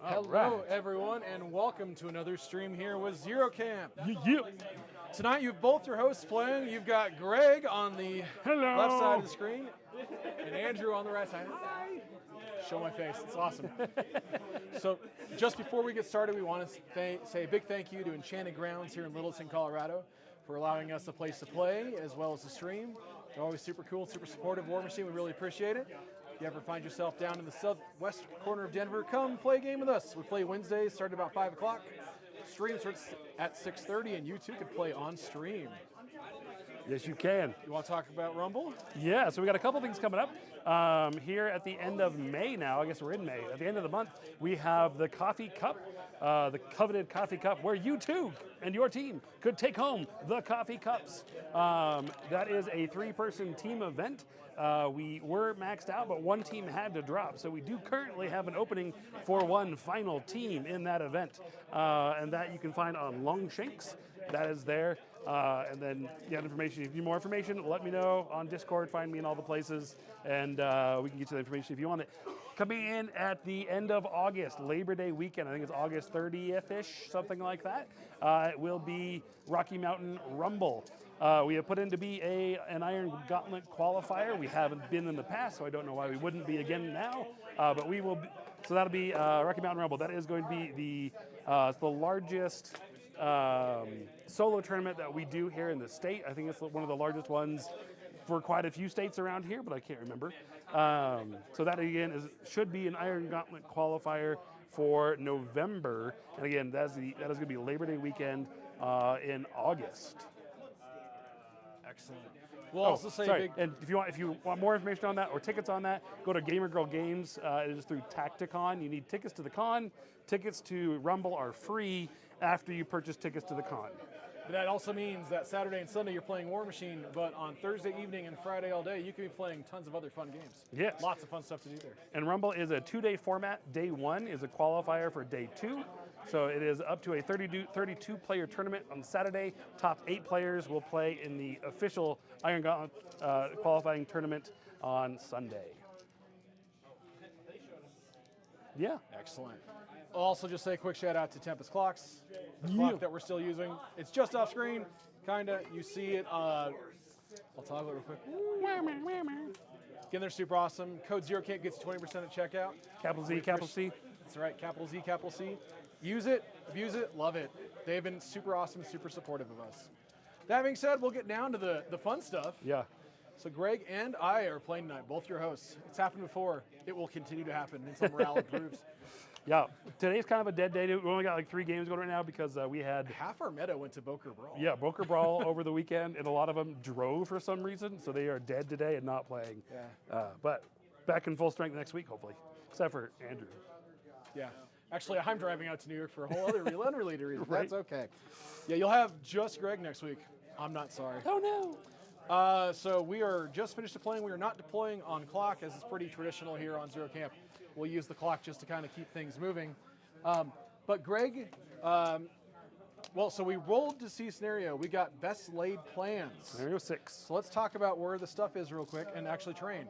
Hello, everyone, and welcome to another stream here with Zero Camp. Tonight, you've both your hosts playing. You've got Greg on the left side of the screen, and Andrew on the right side. Hi. Show my face. It's awesome. So, just before we get started, we want to say a big thank you to Enchanted Grounds here in Littleton, Colorado, for allowing us a place to play as well as to stream. They're always super cool, super supportive. Warmachine, we really appreciate it. If you ever find yourself down in the southwest corner of Denver, come play a game with us. We play Wednesdays, start at about 5 o'clock. Stream starts at 6:30, and you too can play on stream. Yes, you can. You want to talk about Rumble? Yeah, so we got a couple things coming up. Here at the end of May now, I guess we're in May. At the end of the month, we have the Coffee Cup, the coveted Coffee Cup, where you too and your team could take home the Coffee Cups. That is a 3-person team event. We were maxed out, but one team had to drop. So we do currently have an opening for one final team in that event. And that you can find on Longshanks. That is there. And then you have information. If you need more information, let me know on Discord. Find me in all the places, and we can get you the information if you want it. Coming in at the end of August, Labor Day weekend, I think it's August 30th-ish, something like that, it will be Rocky Mountain Rumble. We have put in to be an Iron Gauntlet qualifier. We haven't been in the past, so I don't know why we wouldn't be again now, but we will be. So that'll be Rocky Mountain Rumble. That is going to be the largest solo tournament that we do here in the state. I think it's one of the largest ones for quite a few states around here, but I can't remember. So that again should be an Iron Gauntlet qualifier for November, and again that is going to be Labor Day weekend in August. Excellent. We'll also say sorry. And if you want more information on that or tickets on that, go to Gamer Girl Games. It is through Tacticon. You need tickets to the con. Tickets to Rumble are free after you purchase tickets to the con. But that also means that Saturday and Sunday you're playing Warmachine, but on Thursday evening and Friday all day you can be playing tons of other fun games. Yes. Lots of fun stuff to do there. And Rumble is a 2-day format. Day 1 is a qualifier for day 2. So it is up to a 32-player tournament on Saturday. Top 8 players will play in the official Iron Gauntlet qualifying tournament on Sunday. Yeah. Excellent. I'll also just say a quick shout out to Tempest Clocks, the clock that we're still using. It's just off screen, kinda. You see it. I'll talk about it real quick. Again, they're super awesome. Code ZeroCamp gets 20% at checkout. Capital Z, capital C. That's right, capital Z, capital C. Use it, abuse it, love it. They've been super awesome, super supportive of us. That being said, we'll get down to the fun stuff. Yeah. So Greg and I are playing tonight, both your hosts. It's happened before. It will continue to happen until morale improves. Yeah, today's kind of a dead day. We only got like 3 games going right now because we had... Half our meta went to Boker Brawl. Yeah, Boker Brawl over the weekend, and a lot of them drove for some reason, so they are dead today and not playing. Yeah. But back in full strength next week, hopefully, except for Andrew. Yeah. Actually, I'm driving out to New York for a whole other unrelated reason. Right. That's okay. Yeah, you'll have just Greg next week. I'm not sorry. Oh, no. So we are just finished deploying. We are not deploying on clock, as is pretty traditional here on Zero Camp. We'll use the clock just to kind of keep things moving. But Greg, so we rolled to see scenario. We got best laid plans. Scenario 6. So let's talk about where the stuff is real quick and actually terrain.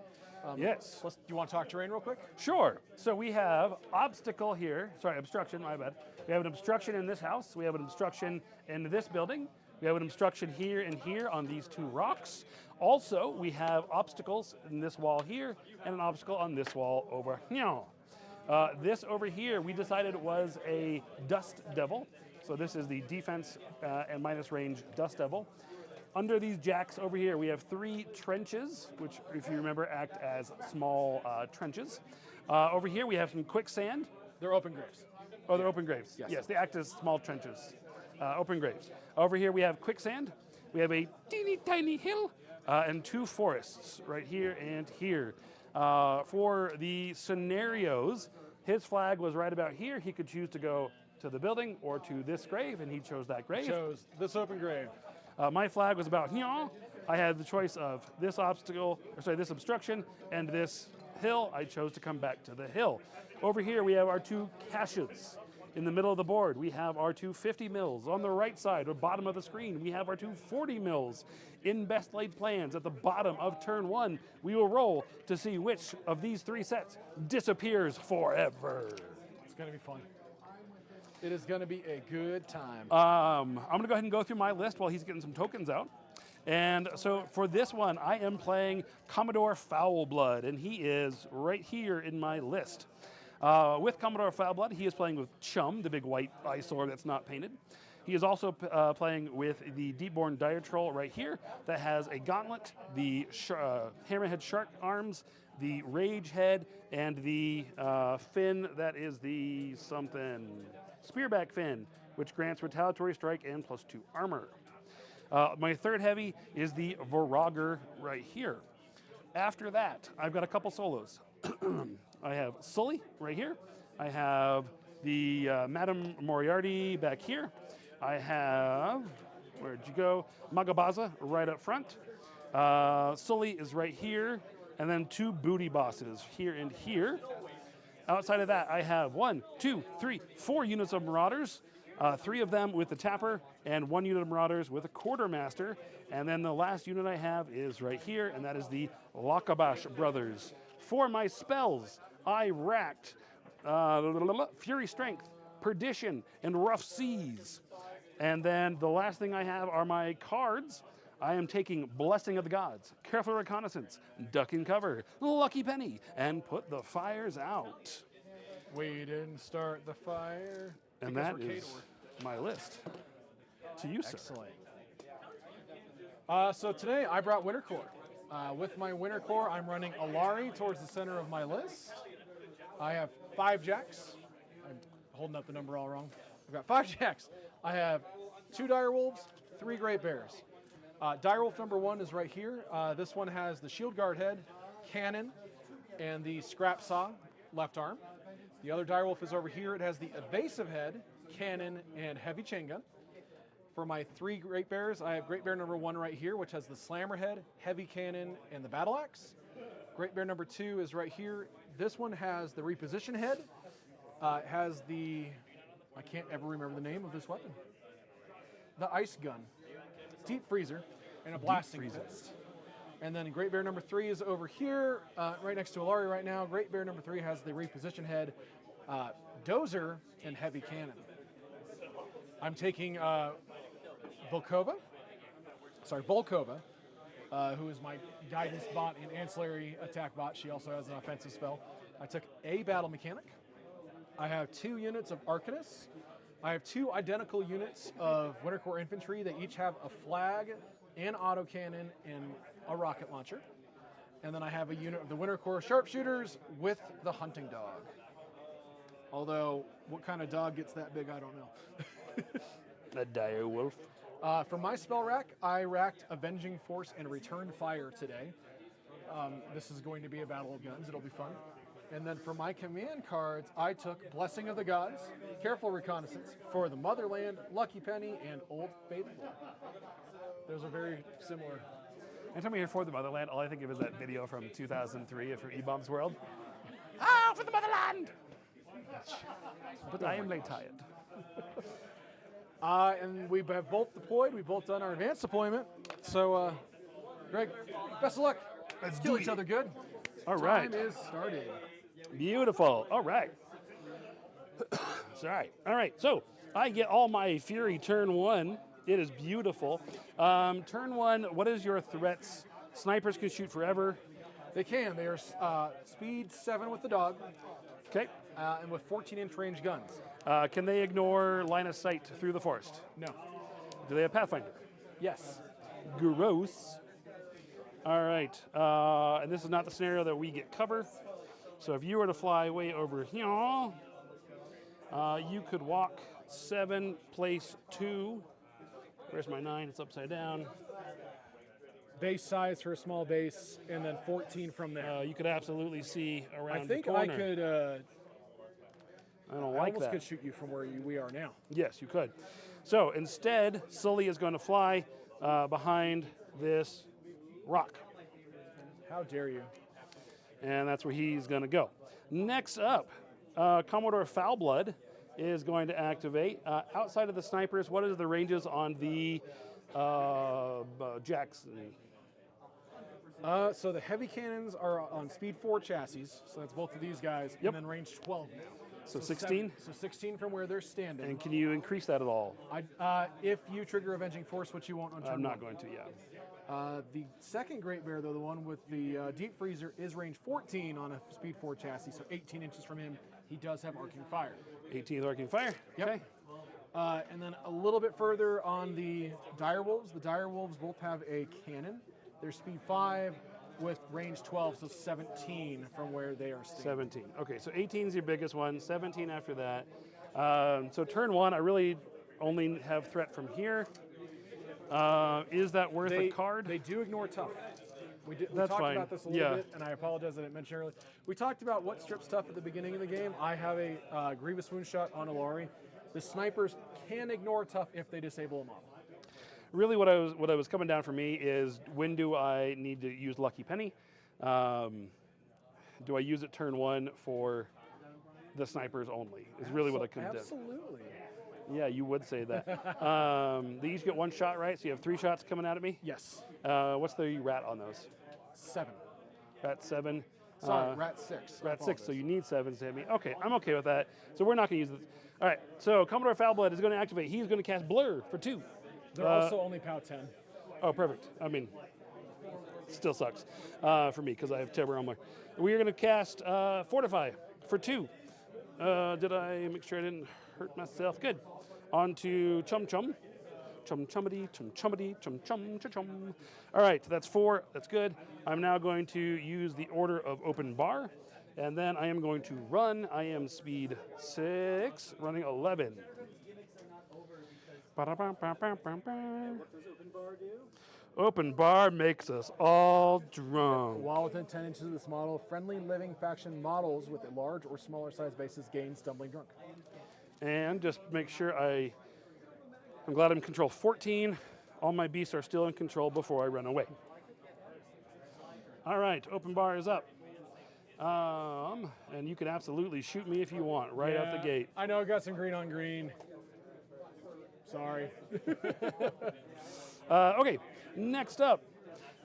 Yes. Do you want to talk terrain real quick? Sure. So we have obstacle here. Sorry, obstruction, my bad. We have an obstruction in this house. We have an obstruction in this building. We have an obstruction here and here on these 2 rocks. Also, we have obstacles in this wall here and an obstacle on this wall over here. This over here, we decided was a Dust Devil. So this is the defense and minus range Dust Devil. Under these jacks over here, we have 3 trenches, which, if you remember, act as small trenches. Over here, we have some quicksand. They're open graves. Oh, they're open graves. Yes, they act as small trenches. Open graves. Over here, we have quicksand. We have a teeny tiny hill and 2 forests right here and here. For the scenarios, his flag was right about here. He could choose to go to the building or to this grave, and he chose that grave. Chose this open grave. My flag was about here. I had the choice of this this obstruction, and this hill. I chose to come back to the hill. Over here, we have our 2 caches. In the middle of the board, we have our 2 50 mils. On the right side, or bottom of the screen, we have our 2 40 mils. In best laid plans, at the bottom of turn 1, we will roll to see which of these 3 sets disappears forever. going to be fun. It is going to be a good time. I'm going to go ahead and go through my list while he's getting some tokens out. And so for this one, I am playing Commodore Foulblood, and he is right here in my list. With Commodore Foulblood, he is playing with Chum, the big white eyesore that's not painted. He is also playing with the Deepborn Dire Troll right here that has a Gauntlet, the Hammerhead Shark Arms, the Rage Head, and the fin that is the something Spearback fin, which grants Retaliatory Strike and +2 armor. My third heavy is the Vorogger right here. After that, I've got a couple solos. I have Sully right here. I have the Madame Moriarty back here. I have, where'd you go? Magabaza right up front. Sully is right here. And then 2 booty bosses here and here. Outside of that, I have 1, 2, 3, 4 units of Marauders. 3 of them with the Tapper, and 1 unit of Marauders with a Quartermaster. And then the last unit I have is right here, and that is the Lakabash Brothers. For my spells, I racked Fury Strength, Perdition, and Rough Seas. And then the last thing I have are my cards. I am taking Blessing of the Gods, Careful Reconnaissance, Duck and Cover, Lucky Penny, and Put the Fires Out. We didn't start the fire. And that is my list. To you, sir. Excellent. So today I brought Winter Corps. With my Winter Corps, I'm running Ilari towards the center of my list. I have 5 jacks. I'm holding up the number all wrong. I've got 5 jacks. I have 2 direwolves, 3 great bears. Direwolf number 1 is right here. This one has the shield guard head, cannon, and the scrap saw left arm. The other direwolf is over here. It has the evasive head, cannon, and heavy chain gun. For my 3 great bears, I have great bear number 1 right here, which has the slammer head, heavy cannon, and the battle axe. Great bear number 2 is right here. This one has the reposition head. It has the, I can't ever remember the name of this weapon. The ice gun, deep freezer, and a blasting fist. And then great bear number 3 is over here, right next to Ilari right now. Great bear number 3 has the reposition head, dozer, and heavy cannon. I'm taking Volkova, who is my guidance bot and ancillary attack bot. She also has an offensive spell. I took a battle mechanic. I have 2 units of Arcanus. I have 2 identical units of Winter Corps infantry. They each have a flag, an autocannon, and a rocket launcher. And then I have a unit of the Winter Corps sharpshooters with the hunting dog. Although, what kind of dog gets that big, I don't know. A dire wolf. For my spell rack, I racked Avenging Force and Return Fire today. This is going to be a battle of guns. It'll be fun. And then for my command cards, I took Blessing of the Gods, Careful Reconnaissance, For the Motherland, Lucky Penny, and Old Faithful. Those are very similar. Anytime we hear For the Motherland, all I think of is that video from 2003 from E-Bomb's World. Ah, for the motherland! But I am late tired. And we have both deployed. We've both done our advanced deployment. So, Greg, best of luck. Let's kill each other good. All right. Time is started. Beautiful. All right. Sorry. All right. So I get all my fury turn 1. It is beautiful. Turn 1, what is your threats? Snipers can shoot forever. They can. They are speed 7 with the dog. Okay. And with 14-inch range guns. Can they ignore line of sight through the forest? No. Do they have Pathfinder? Yes. Gross. All right. And this is not the scenario that we get cover. So if you were to fly way over here, you could walk 7, place 2. Where's my 9? It's upside down. Base size for a small base, and then 14 from there. You could absolutely see around I think the corner. I could. I don't I like almost that. could shoot you from where we are now. Yes, you could. So instead, Sully is going to fly behind this rock. How dare you? And that's where he's going to go. Next up, Commodore Foulblood is going to activate. Outside of the snipers, what is the ranges on the Jackson? So the heavy cannons are on speed 4 chassis, so that's both of these guys, Yep. and then range 12 now. So 16? So 16 from where they're standing. And can you increase that at all? If you trigger Avenging Force, which you won't on turn I'm not one. going to, yeah. The second Great Bear, though, the one with the Deep Freezer, is range 14 on a Speed 4 chassis, so 18 inches from him. He does have Arcing Fire. 18th Arcing Fire? Yep. Okay. And then a little bit further on the Direwolves. The Direwolves both have a cannon. They're Speed 5 with range 12, so 17 from where they are standing. 17. Okay, so 18 is your biggest one, 17 after that. So turn one, I really only have threat from here. Is that worth a card? They do ignore tough. We That's talked fine. about this a little bit, and I apologize that I didn't mention earlier. We talked about what strips tough at the beginning of the game. I have a Grievous Wound Shot on Ilari. The snipers can ignore tough if they disable a model. Really, what I was coming down for me is when do I need to use Lucky Penny? Do I use it turn one for the snipers only? Is really what I come down. Absolutely. Yeah, you would say that. They each get one shot, right? So you have 3 shots coming out at me? Yes. What's the rat on those? 7. Rat 7. Sorry, rat 6. Rat 6, so you need 7 to hit me. Okay, I'm okay with that. So we're not going to use this. All right, so Commodore Foulblood is going to activate. He's going to cast Blur for 2. They're also only POW 10. Oh, perfect. I mean, still sucks for me because I have Timber on my. We are going to cast Fortify for 2. Did I make sure I didn't hurt myself? Good. On to Chum Chum. Chum Chummity, Chum Chummity, Chum Chum Chum. All right, that's 4. That's good. I'm now going to use the Order of Open Bar, and then I am going to run. I am speed 6, running 11. What does Open Bar do? Open Bar makes us all drunk. While within 10 inches of this model, friendly living faction models with a large or smaller size bases gain Stumbling Drunk. And just make sure I'm glad I'm control 14. All my beasts are still in control before I run away. All right, Open Bar is up. And you can absolutely shoot me if you want, right out the gate. I know I got some green on green. Sorry. Okay, next up,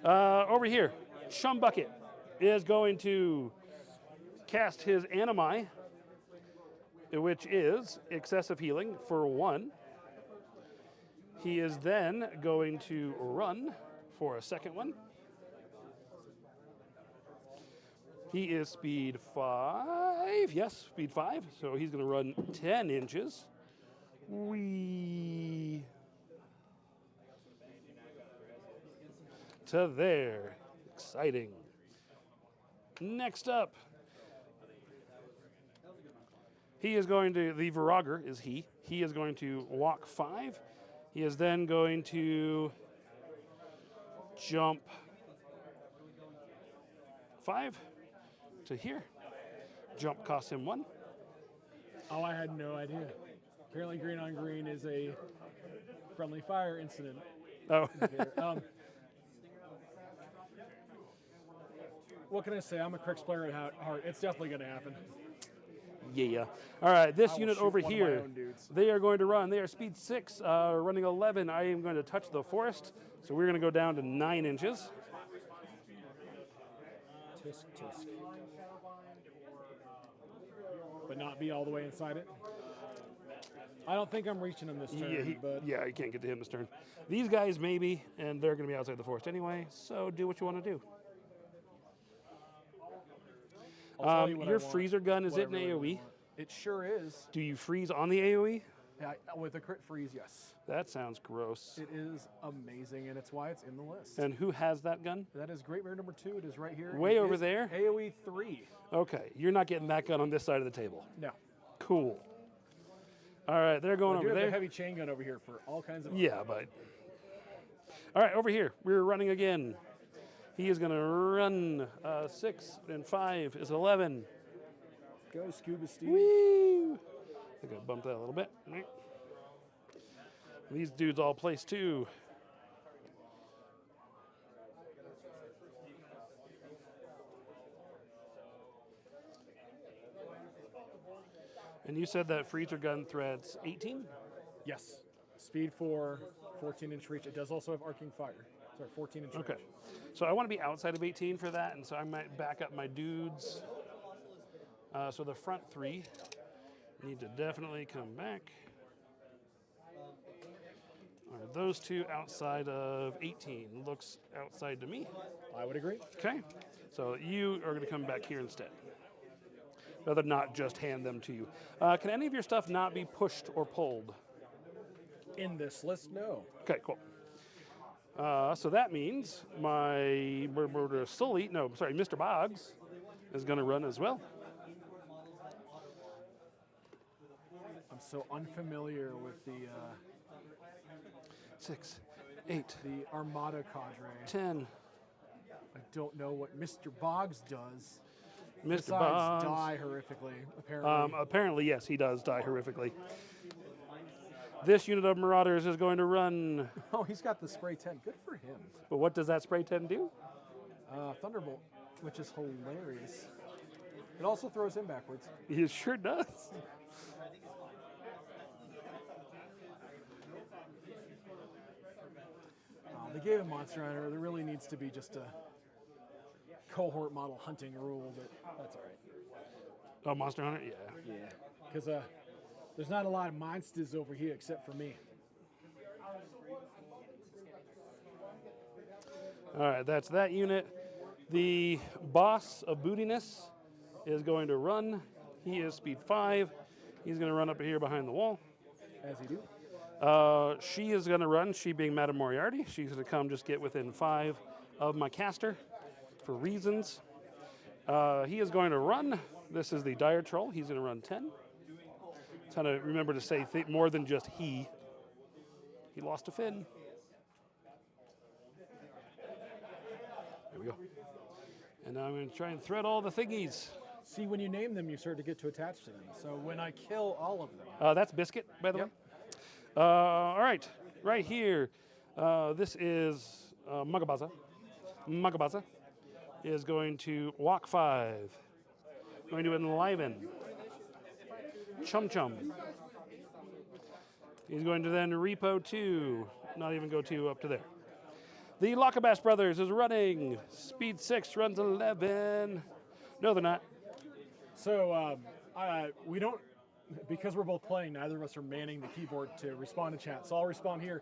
over here, Chum Bucket is going to cast his Animi, which is excessive healing for 1. He is then going to run for a second one. He is speed 5. Yes, speed 5. So he's going to run 10 inches. Whee. To there. Exciting. Next up, he is going to, the Vorogger is he. He is going to walk 5. He is then going to jump 5 to here. Jump costs him 1. Oh, I had no idea. Apparently green on green is a friendly fire incident. Oh. What can I say? I'm a Krix player at heart. It's definitely going to happen. Yeah. All right, this I will unit shoot over one of my here, own dudes. they are going to run. They are speed 6, running 11. I am going to touch the forest, so we're going to go down to 9 inches. Tisk, tisk. But not be all the way inside it. I don't think I'm reaching him this turn, but Yeah, you can't get to him this turn. These guys maybe, and they're going to be outside the forest anyway, so do what you want to do. I'll tell you what I Your want, freezer gun, is what I it an really AoE? want. It sure is. Do you freeze on the AoE? Yeah, with a crit freeze, yes. That sounds gross. It is amazing, and it's why it's in the list. And who has that gun? That is Great Bear number 2. It is right here. Way It over is there? AoE 3. Okay, you're not getting that gun on this side of the table. No. Cool. All right, they're going I do over have there. a heavy chain gun over here for all kinds of. Yeah, but. All right, over here. We're running again. He is going to run 6 and 5 is 11. Go, Scuba Steve. Woo! I think I bumped that a little bit. Right. These dudes all place 2. And you said that freezer gun threads 18? Yes. Speed 4, 14-inch reach. It does also have arcing fire. Sorry, 14-inch Okay. reach. So I want to be outside of 18 for that, and so I might back up my dudes. So the front 3 need to definitely come back. Are those two outside of 18? Looks outside to me. I would agree. Okay, so you are going to come back here instead. Rather not just hand them to you. Can any of your stuff not be pushed or pulled? In this list, no. Okay, cool. So that means my Sully, no, sorry, Mr. Boggs is going to run as well. I'm so unfamiliar with the 6, 8, Armada cadre. 10. I don't know what Mr. Boggs does. Mr. Besides Boggs. die horrifically, apparently. Apparently, yes, he does die horrifically. This unit of Marauders is going to run. Oh, he's got the spray 10. Good for him. But what does that spray 10 do? Thunderbolt, which is hilarious. It also throws him backwards. He sure does. They gave him Monster Hunter. There really needs to be just a cohort model hunting rule, but that's all right. Oh, Monster Hunter? Yeah. Yeah. Because there's not a lot of monsters over here except for me. All right, that's that unit. The boss of bootiness is going to run. He is speed 5. He's going to run up here behind the wall. As you do. She is going to run, she being Madame Moriarty. She's going to come just get within 5 of my caster for reasons. He is going to run. This is the Dire Troll. He's going to run 10. Trying to remember to say more than just he. He lost a fin. There we go. And now I'm going to try and thread all the thingies. See, when you name them, you start to get to attach to them. So when I kill all of them. That's Biscuit, by the Yep. way. All right, right here. This is Magabaza. Magabaza is going to walk 5. Going to enliven. Chum Chum. He's going to then repo 2. Not even go 2 up to there. The Lockabash Brothers is running. Speed 6, runs 11. No, they're not. So we don't, because we're both playing, neither of us are manning the keyboard to respond to chat. So I'll respond here.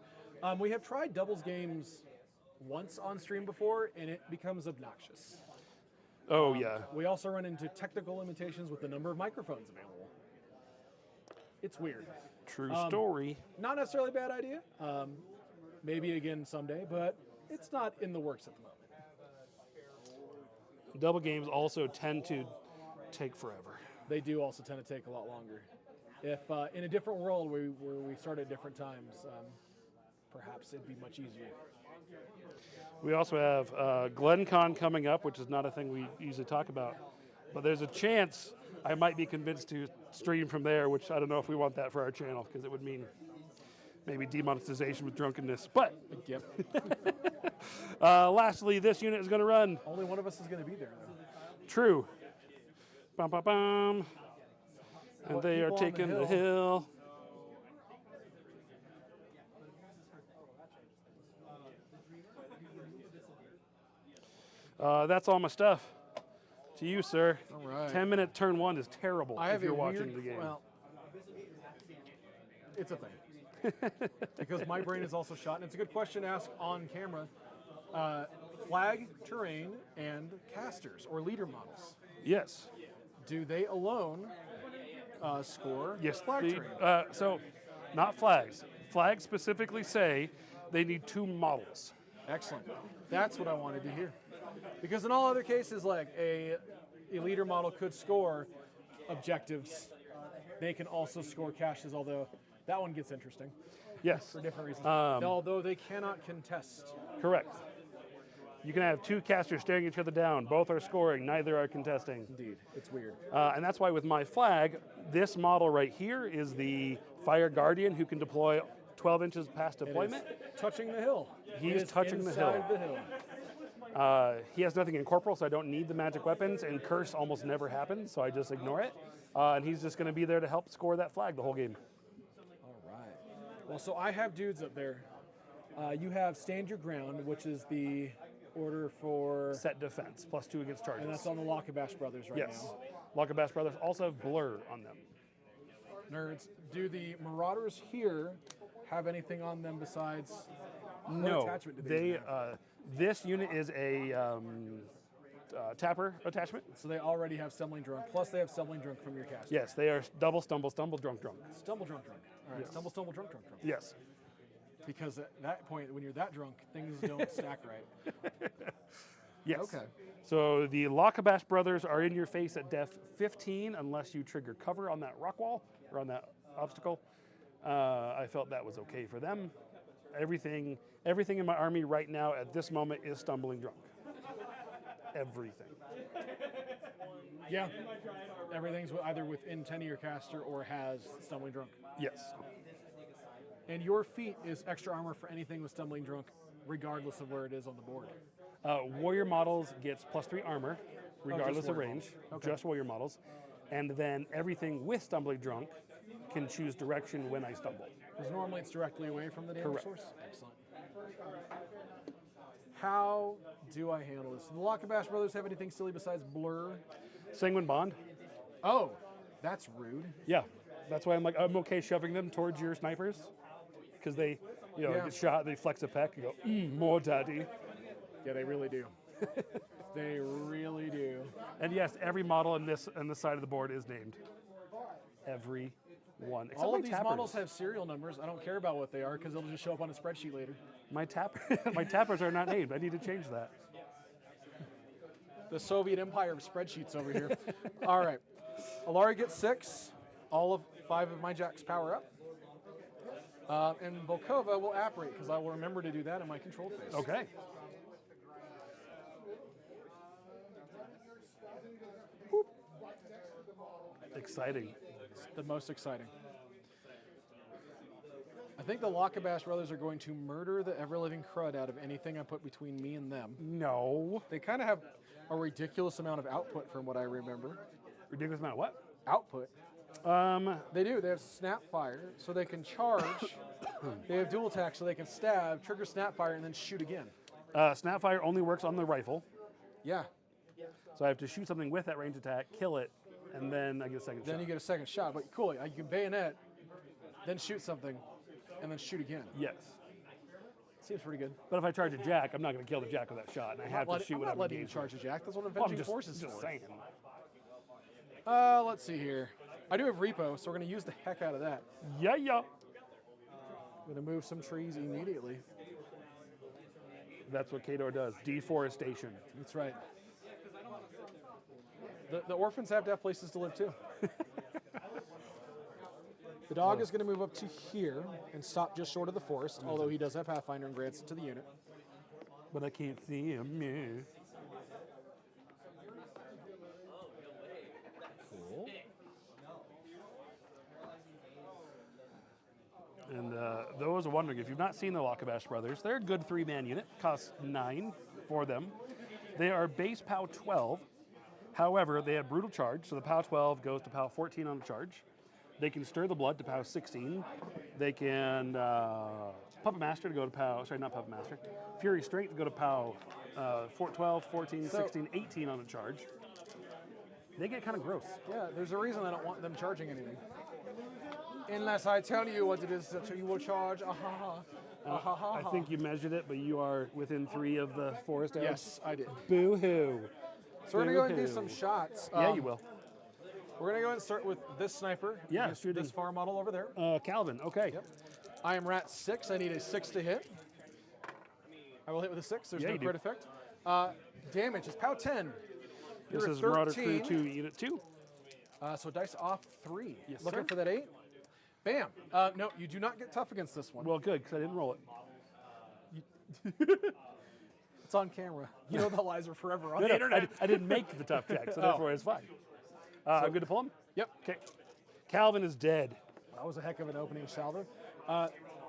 We have tried doubles games once on stream before, and it becomes obnoxious. Oh, yeah. We also run into technical limitations with the number of microphones available. It's weird. True story. Not necessarily a bad idea. Maybe again someday, but it's not in the works at the moment. Double games also tend to take forever. They do also tend to take a lot longer. If in a different world where we start at different times, perhaps it'd be much easier. We also have GlenCon coming up, which is not a thing we usually talk about. But there's a chance I might be convinced to stream from there, which I don't know if we want that for our channel, because it would mean maybe demonetization with drunkenness. But Yep. lastly, this unit is going to run. Only one of us is going to be there, though. True. Bum, bum, bum. And What they are people on the taking the hill? hill. That's all my stuff. To you, sir. All right. 10-minute turn 1 is terrible I if have you're a watching weird, the game. Well, it's a thing. Because my brain is also shot, and it's a good question to ask on camera. Flag, terrain, and casters, or leader models. Yes. Do they alone score Yes. flag the- terrain? so, not flags. Flags specifically say they need 2 models. Excellent. That's what I wanted to hear. Because in all other cases, like a leader model could score objectives. They can also score caches, although that one gets interesting Yes. for different reasons. Although they cannot contest. Correct. You can have 2 casters staring each other down. Both are scoring. Neither are contesting. Indeed, it's weird. And that's why with my flag, this model right here is the Fire Guardian who can deploy 12 inches past deployment. It is touching the hill. He It is touching the inside hill. the hill. He has nothing in Corporal, so I don't need the magic weapons, and Curse almost never happens, so I just ignore it. And he's just going to be there to help score that flag the whole game. All right. Well, so I have dudes up there. You have Stand Your Ground, which is the order for... Set defense, +2 against charges. And that's on the Lockabash Brothers right yes. now. Lockabash Brothers also have Blur on them. Nerds. Do the Marauders here have anything on them besides? No, What attachment do they have? This unit is a tapper attachment. So they already have Stumbling Drunk. Plus they have Stumbling Drunk from your cast. Yes, they are double stumble, drunk. Stumble Drunk. All right. Yes. Stumble Drunk. Yes. Because at that point, when you're that drunk, things don't stack right. Yes. Okay. So the Lockabash brothers are in your face at def 15 unless you trigger cover on that rock wall or on that obstacle. I felt that was okay for them. Everything in my army right now at this moment is Stumbling Drunk. Everything. Yeah. Everything's either within 10 of your caster or has Stumbling Drunk. Yes. And your feat is extra armor for anything with Stumbling Drunk, regardless of where it is on the board. Warrior models gets +3 armor, regardless of warrior range. models. Okay. Just warrior models. And then everything with Stumbling Drunk can choose direction when I stumble. Because normally it's directly away from the damage Correct. source. Excellent. How do I handle this? Do the Lockabash brothers have anything silly besides Blur? Sanguine Bond. Oh, that's rude. Yeah. That's why I'm okay shoving them towards your snipers. Because they, Yeah. get shot, they flex a peck and go, more daddy. Yeah, they really do. They really do. And yes, every model on this side of the board is named. Every one. Except All my of these tappers. models have serial numbers. I don't care about what they are because it'll just show up on a spreadsheet later. My tappers are not named. I need to change that. The Soviet Empire of spreadsheets over here. All right. Ilari gets 6. All of 5 of my jacks power up. And Volkova will apparate because I will remember to do that in my control phase. Okay. Boop. Exciting. It's the most exciting. I think the Lockabash brothers are going to murder the ever-living crud out of anything I put between me and them. No. They kind of have a ridiculous amount of output from what I remember. Ridiculous amount of what? Output. They do. They have Snapfire, so they can charge. They have dual attack, so they can stab, trigger Snapfire, and then shoot again. Snapfire only works on the rifle, Yeah. so I have to shoot something with that range attack, kill it, and then I get a second Then shot. you get a second shot. But cool, you can bayonet, then shoot something, and then shoot again. Yes. Seems pretty good. But if I charge a jack, I'm not going to kill the jack with that shot, and I have to shoot I'm what not I'm letting you engaged charge a with. jack. That's what Well, I'm Avenging Force is just for. saying. Let's see here. I do have Repo, so we're going to use the heck out of that. Yeah. I'm going to move some trees immediately. That's what Khador does. Deforestation. That's right. The orphans have to have places to live too. The dog is going to move up to here and stop just short of the forest, although he does have Pathfinder and grants it to the unit. But I can't see him. Yeah. Cool. And those are wondering, if you've not seen the Lockabash brothers, they're a good 3-man unit. Costs 9 for them. They are base POW 12. However, they have brutal charge, so the POW 12 goes to POW 14 on the charge. They can stir the blood to POW 16. They can Puppet Master to go to POW, sorry, not Puppet Master. Fury Strength to go to POW 12, 14, 16, 18 on the charge. They get kind of gross. Yeah, there's a reason I don't want them charging anything. Unless I tell you what it is that you will charge. I think you measured it, but you are within 3 of the forest edge. Yes, I did. Boo-hoo. So we're going to go ahead and do some shots. Yeah, you will. We're going to go ahead and start with this sniper. Yeah, this, shooting. this far model over there. Calvin, okay. Yep. I am Rat 6. I need a 6 to hit. I will hit with a 6. There's Yeah, no you do. crit effect. Damage is POW 10. This You're is at Marauder Crew 13. 2, Unit 2. So dice off 3. Yes, Looking sir. for that 8. Bam. No, you do not get tough against this one. Well, good, because I didn't roll it. It's on camera. You know the lies are forever on No, the no, internet. I didn't make the tough check, so therefore it's fine. I'm good to pull him? Yep. Okay. Calvin is dead. That was a heck of an opening salvo.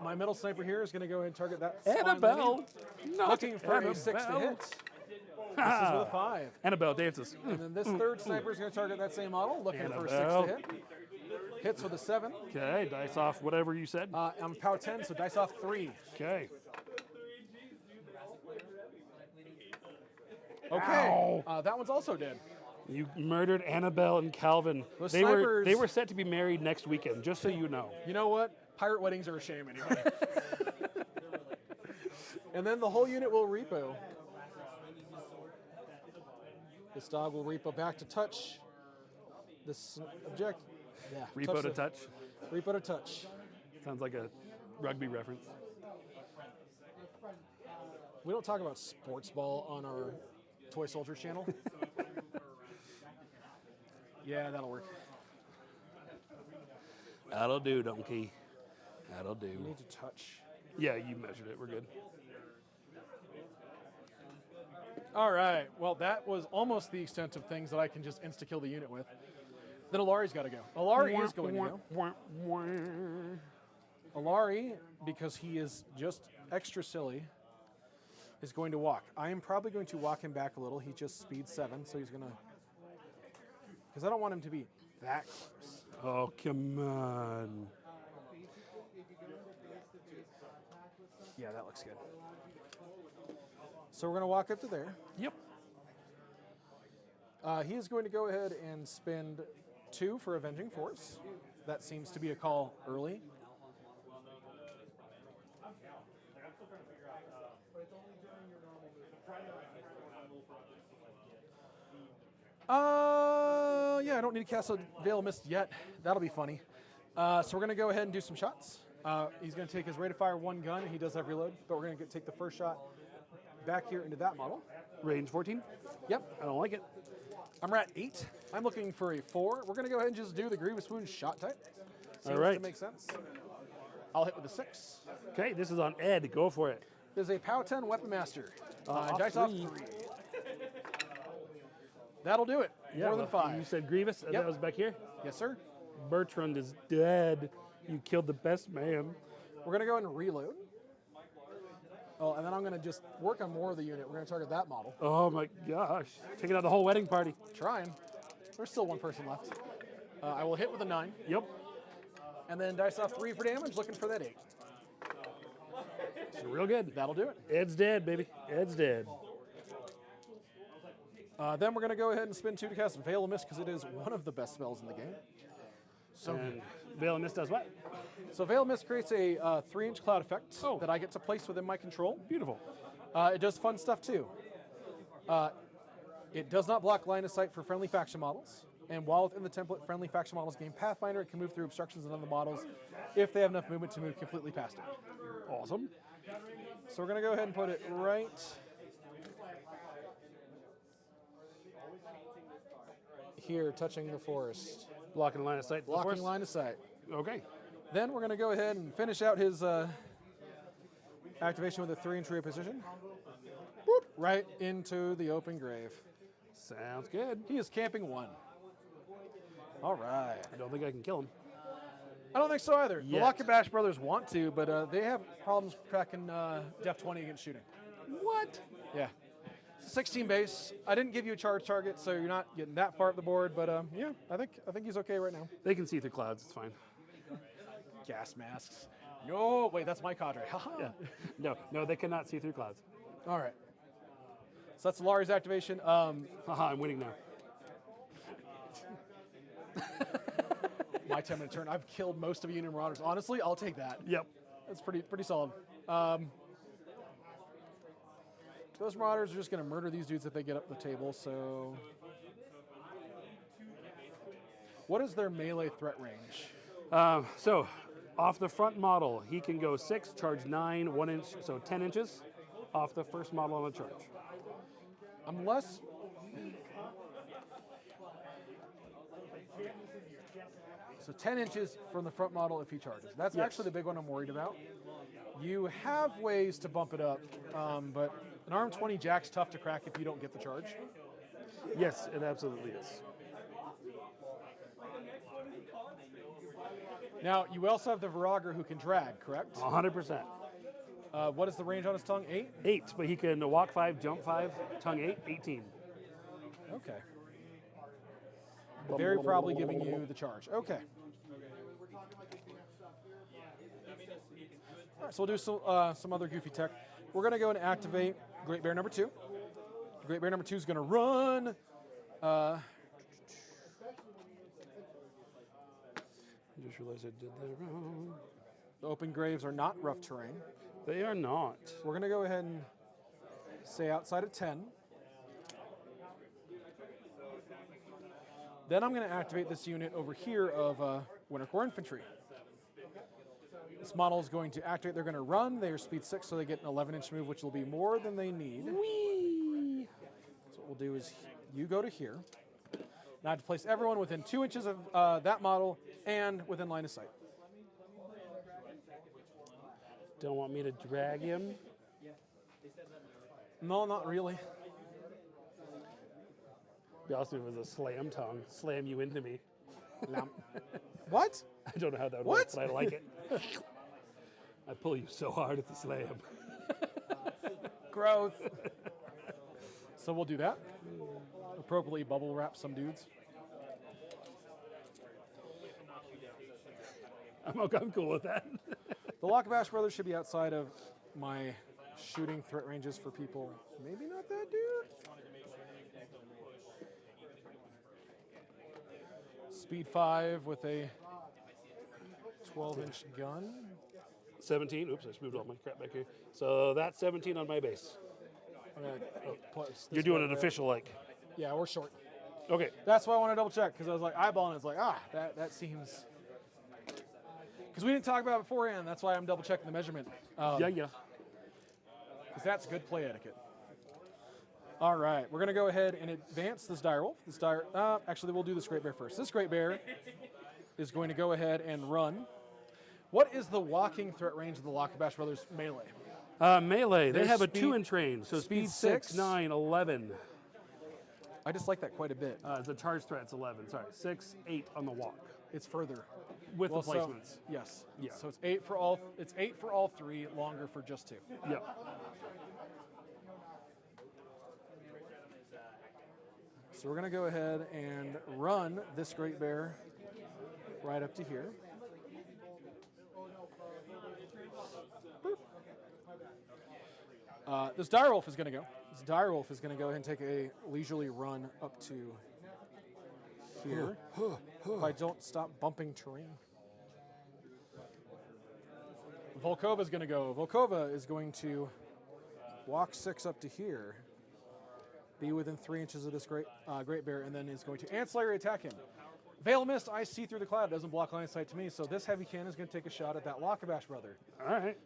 My middle sniper here is going to go ahead and target that spawn Annabelle. enemy. Not Looking for a 6 to Annabelle. hit. This is with a 5. Annabelle dances. And then this third sniper is going to target that same model, looking for a 6 Annabelle. to hit. Hits with a 7. Okay, dice off whatever you said. I'm POW 10, so dice off 3. Okay. Okay. Ow. That one's also dead. You murdered Annabelle and Calvin. Those They were snipers- set to be married next weekend, just so you know. You know what? Pirate weddings are a shame anyway. And then the whole unit will repo. This dog will repo back to touch. This object. Yeah. Repo to touch. Repo to touch. Sounds like a rugby reference. We don't talk about sports ball on our Toy Soldiers channel. Yeah, that'll work. That'll do, donkey. That'll do. You need to touch. Yeah, you measured it. We're good. All right. Well, that was almost the extent of things that I can just insta-kill the unit with. Then Ilari's got to go. Ilari is going to go. Ilari, because he is just extra silly, is going to walk. I am probably going to walk him back a little. He just speed 7, so he's going to... Because I don't want him to be that close. Oh, come on. Yeah, that looks good. So we're going to walk up to there. Yep. He is going to go ahead and spend 2 for Avenging Force. That seems to be a call early. Yeah, I don't need to cast a Veil of Mist yet. That'll be funny. So we're going to go ahead and do some shots. He's going to take his rate of fire 1 gun. He does have reload, but we're going to take the first shot back here into that model. Range 14? Yep. I don't like it. I'm at 8. I'm looking for a 4. We're going to go ahead and just do the Grievous Wound shot type. Seems All right. to make sense. I'll hit with a 6. Okay, this is on Ed. Go for it. There's a POW 10 Weapon Master. Off Dice off 3. 3. That'll do it. More than 5. You said Grievous, and Yep. that was back here? Yes, sir. Bertrand is dead. You killed the best man. We're going to go ahead and reload. Oh, and then I'm going to just work on more of the unit. We're going to target that model. Oh my gosh. Taking out the whole wedding party. Trying. There's still 1 person left. I will hit with a 9. Yep. And then dice off 3 for damage, looking for that 8. Real good. That'll do it. Ed's dead, baby. Ed's dead. Then we're going to go ahead and spin 2 to cast Veil of Mist because it is one of the best spells in the game. So, And Veil of Mist does what? so Veil of Mist creates a 3-inch cloud effect Oh. that I get to place within my control. Beautiful. It does fun stuff too. It does not block line of sight for friendly faction models. And while within the template, friendly faction models gain Pathfinder. It can move through obstructions and other models if they have enough movement to move completely past it. Awesome. So we're going to go ahead and put it right here, touching the forest. Blocking line of sight. to the Blocking force? line of sight. Okay. Then we're going to go ahead and finish out his activation with a 3-inch reposition. Boop, right into the open grave. Sounds good. He is camping 1. All right. I don't think I can kill him. I don't think so either. Yet. The Lock and Bash brothers want to, but they have problems cracking Def 20 against shooting. What? Yeah. It's a 16 base. I didn't give you a charge target, so you're not getting that far up the board, but yeah, I think he's okay right now. They can see through clouds. It's fine. Gas masks. No, wait, that's my cadre. Haha. Yeah. No, they cannot see through clouds. All right. So that's Ilari's activation. Haha, I'm winning now. My 10-minute turn. I've killed most of Union Marauders. Honestly, I'll take that. Yep. That's pretty solid. Those Marauders are just going to murder these dudes if they get up the table, so... What is their melee threat range? So, off the front model, he can go 6, charge 9, 1 inch, so 10 inches off the first model on the charge. I'm less... So 10 inches from the front model if he charges. That's Yes. actually the big one I'm worried about. You have ways to bump it up, but an arm 20 jack's tough to crack if you don't get the charge. Yes, it absolutely is. Now, you also have the Vorogger who can drag, correct? 100%. What is the range on his tongue? 8? 8, but he can walk 5, jump 5, tongue 8, 18. Okay. Very probably giving you the charge. Okay. All right, so we'll do some other goofy tech. We're going to go and activate Great Bear number 2. Great Bear number 2 is going to run I just realized I did that wrong. The open graves are not rough terrain. They are not. We're going to go ahead and stay outside of 10. Then I'm going to activate this unit over here of Winter Corps Infantry. This model is going to activate. They're going to run. They are speed 6, so they get an 11-inch move, which will be more than they need. Whee! So what we'll do is you go to here. And I have to place everyone within 2 inches of that model and within line of sight. Don't want me to drag him? No, not really. Be awesome if it was a slam tongue. Slam you into me. What? I don't know how that would What? work, but I like it. I pull you so hard at the slam. Growth. So we'll do that. Appropriately bubble wrap some dudes. I'm cool with that. The Lockabash brothers should be outside of my shooting threat ranges for people. Maybe not that dude. Speed 5 with a 12-inch gun. 17. Oops, I just moved all my crap back here. So that's 17 on my base. I'm gonna place this You're doing right it there. official like. Yeah, we're short. Okay. That's why I want to double check, because I was like eyeballing. It's like, that seems. Because we didn't talk about it beforehand. That's why I'm double checking the measurement. Yeah. Because that's good play etiquette. All right, we're going to go ahead and advance this direwolf. Actually, we'll do this Great Bear first. This Great Bear is going to go ahead and run. What is the walking threat range of the Lockabash Brothers melee? Melee. They Their have a speed- 2-inch range. So speed speed 6, 6. 9, 11. I just like that quite a bit. The charge threat's 11. Sorry, 6, 8 on the walk It's further. with Well, the placements. Yes. Yeah. So it's 8 for all. It's 8 for all 3. Longer for just 2. Yep. So we're going to go ahead and run this Great Bear right up to here. This direwolf is going to go. This direwolf is going to go ahead and take a leisurely run up to here. If I don't stop bumping terrain. Volkova is going to go. Volkova is going to walk 6 up to here, be within 3 inches of this Great Bear, and then is going to ancillary attack him. Veil Mist, I see through the cloud, doesn't block line of sight to me, so this heavy cannon is going to take a shot at that Lockabash brother. All right.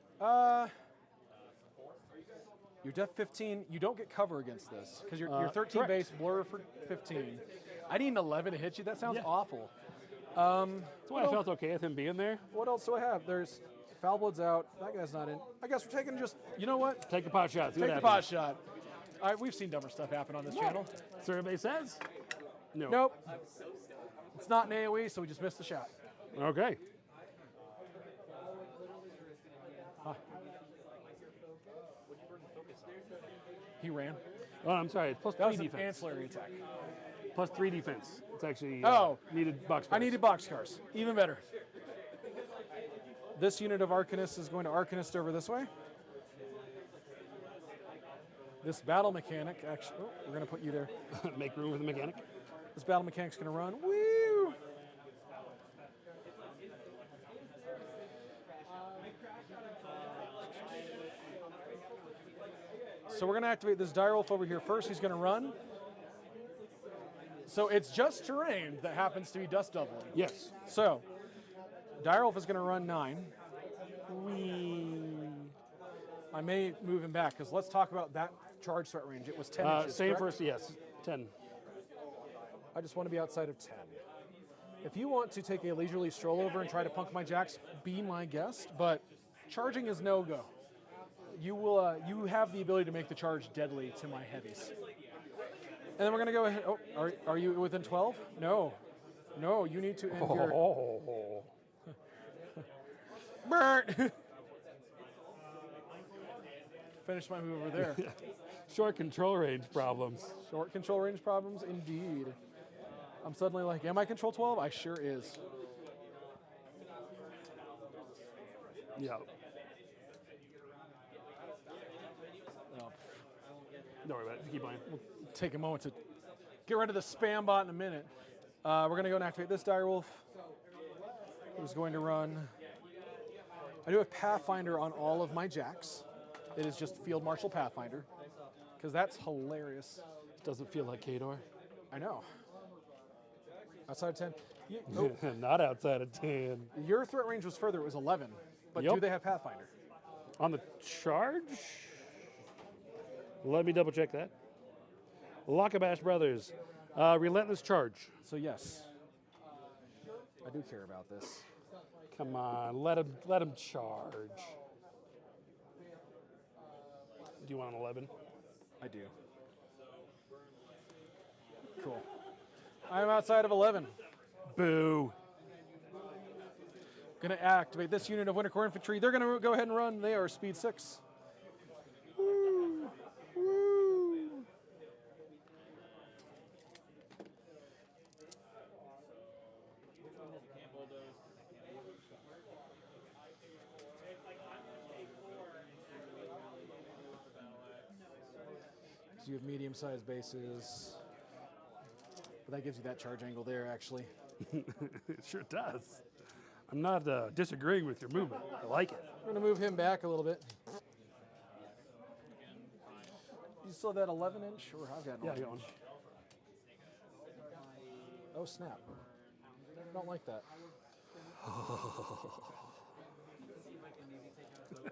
Your def 15, you don't get cover against this, because you're 13 correct. base, blur for 15. I need an 11 to hit you, that sounds Yeah. awful. That's why I felt okay with him being there. What else do I have? There's Foulblood's out, that guy's not in. I guess we're taking just, you know what? Take a pot shot. See Take what the pot happens. shot. All right, we've seen dumber stuff happen on this channel. Survey says. No. Nope. It's not an AoE, so we just missed the shot. Okay. He ran. Oh, I'm sorry. It's plus That 3 was an defense. ancillary attack. Plus 3 defense. It's actually needed box. I needed boxcars. Even better. This unit of Arcanist is going to Arcanist over this way. This battle mechanic, actually, we're going to put you there. Make room for the mechanic. This battle mechanic's going to run. Woo! So we're going to activate this direwolf over here first. He's going to run. So it's just terrain that happens to be dust doubling. Yes. So, direwolf is going to run 9. I may move him back, because let's talk about that charge threat range. It was 10 inches, Same correct? first. Yes. 10. I just want to be outside of 10. If you want to take a leisurely stroll over and try to punk my jacks, be my guest, but charging is no-go. You will. You have the ability to make the charge deadly to my heavies. And then we're going to go ahead. Oh, are you within 12? No. No, you need to end your... Oh. Burn! Finish my move over there. Short control range problems. Short control range problems, indeed. I'm suddenly like, am I control 12? I sure is. Yeah. Oh, Don't worry about it. Just keep playing. take a moment to get rid of the spam bot in a minute. We're going to go and activate this direwolf. Who's going to run. I do have Pathfinder on all of my jacks. It is just Field Marshal Pathfinder, because that's hilarious. Doesn't feel like Khador. I know. Outside of 10. Not outside of 10. Your threat range was further. It was 11. But Yep. do they have Pathfinder? On the charge? Let me double check that. Lockabash Brothers. Relentless Charge. So yes. I do care about this. Come on, let him charge. Do you want an 11? I do. Cool. I'm outside of 11. Boo. Gonna activate this unit of Winter Corps Infantry. They're gonna go ahead and run. They are speed 6. Woo. Woo. So you have medium-sized bases. But that gives you that charge angle there, actually. It sure does. I'm not disagreeing with your movement. I like it. We're going to move him back a little bit. You still have that 11-inch? Or I've got an Yeah, 11 go on. Oh, snap. Don't like that.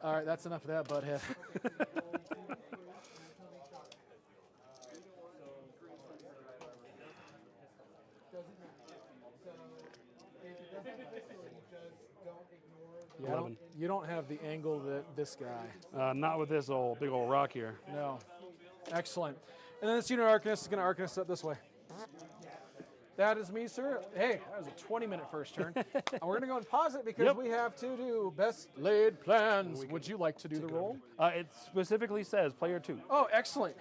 All right, that's enough of that, butthead. Yeah, you don't have the angle that this guy. Not with this big old rock here. No. Excellent. And then this unit Arcanist is going to Arcanist up this way. That is me, sir. Hey, that was a 20-minute first turn. And we're going to go and pause it because we have to do best laid plans. Would you like to do the roll? It specifically says player 2. Oh, excellent.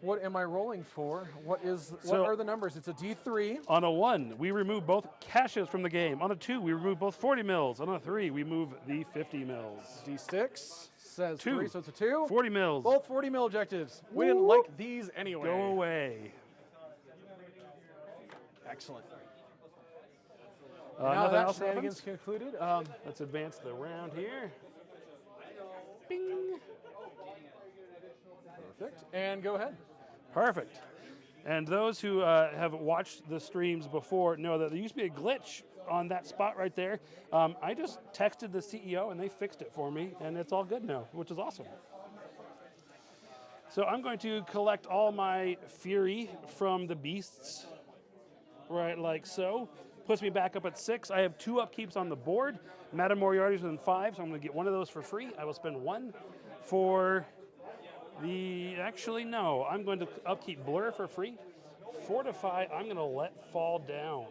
What am I rolling for? What are the numbers? It's a D3. On a 1, we remove both caches from the game. On a 2, we remove both 40 mils. On a 3, we move the 50 mils. D6 says 2. 3, so it's a 2. 40 mils. Both 40 mil objectives. We didn't like these anyway. Go away. Excellent. Nothing Now that else shenanigans happens? concluded. Let's advance the round here. Bing. Perfect. And go ahead. Perfect. And those who have watched the streams before know that there used to be a glitch on that spot right there. I just texted the CEO and they fixed it for me, and it's all good now, which is awesome. So I'm going to collect all my fury from the beasts, right like so. Puts me back up at 6. I have 2 upkeeps on the board. Madame Moriarty's within 5, so I'm going to get one of those for free. I will spend 1 for actually no, I'm going to upkeep Blur for free. Fortify, I'm going to let fall down.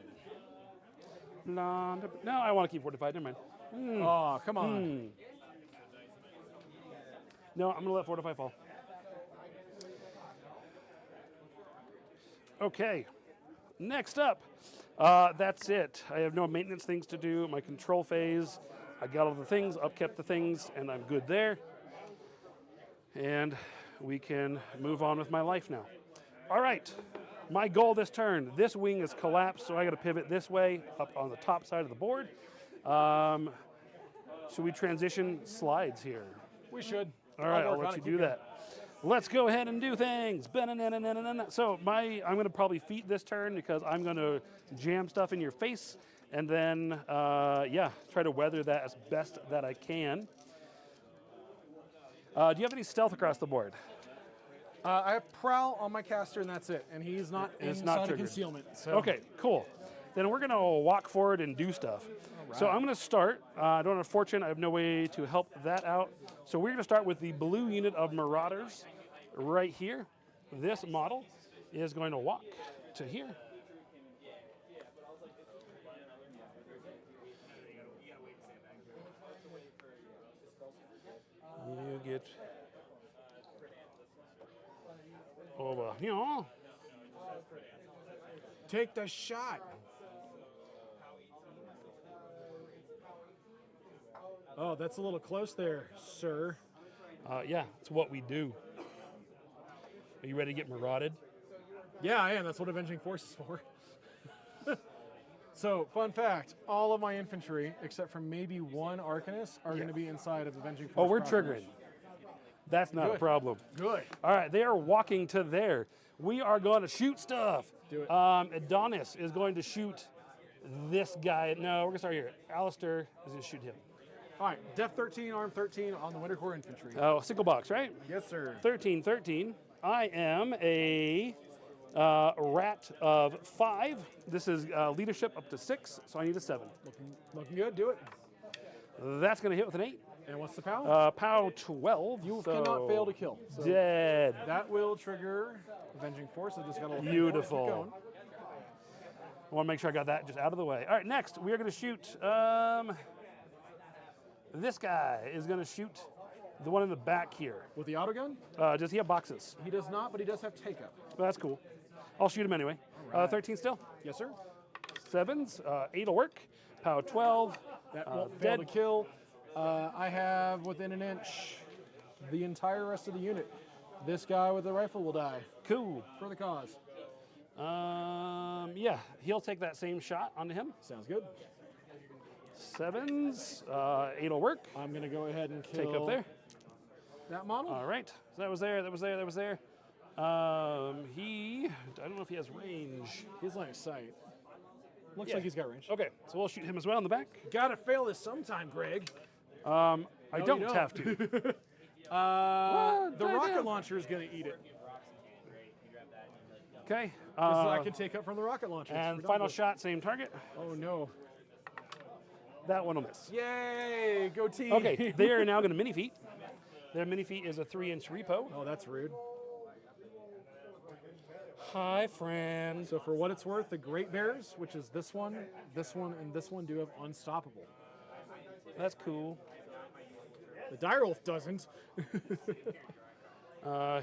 No, I want to keep Fortified, never mind. Oh, come on. No, I'm going to let Fortify fall. Okay, next up, that's it. I have no maintenance things to do. My control phase, I got all the things, upkept the things, and I'm good there. And we can move on with my life now. All right, my goal this turn, this wing is collapsed, so I got to pivot this way, up on the top side of the board. Should we transition slides here? We should. All right, I'll let you do that. Let's go ahead and do things. So I'm going to probably feat this turn because I'm going to jam stuff in your face and then, try to weather that as best that I can. Do you have any stealth across the board? I have Prowl on my caster, and that's it. And he's not inside of concealment. So. Okay, cool. Then we're going to walk forward and do stuff. Right. So I'm going to start. I don't have Fortune. I have no way to help that out. So we're going to start with the blue unit of Marauders right here. This model is going to walk to here. You get over here. Take the shot. Oh, that's a little close there, sir. Yeah, it's what we do. Are you ready to get marauded? Yeah, I am. That's what Avenging Force is for. So, fun fact, all of my infantry, except for maybe one Arcanist, are going to be inside of Avenging Force. Oh, we're proper. triggering. That's not a Good. problem. Good. All right, they are walking to there. We are going to shoot stuff. Do it. Adonis is going to shoot this guy. No, we're going to start here. Alistair is going to shoot him. All right, Def 13, Arm 13 on the Winter Corps Infantry. Oh, single box, right? Yes, sir. 13, 13. I am a rat of 5. This is leadership up to 6, so I need a 7. Looking good. Do it. That's going to hit with an 8. And what's the POW? POW 12. You so cannot fail to kill. So dead. that will trigger Avenging Force. I just got a little Beautiful. keep going. I want to make sure I got that just out of the way. All right, next we are going to shoot. This guy is going to shoot the one in the back here. With the autogun? Does he have boxes? He does not, but he does have take up. Well, that's cool. I'll shoot him anyway. right. 13 still. Yes, sir. 7s. 8 will work. POW 12. That won't fail to kill. I have within an inch the entire rest of the unit. This guy with the rifle will die Cool. for the cause. Yeah, he'll take that same shot onto him. Sounds good. 7s. 8 will work. I'm going to go ahead and kill Take up there. that model. All right. So that was there. That was there. That was there. I don't know if he has range. He's line of sight. Looks Yeah. like he's got range. Okay, so we'll shoot him as well in the back. Gotta fail this sometime, Greg. I No, don't you don't. have to. The What? rocket launcher is going to eat it. Okay. I can take up from the rocket launcher. And We're done final with it. shot, same target. Oh, no. That one will miss. Yay, go team. Okay, they are now going to mini feet. Their mini feet is a 3-inch repo. Oh, that's rude. Hi, friend. So for what it's worth, the Great Bears, which is this one, and this one, do have Unstoppable. That's cool. The Direwolf doesn't.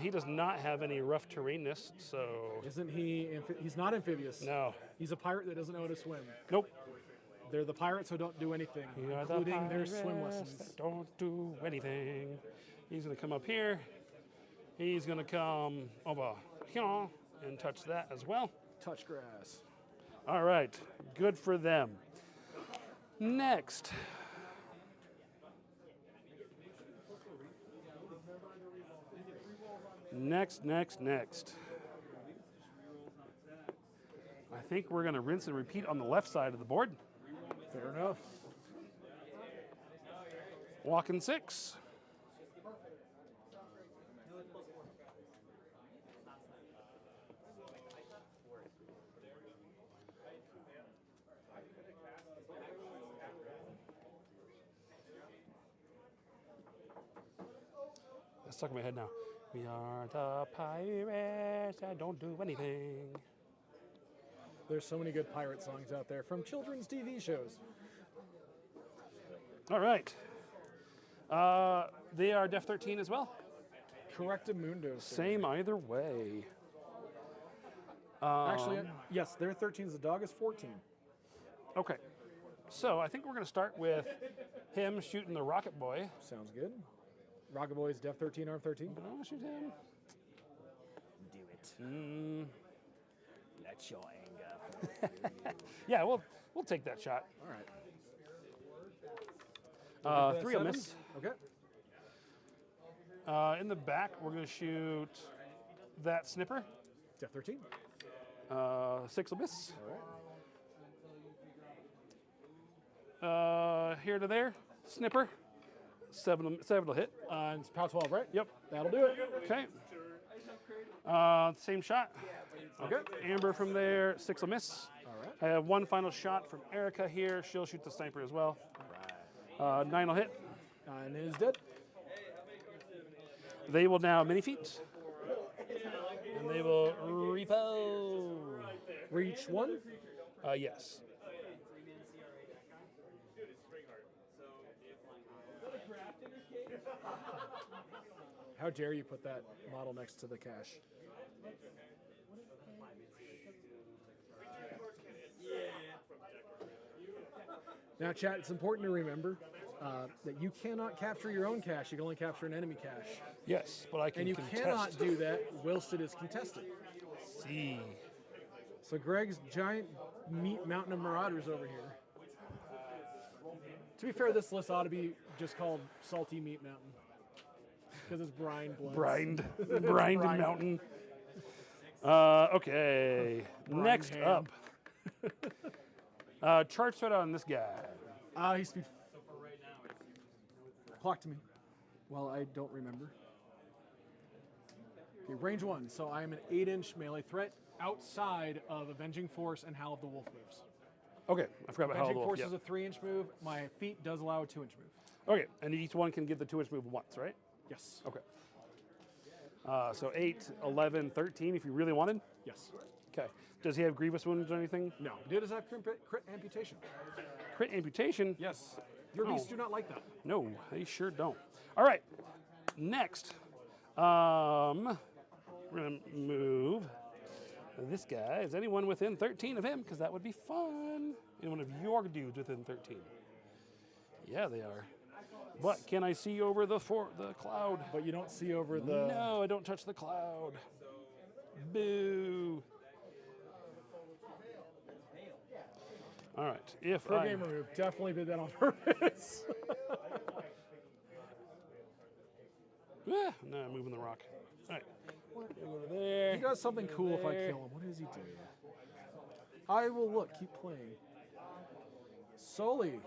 He does not have any rough terrainness, so Isn't he? He's not amphibious. no. He's a pirate that doesn't know how to swim. Nope. They're the pirates who don't do anything, We are the including their swim pirates lessons. that don't do anything. He's going to come up here. He's going to come over here and touch that as well. Touch grass. All right, good for them. Next. Next. I think we're going to rinse and repeat on the left side of the board. Fair enough. Walking 6. That's stuck in my head now. We are the pirates that don't do anything. There's so many good pirate songs out there from children's TV shows. All right. They are Def 13 as well. Correctamundo. sir. Same either way. Actually, yes, their 13 is the dog is 14. Okay. So I think we're going to start with him shooting the Rocket Boy. Sounds good. Rocket Boys, Def 13, Arm 13. I want to shoot him. Do it. Let your anger. Yeah, we'll take that shot. All right. 3 will miss. Okay. In the back, we're going to shoot that snipper. Def 13. 6 will miss. All right. Here to there, snipper. 7 will hit. And it's POW 12, right? Yep. That'll do it. Okay. Same shot. Okay. Amber from there, 6 will miss. All right. I have one final shot from Erica here. She'll shoot the sniper as well. 9 will hit. And it is dead. They will now mini feet. And they will repo. Reach 1. Yes. How dare you put that model next to the cache? Now, chat, it's important to remember that you cannot capture your own cache. You can only capture an enemy cache. Yes, but I can And you contest. cannot do that whilst it is contested. see. So Greg's giant meat mountain of Marauders over here. To be fair, this list ought to be just called Salty Meat Mountain. Because it's brine blood. Brined mountain. Okay. Next ham. up. Charge threat on this guy. He's speed. Clock to me. Well, I don't remember. Okay, range 1. So I am an 8-inch melee threat outside of Avenging Force and Howl of the Wolf moves. Okay, I forgot about how Avenging the Force wolf. is a 3-inch move. My feet does allow a 2-inch move. Okay, and each one can get the 2-inch move once, right? Yes. Okay. So 8, 11, 13 if you really wanted. Yes. Okay. Does he have grievous wounds or anything? No. It does have crit amputation. Crit amputation? Yes. Your beasts do not like that. No, they sure don't. All right. Next, we're gonna move this guy. Is anyone within 13 of him? Because that would be fun. Any one of your dudes within 13? Yeah, they are. But can I see over the cloud? But you don't see over the... No, I don't touch the cloud. Boo. All right. If Per I... gamer move. Definitely did that on purpose. Ah, no, I'm moving the rock. All right. Over there. He does something cool if I kill him. What does he do? I will look. Keep playing. Sully.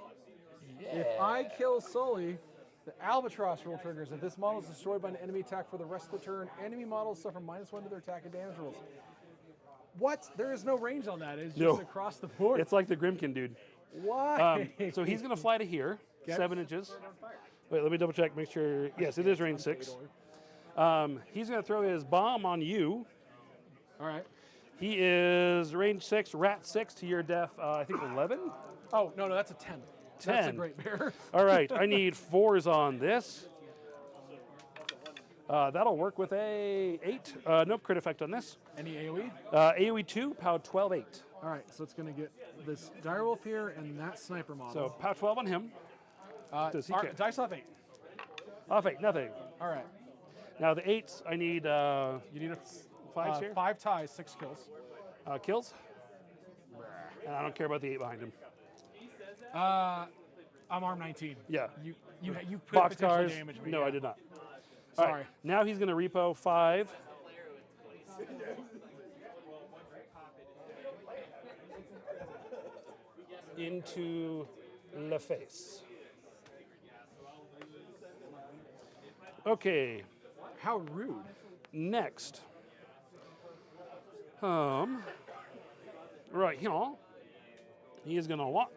If I kill Sully, the Albatross rule triggers. If this model is destroyed by an enemy attack for the rest of the turn, enemy models suffer -1 to their attack and damage rolls. What? There is no range on that. It's just across the board. It's like the Grimkin dude. Why? So he's going to fly to here, Okay. 7 inches. Wait, let me double check, make sure. Yes, it is range 6. He's going to throw his bomb on you. All right. He is range 6, rat 6 to your def, I think 11? Oh, no, that's a 10. 10. That's a great bear. All right, I need 4s on this. That'll work with a 8. No crit effect on this. Any AoE? AoE 2, POW 12, 8. All right, so it's going to get this Direwolf here and that sniper model. So POW 12 on him. Does he care? Dice off 8. Off 8, nothing. All right. Now the 8s, I need You need a 5s here. 5 ties, 6 kills. Kills. And I don't care about the 8 behind him. I'm arm 19. Yeah. You could Box potentially cars. damage me. No, yeah. I did not. All Sorry. right, now he's going to repo 5. Into the face. Okay, How rude. next. Right here, he is going to walk.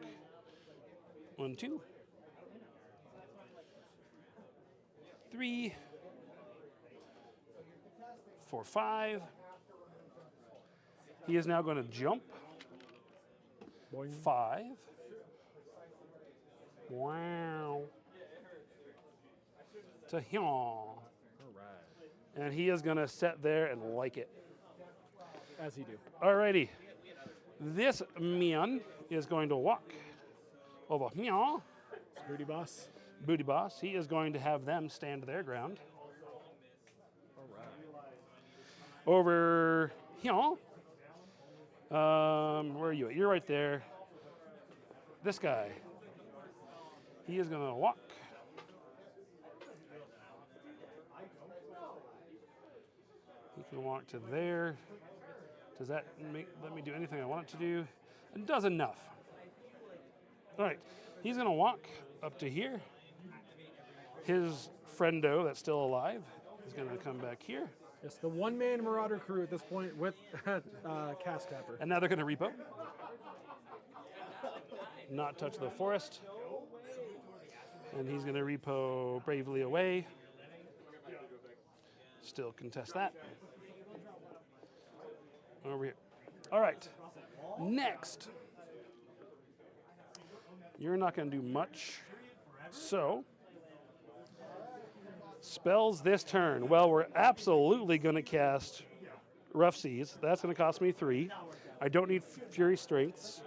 1, 2, 3, 4, 5. He is now going to jump. Boing. 5. Wow. To him. All right. And he is going to sit there and like it. As he do. Alrighty. This man is going to walk over here. Booty boss. Booty boss. He is going to have them stand their ground. All right. Over here. Where are you at? You're right there. This guy. He is going to walk. He can walk to there. Does that let me do anything I want it to do? It does enough. All right. He's going to walk up to here. His friendo that's still alive is going to come back here. Yes, the one-man Marauder crew at this point with Cast Tapper. And now they're going to repo. Not touch the forest. And he's going to repo bravely away. Still contest that. Over here. All right. Next. You're not going to do much. So, spells this turn. Well, we're absolutely going to cast Rough Seas. That's going to cost me 3. I don't need Fury Strengths.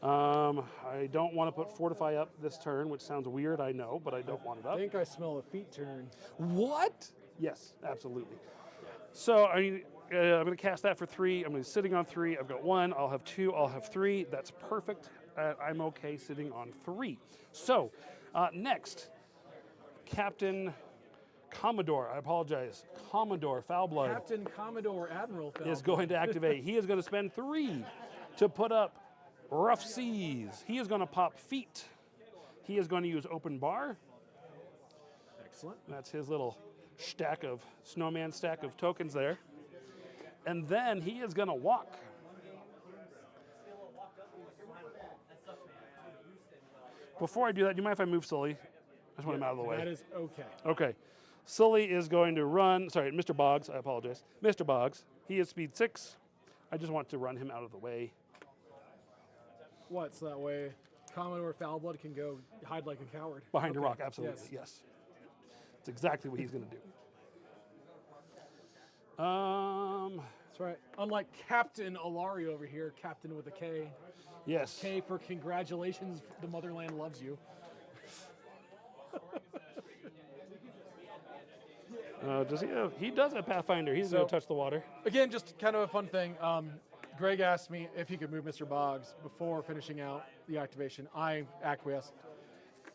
I don't want to put Fortify up this turn, which sounds weird, I know, but I don't want it I up. think I smell a feet turn. What? Yes, absolutely. So, I mean, I'm going to cast that for 3. I'm going to be sitting on 3. I've got 1. I'll have 2. I'll have 3. That's perfect. I'm okay sitting on 3. So, next, Captain Commodore, I apologize, Commodore Foulblood Captain Commodore Admiral Foulblood is going to activate. He is going to spend 3 to put up Rough Seas. He is going to pop Feet. He is going to use Open Bar. Excellent. That's his little snowman stack of tokens there. And then he is going to walk. Before I do that, do you mind if I move Sully? I just want him out of the way. That is okay. Okay. Sully is going to run, sorry, Mr. Boggs, I apologize. Mr. Boggs, he is speed 6. I just want to run him out of the way. What? So that way Commodore Foulblood can go hide like a coward. Behind a rock, absolutely, yes. That's exactly what he's going to do. That's right. Unlike Captain Ilari over here, Captain with a K. Yes. K for congratulations, the motherland loves you. Does he? He does have Pathfinder. He's going to touch the water. Again, just kind of a fun thing. Greg asked me if he could move Mr. Boggs before finishing out the activation. I acquiesced.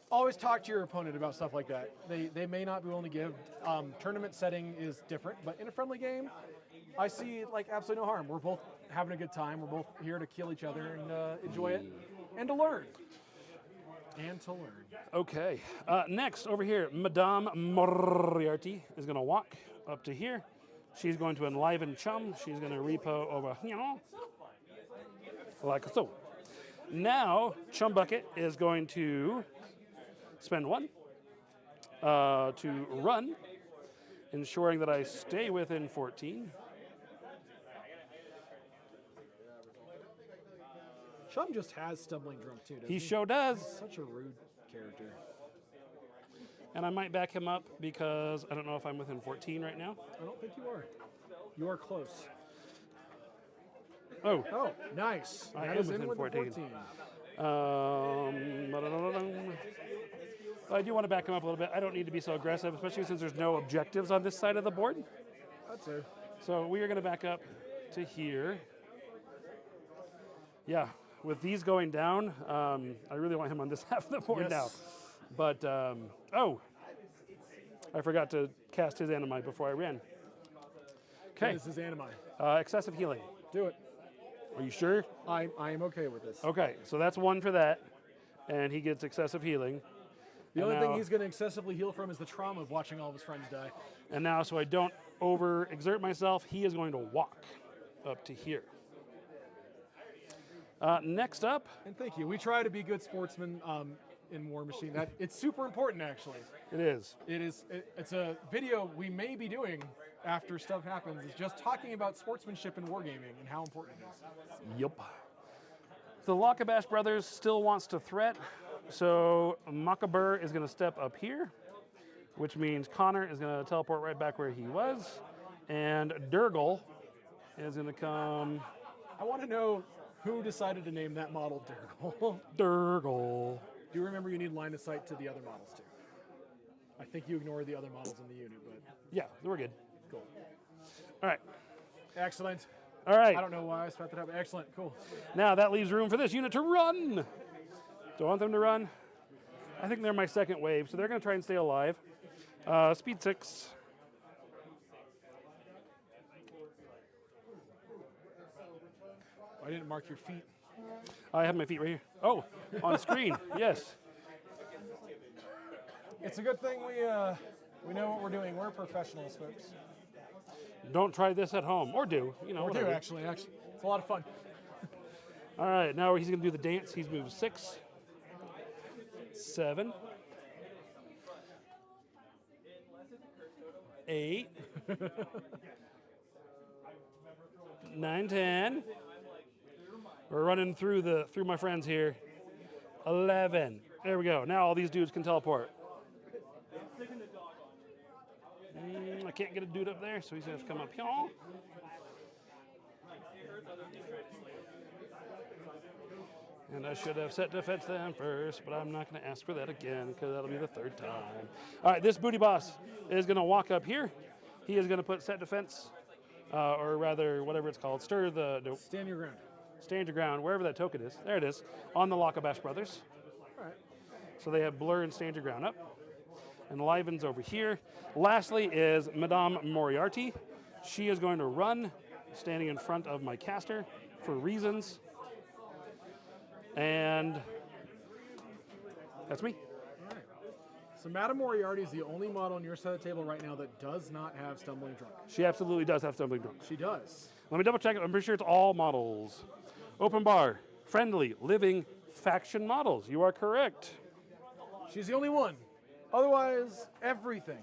Always talk to your opponent about stuff like that. They may not be willing to give. Tournament setting is different, but in a friendly game, I see like absolutely no harm. We're both having a good time. We're both here to kill each other and enjoy it and to learn. Okay. Next, over here, Madame Moriarty is going to walk up to here. She's going to enliven Chum. She's going to repo over here, like so. Now, Chum Bucket is going to spend 1 to run, ensuring that I stay within 14. Chum just has Stumbling Drunk too, doesn't He sure does. Such a rude character. And I might back him up because I don't know if I'm within 14 right now. I don't think you are. You are close. Oh. Oh, nice. I That am is in within with the 14. I do want to back him up a little bit. I don't need to be so aggressive, especially since there's no objectives on this side of the board. That's it. So we are going to back up to here. Yeah, with these going down, I really want him on this half of the board now. But, I forgot to cast his Animite before I ran. Okay. This is Animite. Excessive healing. Do it. Are you sure? I am okay with this. Okay, so that's 1 for that, and he gets excessive healing. The only thing he's going to excessively heal from is the trauma of watching all of his friends die. And now, so I don't overexert myself, he is going to walk up to here. Next up. And thank you. We try to be good sportsmen in Warmachine. It's super important, actually. It is. It's a video we may be doing after stuff happens. It's just talking about sportsmanship in wargaming and how important it is. Yup. The Lockabash brothers still wants to threat, so Macabre is going to step up here, which means Connor is going to teleport right back where he was, and Durgle is going to come. I want to know who decided to name that model Durgle. Durgle. Do you remember you need line of sight to the other models too? I think you ignore the other models in the unit, but Yeah, we're good. cool. All right. Excellent. All right. I don't know why I spent that up. Excellent. Cool. Now that leaves room for this unit to run. Do I want them to run? I think they're my second wave, so they're going to try and stay alive. Speed 6. I didn't mark your feet. I have my feet right here. Oh, on the screen. Yes. It's a good thing we know what we're doing. We're professionals, folks. Don't try this at home, or do. Or do whatever. actually. It's a lot of fun. All right, now he's going to do the dance. He's moved 6, 7, 8, 9, 10. We're running through my friends here. 11. There we go. Now all these dudes can teleport. I can't get a dude up there, so he's going to have to come up here. And I should have set defense them first, but I'm not going to ask for that again because that'll be the 3rd time. All right, this booty boss is going to walk up here. He is going to put set defense or rather, whatever it's called. Stir the, nope, Stand your ground. stand your ground, wherever that token is. There it is, on the Lockabash Brothers. All right. So they have Blur and Stand Your Ground up. And Liven's over here. Lastly is Madame Moriarty. She is going to run, standing in front of my caster for reasons. And that's me. All right. So Madame Moriarty is the only model on your side of the table right now that does not have Stumbling Drunk. She absolutely does have Stumbling Drunk. She does. Let me double check it. I'm pretty sure it's all models. Open bar, friendly, living, faction models. You are correct. She's the only one. Otherwise, everything.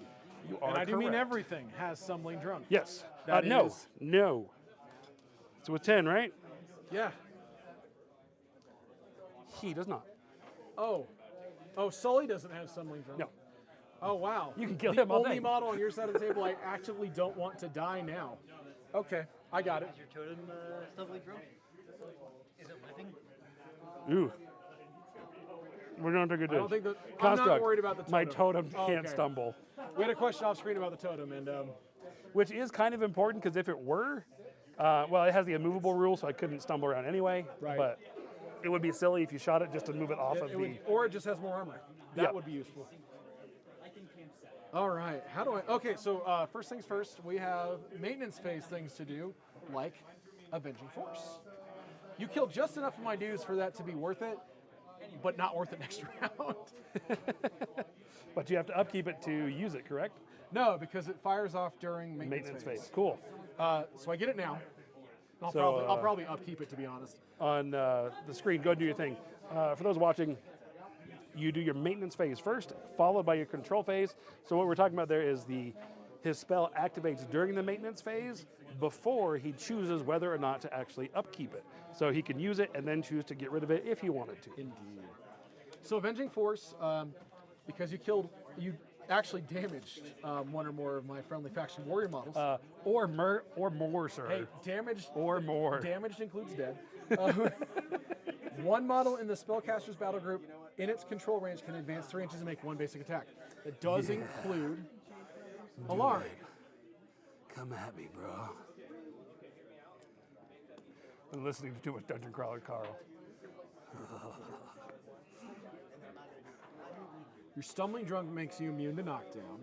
You are And I do mean correct. everything has Stumbling Drunk. Yes. That No. is- No. It's with 10, right? Yeah. He does not. Oh. Oh, Sully doesn't have Stumbling Drunk. No. Oh, wow. You can kill the him all only day. model on your side of the table I actively don't want to die now. Okay, I got it. Is your totem stumbling drunk? Is it living? Ooh. We're going to take a I don't dish. think that. I'm not Construct. worried about the My totem. totem Oh, can't okay. stumble. We had a question off screen about the totem, and Which is kind of important because if it were, well, it has the immovable rule, so I couldn't stumble around anyway. Right. But it would be silly if you shot it just to move it off of it the. would, or it just has more armor. That Yeah. would be useful. All right. How do I? Okay, so first things first, we have maintenance phase things to do, like Avenging Force. You killed just enough of my dudes for that to be worth it, but not worth it next round. But you have to upkeep it to use it, correct? No, because it fires off during maintenance, Maintenance phase. phase. Cool. So I get it now. I'll, So, I'll probably upkeep it, to be honest. On the screen, go and do your thing. For those watching, you do your maintenance phase first, followed by your control phase. So what we're talking about there is his spell activates during the maintenance phase before he chooses whether or not to actually upkeep it. So he can use it and then choose to get rid of it if he wanted to. Indeed. So Avenging Force, because you actually damaged one or more of my friendly faction warrior models. Or more, sir. Hey, damaged Or more. Damaged includes dead. One model in the spellcaster's battle group in its control range can advance 3 inches and make one basic attack. That does include Ilari. Come at me, bro. I'm listening to too much Dungeon Crawler, Carl. Your Stumbling Drunk makes you immune to knockdown.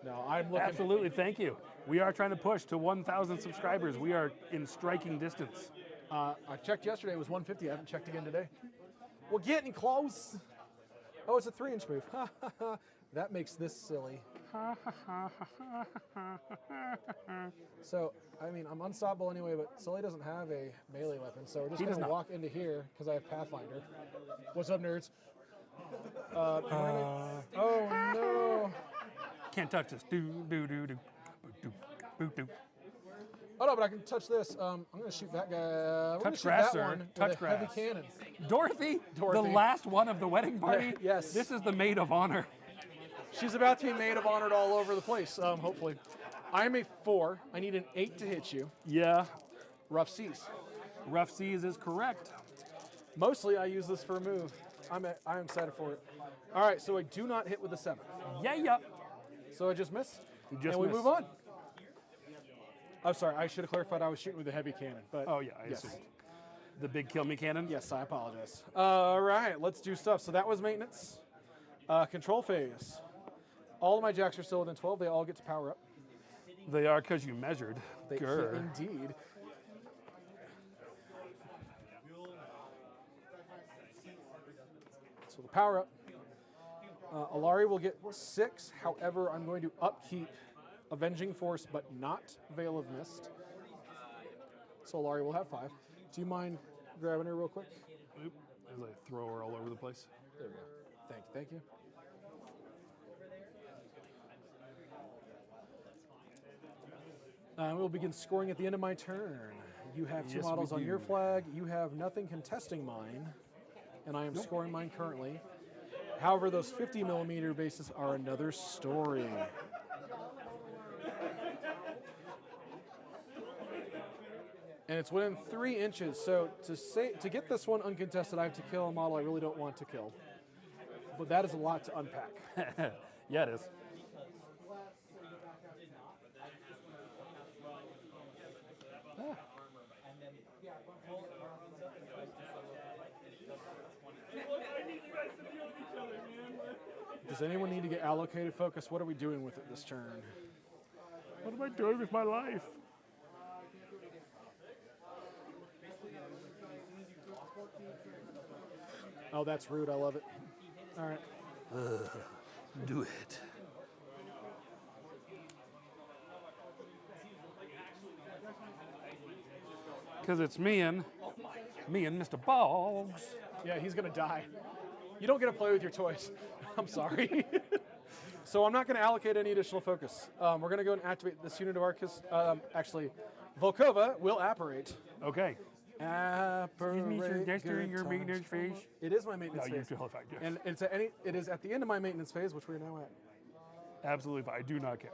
No, I'm looking. Absolutely, thank you. We are trying to push to 1,000 subscribers. We are in striking distance. I checked yesterday, it was 150. I haven't checked again today. We're getting close. Oh, it's a 3-inch move. That makes this silly. So, I mean, I'm unstoppable anyway, but Sully doesn't have a melee weapon, so we're just He does going to not. walk into here because I have Pathfinder. What's up, nerds? Oh, no. Can't touch this. Do, do, do, do. Do, do, do. Oh, no, but I can touch this. I'm going to shoot that guy. We're going to Touch shoot grass, that sir. one with Touch a heavy grass. cannon. Dorothy, Dorothy. the last one of the wedding party. Yes. This is the maid of honor. She's about to be maid of honored all over the place, hopefully. I'm a 4. I need an 8 to hit you. Yeah. Rough Seas. Rough Seas is correct. Mostly, I use this for a move. I'm excited for it. All right, so I do not hit with a 7. Yeah. So I just missed. You just and we missed. move on. I'm sorry, I should have clarified I was shooting with a heavy cannon. But Oh, yeah, I yes. assumed. The big kill me cannon? Yes, I apologize. All right, let's do stuff. So that was maintenance. Control phase. All of my jacks are still within 12. They all get to power up. They are because you measured. They Grr. indeed. So the power up. Ilari will get 6. However, I'm going to upkeep Avenging Force, but not Veil of Mist. So Ilari will have 5. Do you mind grabbing her real quick? Oop, as I throw her all over the place. There we go. Thank you. We'll begin scoring at the end of my turn. You have 2 Yes, we models on your do. flag. You have nothing contesting mine, and I am scoring mine currently. However, those 50mm bases are another story. And it's within 3 inches. So to get this one uncontested, I have to kill a model I really don't want to kill. but that is a lot to unpack. Yeah, it is. Does anyone need to get allocated focus? What are we doing with it this turn? What am I doing with my life? Oh, that's rude. I love it. All right. Do it. Because it's me and Mr. Boggs. Yeah, he's going to die. You don't get to play with your toys. I'm sorry. So I'm not going to allocate any additional focus. We're going to go and activate this unit of Arcus. Actually, Volkova will apparate. Okay. Apparate. Excuse me, sir, that's during your good maintenance times. phase? It is my maintenance No, you phase. feel it, yes. And it is at the end of my maintenance phase, which we're now at. Absolutely fine. I do not care.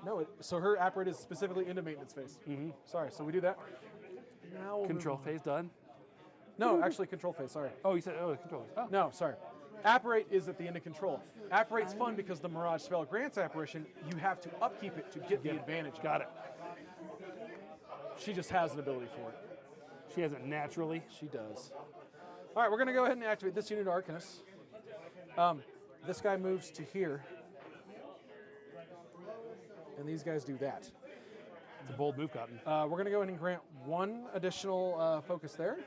No, so her apparate is specifically into maintenance phase. Sorry, so we do that. Now we'll Control move phase done. No, actually control phase, sorry. Oh, you said control phase. Oh. No, sorry. Apparate is at the end of control. Apparate's fun because the Mirage spell grants apparition. You have to upkeep it to get the advantage. Got it. She just has an ability for it. She has it naturally. She does. All right, we're going to go ahead and activate this unit of Arcanus. This guy moves to here. And these guys do that. It's a bold move, Cotton. We're going to go ahead and grant one additional focus there.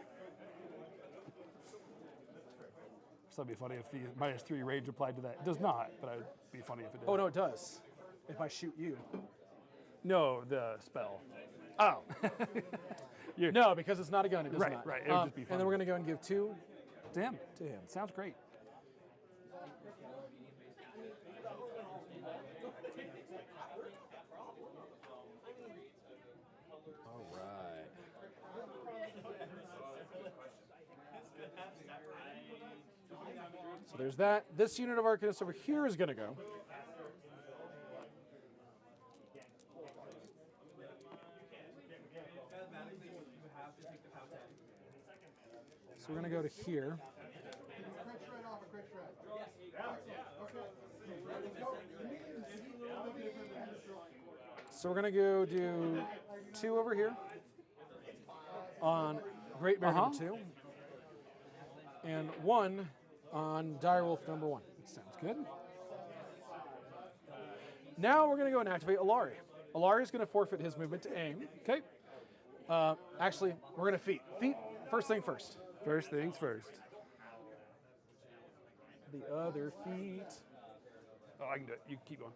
So that'd be funny if the -3 range applied to that. It does not, but it'd be funny if it did. Oh, no, it does. If I shoot you. No, the spell. Oh. No, because it's not a gun. It does Right, not. right. It would just be And fun. then we're going to go and give 2 Damn. to him. Sounds great. All right. So there's that. This unit of Arcanus over here is going to go. So we're going to go to here. So we're going to go do 2 over here on Great Bear number 2 and 1 on Direwolf number 1. Sounds good. Now we're going to go and activate Ilari. Ilari is going to forfeit his movement to aim. Okay. Actually, we're going to feet. Feet, first thing first. First things first. The other feet. Oh, I can do it. You keep going.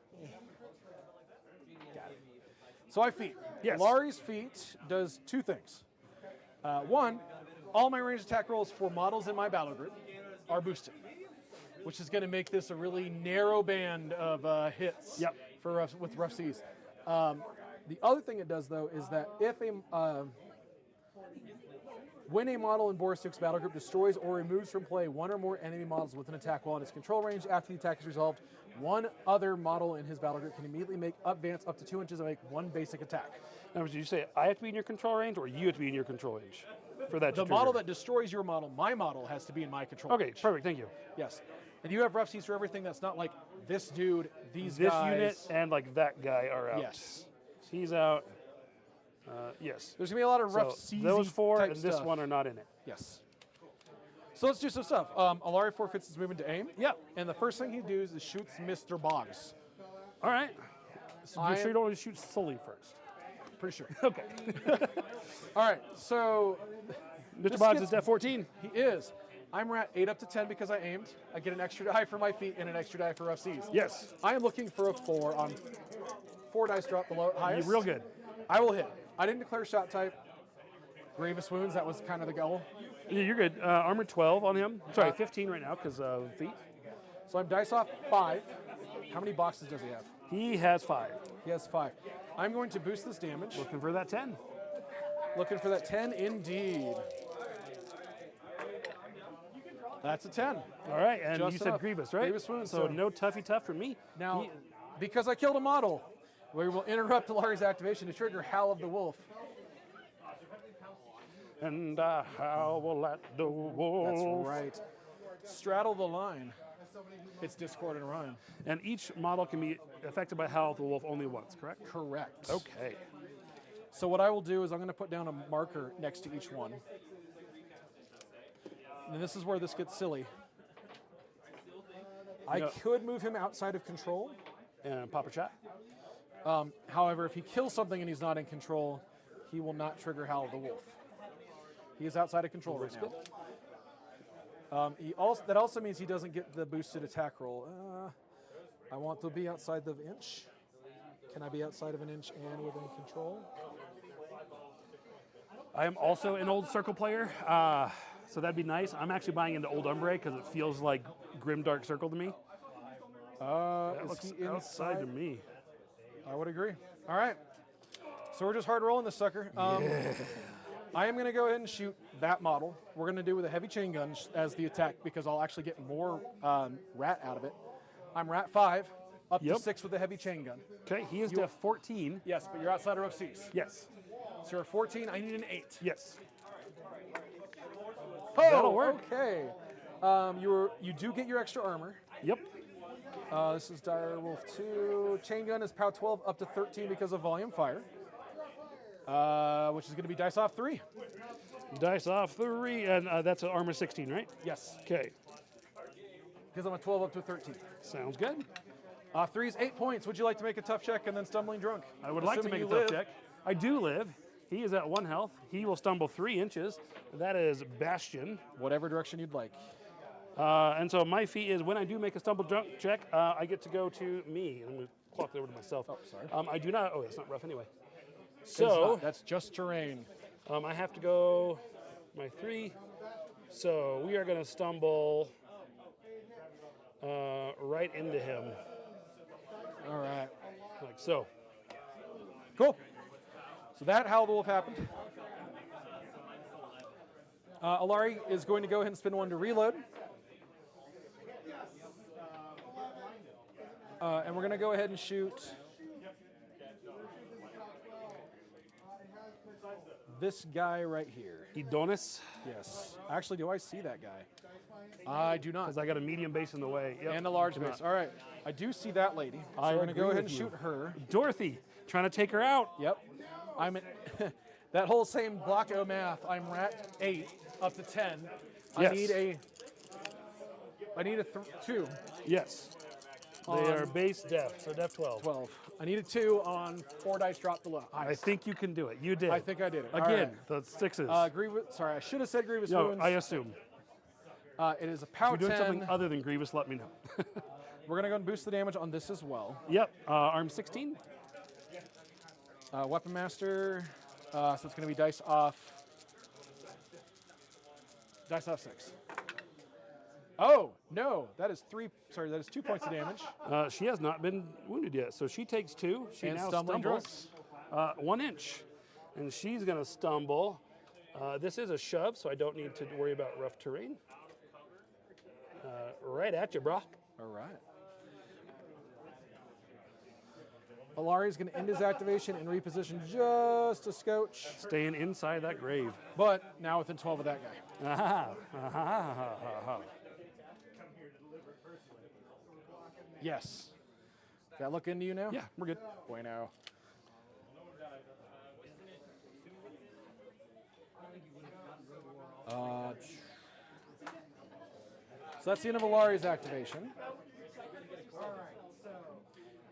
Got it. So I feet. Yes. Ilari's feat does 2 things. 1, all my ranged attack rolls for models in my battle group are boosted, which is going to make this a really narrow band of hits for with rough seas. The other thing it does, though, is that if when a model in Borisyuk's battle group destroys or removes from play 1 or more enemy models with an attack while in its control range, after the attack is resolved, 1 other model in his battle group can immediately make advance up to 2 inches and make 1 basic attack. Now, did you say I have to be in your control range, or you have to be in your control range for that? The model that destroys your model, my model, has to be in my control Okay, range. perfect. Thank you. Yes. And you have rough seas for everything that's not like this dude, these This guys. unit and like that guy are out. Yes. He's out. Yes. There's going to be a lot of rough So seas. those 4 type and this stuff. one are not in it. Yes. So let's do some stuff. Alari forfeits his movement to aim. Yeah. And the first thing he does is shoots Mr. Boggs. All right. So I you're sure am- you don't want to shoot Sully first? Pretty sure. Okay. All right. So Mr. This Boggs gets- is at 14. he is. I'm at 8 up to 10 because I aimed. I get an extra die for my feet and an extra die for rough seas. Yes. I am looking for a 4 on 4 dice drop below highest. You're real good. I will hit. I didn't declare shot type. Grievous wounds, that was kind of the goal. Yeah, you're good. Armor 12 on him. Sorry, 15 right now because of feet. So I'm dice off 5. How many boxes does he have? He has 5. He has 5. I'm going to boost this damage. Looking for that 10. Looking for that 10 indeed. That's a 10. All right, and Just you said enough. Grievous, right? Grievous wounds, So so- no toughy tough for me. Now, He- because I killed a model, we will interrupt Ilari's activation to trigger Howl of the Wolf. and I howl at the wolf. That's right. Straddle the line. It's Discord and Rhyme. And each model can be affected by Howl of the Wolf only once, correct? Correct. Okay. So what I will do is I'm going to put down a marker next to each one. And this is where this gets silly. I could move him outside of control. And pop a chat. However, if he kills something and he's not in control, he will not trigger Howl of the Wolf. He is outside of control right now. That also means he doesn't get the boosted attack roll. I want to be outside the inch. Can I be outside of an inch and within control? I am also an old circle player, so that'd be nice. I'm actually buying into Old Umbre because it feels like Grimdark Circle to me. That Is looks he outside to me. I would agree. All right. So we're just hard rolling this sucker. I am going to go ahead and shoot that model. We're going to do with a heavy chain gun as the attack because I'll actually get more rat out of it. I'm rat 5, up to 6 with a heavy chain gun. Okay, he is def 14. Yes, but you're outside of C's. Yes. So you're 14, I need an 8. Yes. Oh, That'll work. Okay. You do get your extra armor. Yep. This is Dire Wolf 2. Chain gun is POW 12 up to 13 because of volume fire. Which is going to be dice off 3. Dice off 3, and that's an armor 16, right? Yes. Okay. Because I'm a 12 up to 13. Sounds good. 3 is 8 points. Would you like to make a tough check and then stumbling drunk? I would like to make a tough check. I do live. He is at 1 health. He will stumble 3 inches. That is Bastion. Whatever direction you'd like. And so my feat is when I do make a stumble drunk check, I get to go to me. I'm going to clock it over to myself. Oh, sorry. I do not. Oh, that's not rough anyway. It's So not. That's just terrain. I have to go my 3. So we are going to stumble right into him. All right. Like so. Cool. So that Howl of the Wolf happened. Ilari is going to go ahead and spin 1 to reload. And we're going to go ahead and shoot this guy right here. Edonis, Yes. Actually, do I see that guy? I do not. because I got a medium base in the way. Yep. And a large Do base. not. All right. I do see that lady. So I we're going to agree go ahead with and you. shoot her. Dorothy, trying to take her out. Yep. I'm at that whole same block O math. I'm rat 8 up to 10. Yes. I need a 2. Yes. They are base def, so def 12. 12. I need a 2 on 4 dice drop below. I think you can do it. You did. I think I did it. All Again, right. the 6s. Grievous. Sorry, I should have said Grievous No, Wounds. I assume. It is a POW If you're doing 10. something other than Grievous, let me know. We're going to go and boost the damage on this as well. Yep. Arm 16. Weapon Master. So it's going to be dice off 6. Oh, no. That is 2 points of damage. She has not been wounded yet, so she takes 2. She And now stumbling stumbles 1 inch. And she's going to stumble. This is a shove, so I don't need to worry about rough terrain. Right at you, brah. All right. Ilari's going to end his activation and reposition just a scotch, Staying inside that grave. but now within 12 of that guy. Yes. Does that look into you now? Yeah, we're good. Bueno. So that's the end of Ilari's activation.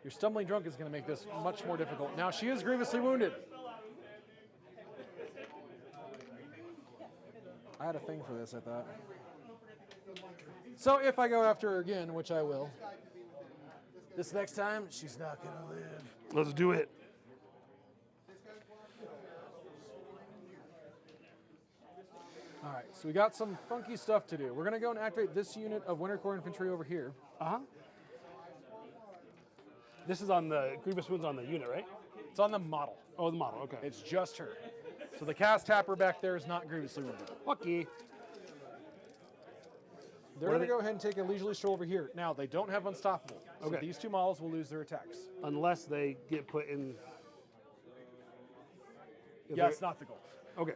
Your stumbling drunk is going to make this much more difficult. Now she is grievously wounded. I had a thing for this, I thought. So if I go after her again, which I will, this next time, she's not going to live. Let's do it. All right, so we got some funky stuff to do. We're going to go and activate this unit of Winter Corps Infantry over here. Uh-huh. This is on the Grievous Wounds on the unit, right? It's on the model. Oh, the model, okay. It's just her. So the cast tapper back there is not grievously wounded. Lucky. They're going to go ahead and take a leisurely stroll over here. Now, they don't have Unstoppable. So Okay. these 2 models will lose their attacks. Unless they get put in... Yeah, it's not the goal. Okay.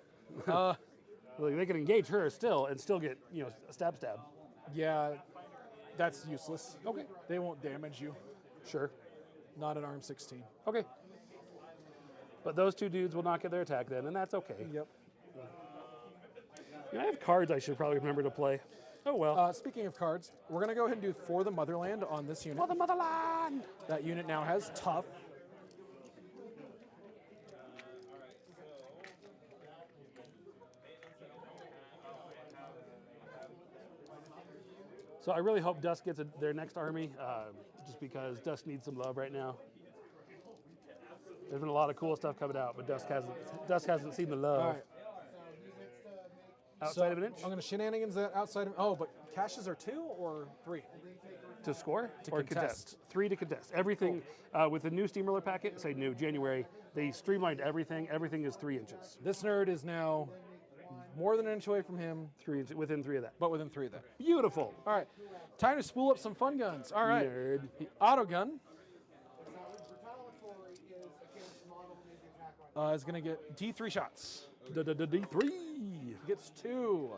Like, they can engage her still and still get, stab. Yeah, That's useless. Okay. They won't damage you. Sure. Not an arm 16. Okay. But those two dudes will not get their attack then, and that's okay. Yep. I have cards I should probably remember to play. Oh well. Speaking of cards, we're going to go ahead and do For the Motherland on this unit. For the motherland! That unit now has Tough. So I really hope Dusk gets their next army, just because Dusk needs some love right now. There's been a lot of cool stuff coming out, but Dusk hasn't seen the love. All right. Outside of an inch I'm going to shenanigans that outside of. Oh, but caches are 2 or 3? to score To or contest. 3 to contest. Everything with the new Steamroller packet, say new January, they streamlined everything. Everything is 3 inches. This nerd is now more than an inch away from him, 3 inches within 3 of that. but within 3 of that. Beautiful. All right, time to spool up some fun guns. All right, Nerd. the auto gun is going to get D3 shots. D3. Gets 2.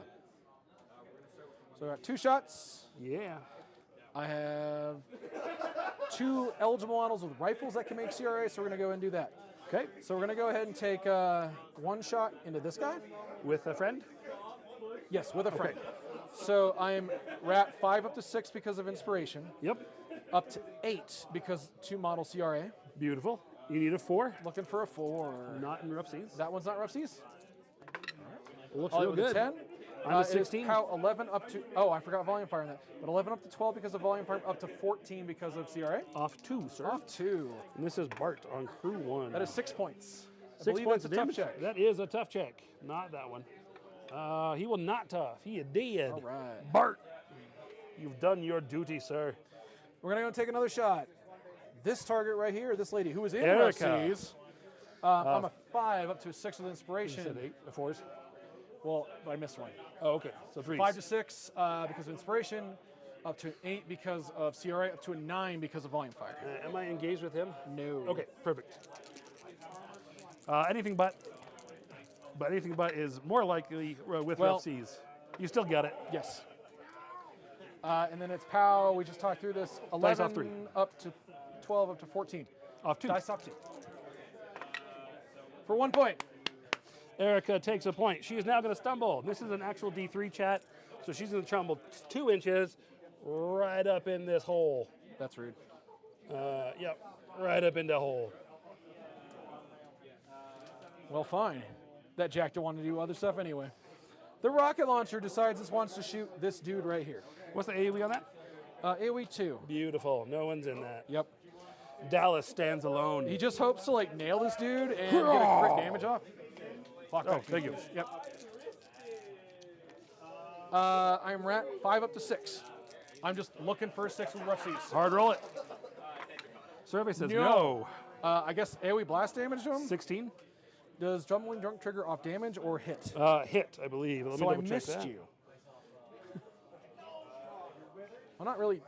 So I got 2 shots. Yeah. I have 2 eligible models with rifles that can make CRA, so we're going to go ahead and do that. Okay. So we're going to go ahead and take 1 shot into this guy. With a friend. Yes, with a friend. So I'm at 5 up to 6 because of inspiration. Yep. Up to 8 because 2 model CRA. Beautiful. You need a 4. Looking for a 4. Not in rough seas. That one's not rough seas. It looks All real right, with good. a 10. I'm a It is 16. POW 11 up to. Oh, I forgot volume fire in that. But 11 up to 12 because of volume fire. Up to 14 because of CRA. Off 2, sir. Off 2. And this is Bart on crew 1. That is 6 points. I 6 believe points that's of a tough damage. check. That is a tough check. Not that one. He will not tough. He is dead. All right. Bart, you've done your duty, sir. We're going to go take another shot. This target right here, this lady who is in Erica. rough seas. I'm a 5 up to a 6 with inspiration. You said 8, 4s. Well, I missed one. Oh, okay. So 3s. 5 to 6 because of inspiration, up to an 8 because of CRA, up to a 9 because of volume fire. Am I engaged with him? No. Okay, perfect. Anything but. But anything but is more likely with Well- rough seas. You still got it. Yes. And then it's POW. We just talked through this. 11 Dice off 3. up to 12 up to 14. Off 2. Dice off 2. For 1 point. Erica takes a point. She is now going to stumble. This is an actual D3 chat, so she's going to tumble 2 inches right up in this hole. That's rude. Yep, right up in the hole. Well, fine. That Jack don't want to do other stuff anyway. The rocket launcher decides this wants to shoot this dude right here. What's the AoE on that? AoE 2. Beautiful. No one's in that. Yep. Dallas stands alone. He just hopes to like nail this dude and get a crit damage off. Fuck, Oh, thank you. Yep. I'm at 5 up to 6. I'm just looking for a 6 with rough seas. Hard roll it. Survey says no. I guess AoE blast damage to him. 16. Does Jumbling Drunk trigger off damage or hit? Hit, I believe. Let me So I double check missed that. you. I'm not really.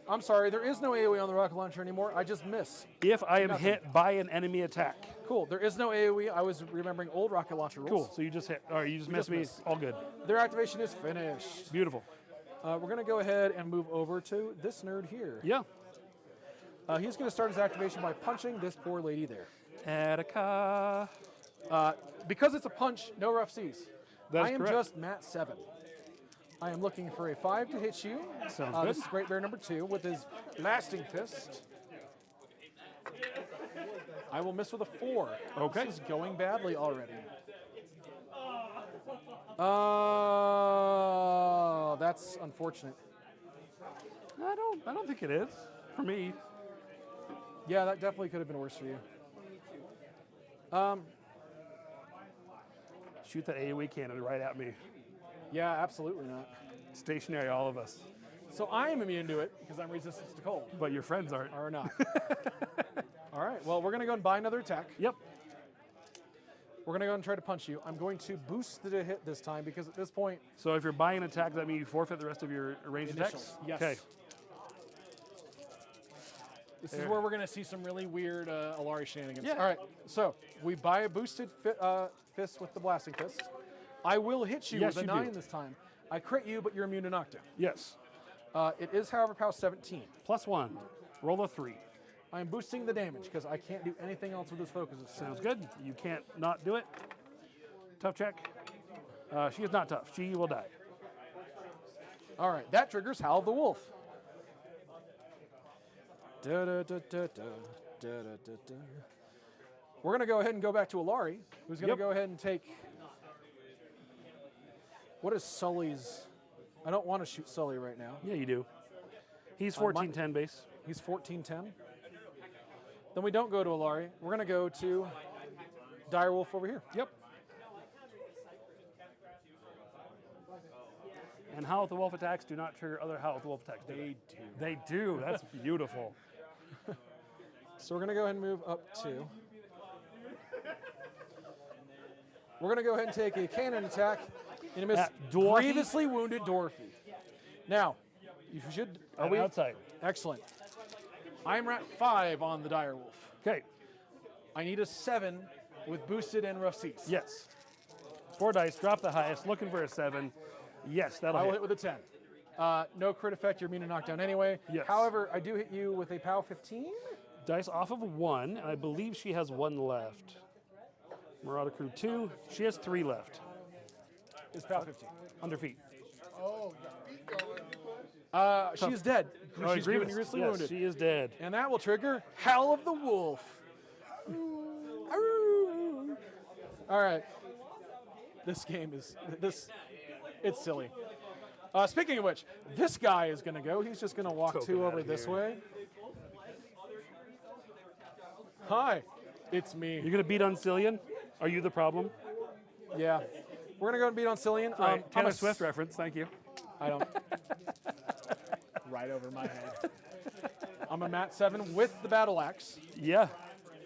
I'm sorry, there is no AoE on the rocket launcher anymore. I just miss. If I am Nothing. hit by an enemy attack. Cool. There is no AoE. I was remembering old rocket launcher rules. Cool. So you just hit. All right, you just missed me. missed. All good. Their activation is finished. Beautiful. We're going to go ahead and move over to this nerd here. Yeah. He's going to start his activation by punching this poor lady there. Attica. Because it's a punch, no rough seas. That is I am correct. just Mat 7. I am looking for a 5 to hit you. Sounds good. This is Great Bear number 2 with his blasting fist. I will miss with a 4. Okay. This is going badly already. That's unfortunate. I don't think it is. For me. Yeah, that definitely could have been worse for you. Shoot that AoE cannon right at me. Yeah, absolutely not. Stationary, all of us. So I am immune to it because I'm resistant to cold. But your friends aren't. Or not. All right, well, we're going to go and buy another attack. Yep. We're going to go and try to punch you. I'm going to boost the hit this time because at this point, So if you're buying an attack, that means you forfeit the rest of your ranged attacks? Initials, yes. Okay. this is where we're going to see some really weird Ilari shenanigans. Yeah. All right, so we buy a boosted fist with the blasting fist. I will hit you Yes, with a you 9 do. this time. I crit you, but you're immune to knockdown. Yes. It is, however, POW 17. +1. Roll a 3. I am boosting the damage because I can't do anything else with this focus. Sounds good. You can't not do it. Tough check. She is not tough. She will die. All right, that triggers Howl of the Wolf. We're going to go ahead and go back to Ilari, who's going to go ahead and take... What is Sully's... I don't want to shoot Sully right now. Yeah, you do. He's 1410 base. He's 1410. Then we don't go to Ilari. We're going to go to Direwolf over here. Yep. And Howl of the Wolf attacks do not trigger other Howl of the Wolf attacks. They do. They do. That's beautiful. So we're going to go ahead and move up 2. We're going to go ahead and take a cannon attack and miss Dorothy? grievously wounded Dorothy. Now, you should... Are we outside? Excellent. I'm at 5 on the Direwolf. Okay. I need a 7 with boosted and rough seas. Yes. 4 dice. Drop the highest. Looking for a 7. Yes, that'll I will hit. hit with a 10. No crit effect. You're immune to knockdown anyway. Yes. However, I do hit you with a POW 15. Dice off of 1, and I believe she has 1 left. Marauder Crew 2. She has 3 left. It's POW 15. Under feet. Oh, you beat going. She is dead. She's Grievous. grievously Yes, wounded. she is dead. And that will trigger Howl of the Wolf. All right. This game is it's silly. Speaking of which, this guy is going to go. He's just going to walk 2 over this way. Hi, it's me. You're gonna beat on Cillian? Are you the problem? Yeah. We're going to go and beat on Cillian. Right. I'm Taylor a Swift reference. Thank you. I don't. Right over my head. I'm a Mat 7 with the battle axe. Yeah.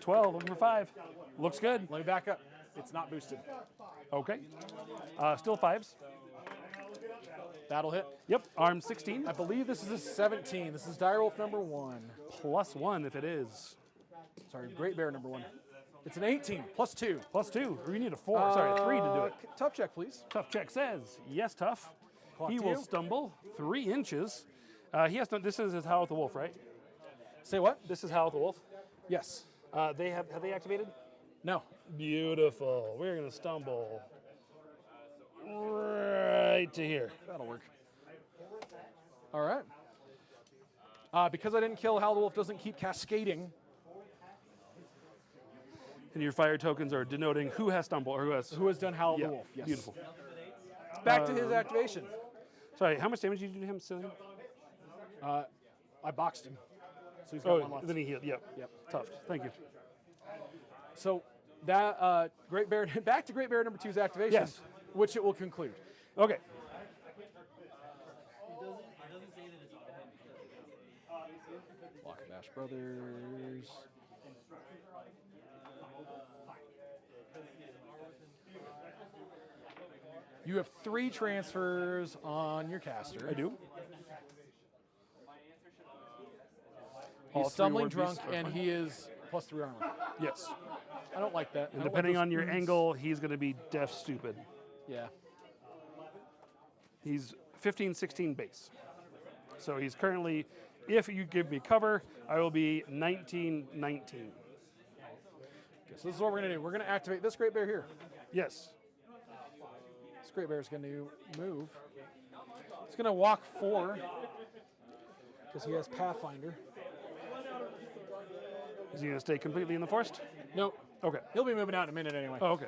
12 over 5. Looks good. Let me back up. It's not boosted. Okay. Still 5s. That'll hit. Yep. Arm 16. I believe this is a 17. This is Direwolf number 1. +1 if it is. Sorry, Great Bear number 1. It's an 18, +2. +2. Or you need a 4. Sorry, 3 to do it. Tough check, please. Tough check says yes, tough. Clock He to will you. stumble 3 inches. He has to. This is his Howl of the Wolf, right? Say what? This is Howl of the Wolf. Yes. Have they activated? No. Beautiful. We're gonna stumble right to here. That'll work. All right. Because I didn't kill, Howl the Wolf doesn't keep cascading. And your fire tokens are denoting who has stumble or who has. Who has done Howl Yeah, the Wolf? Yes. beautiful. Back to his activation. Sorry, how much damage did you do to him, Cillian? I boxed him. So he's got 1 left. Then he healed. Yep. Yep. Tough. Thank you. So that Great Bear, back to Great Bear number 2's activation, Yes. which it will conclude. Okay. Block Bash Brothers. You have 3 transfers on your caster. I do. He's All 3 stumbling War drunk, Beasts are and fine. he is +3 armor. Yes. I don't like that. And depending on your angle, he's going to be deaf stupid. Yeah. He's 15, 16 base. So he's currently, if you give me cover, I will be 19, 19. So this is what we're going to do. We're going to activate this Great Bear here. Yes. This Great Bear is going to move. It's going to walk 4 because he has Pathfinder. Is he going to stay completely in the forest? Nope. Okay. He'll be moving out in a minute anyway. Oh, okay.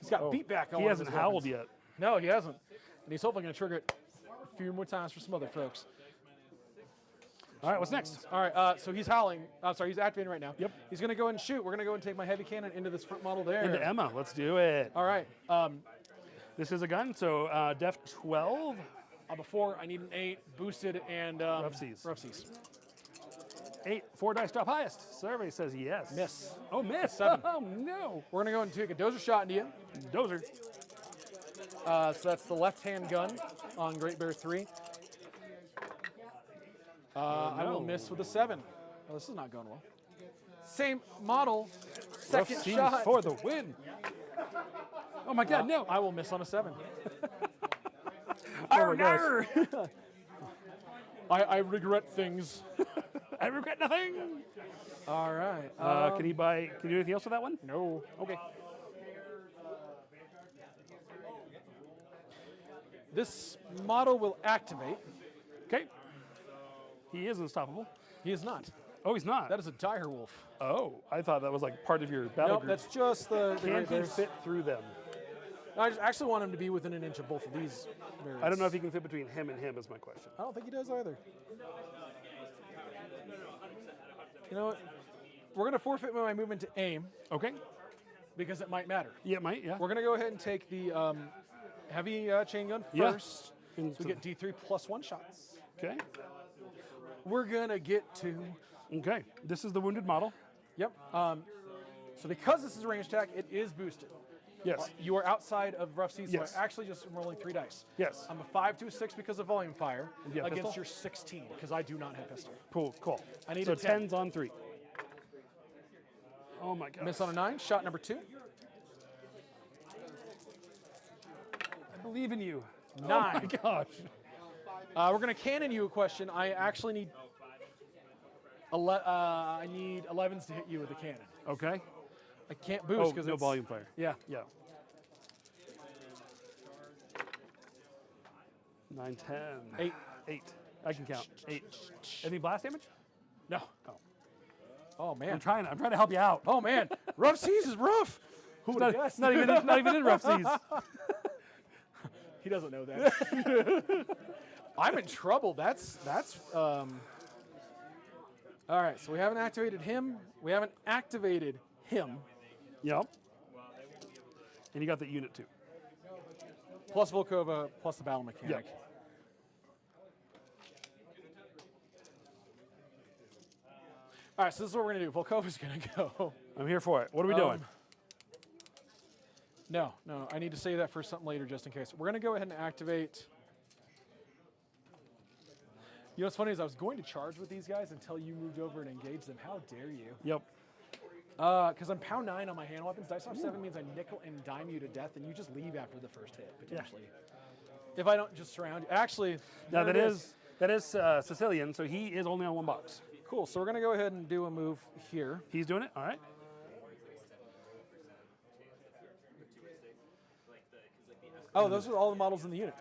He's got beat back on He one of hasn't his howled weapons. yet. No, he hasn't. And he's hopefully going to trigger it a few more times for some other folks. All right, what's next? All right, so he's howling. I'm sorry, he's activating right now. Yep. He's going to go and shoot. We're going to go and take my heavy cannon into this front model there. Into Emma. Let's do it. All right. This is a gun, so def 12. Before, I need an 8, boosted, and Rough seas. Rough seas. 8, 4 dice drop highest. Survey says yes. Miss. Oh, miss. 7. Oh, no. We're going to go and take a dozer shot into you. Dozer. So that's the left-hand gun on Great Bear 3. I will miss with a 7. Oh, this is not going well. Same model, second Rough seas shot. for the win. Oh, my God, no. I will miss on a 7. Oh, my gosh. I regret things. I regret nothing. All right. Can you do anything else with that one? No. Okay. This model will activate. Okay. He is unstoppable. He is not. Oh, he's not. That is a dire wolf. Oh, I thought that was like part of your battle Nope, group. that's just the Can he there's- fit through them? I just actually want him to be within an inch of both of these variants. I don't know if he can fit between him and him is my question. I don't think he does either. You know what? We're going to forfeit my movement to aim Okay. because it might matter. Yeah, it might, yeah. We're going to go ahead and take the heavy chain gun Yeah. first. So we get D3 plus 1 shots. Okay. We're going to get to... Okay. This is the wounded model. Yep. So because this is a range attack, it is boosted. Yes. You are outside of rough seas, Yes. so I actually just am rolling 3 dice. Yes. I'm a 5 to a 6 because of volume fire Do you have against pistol? your 16 because I do not have pistol. Cool. I need so a 10. 10's on 3. Oh my god. Miss on a 9, shot number 2. I believe in you. 9. Oh my gosh. We're going to cannon you a question. I actually need I need 11s to hit you with a cannon. Okay. I can't boost because no volume fire. Yeah. Yeah. 9, 10. 8. 8. I can count. 8. Any blast damage? No. Oh. Oh man. I'm trying to help you out. Oh man. Rough seas is rough. Who would have Not, guessed? not even in rough seas. He doesn't know that. I'm in trouble. That's all right, so we haven't activated him. We haven't activated him. Yep. And you got the unit too. Plus Volkova, plus the battle mechanic. Yep. All right, so this is what we're gonna do. Volkova's gonna go. I'm here for it. What are we doing? No, I need to save that for something later just in case. We're gonna go ahead and activate. You know what's funny is I was going to charge with these guys until you moved over and engaged them. How dare you? Yep. Because I'm pound 9 on my hand weapons. Dice off 7 means I nickel and dime you to death, and you just leave after the first hit, potentially. If I don't just surround you. Actually, Now there that it is Sicilian, so he is only on 1 box. Cool, so we're going to go ahead and do a move here. He's doing it? All right. Oh, those are all the models in the unit.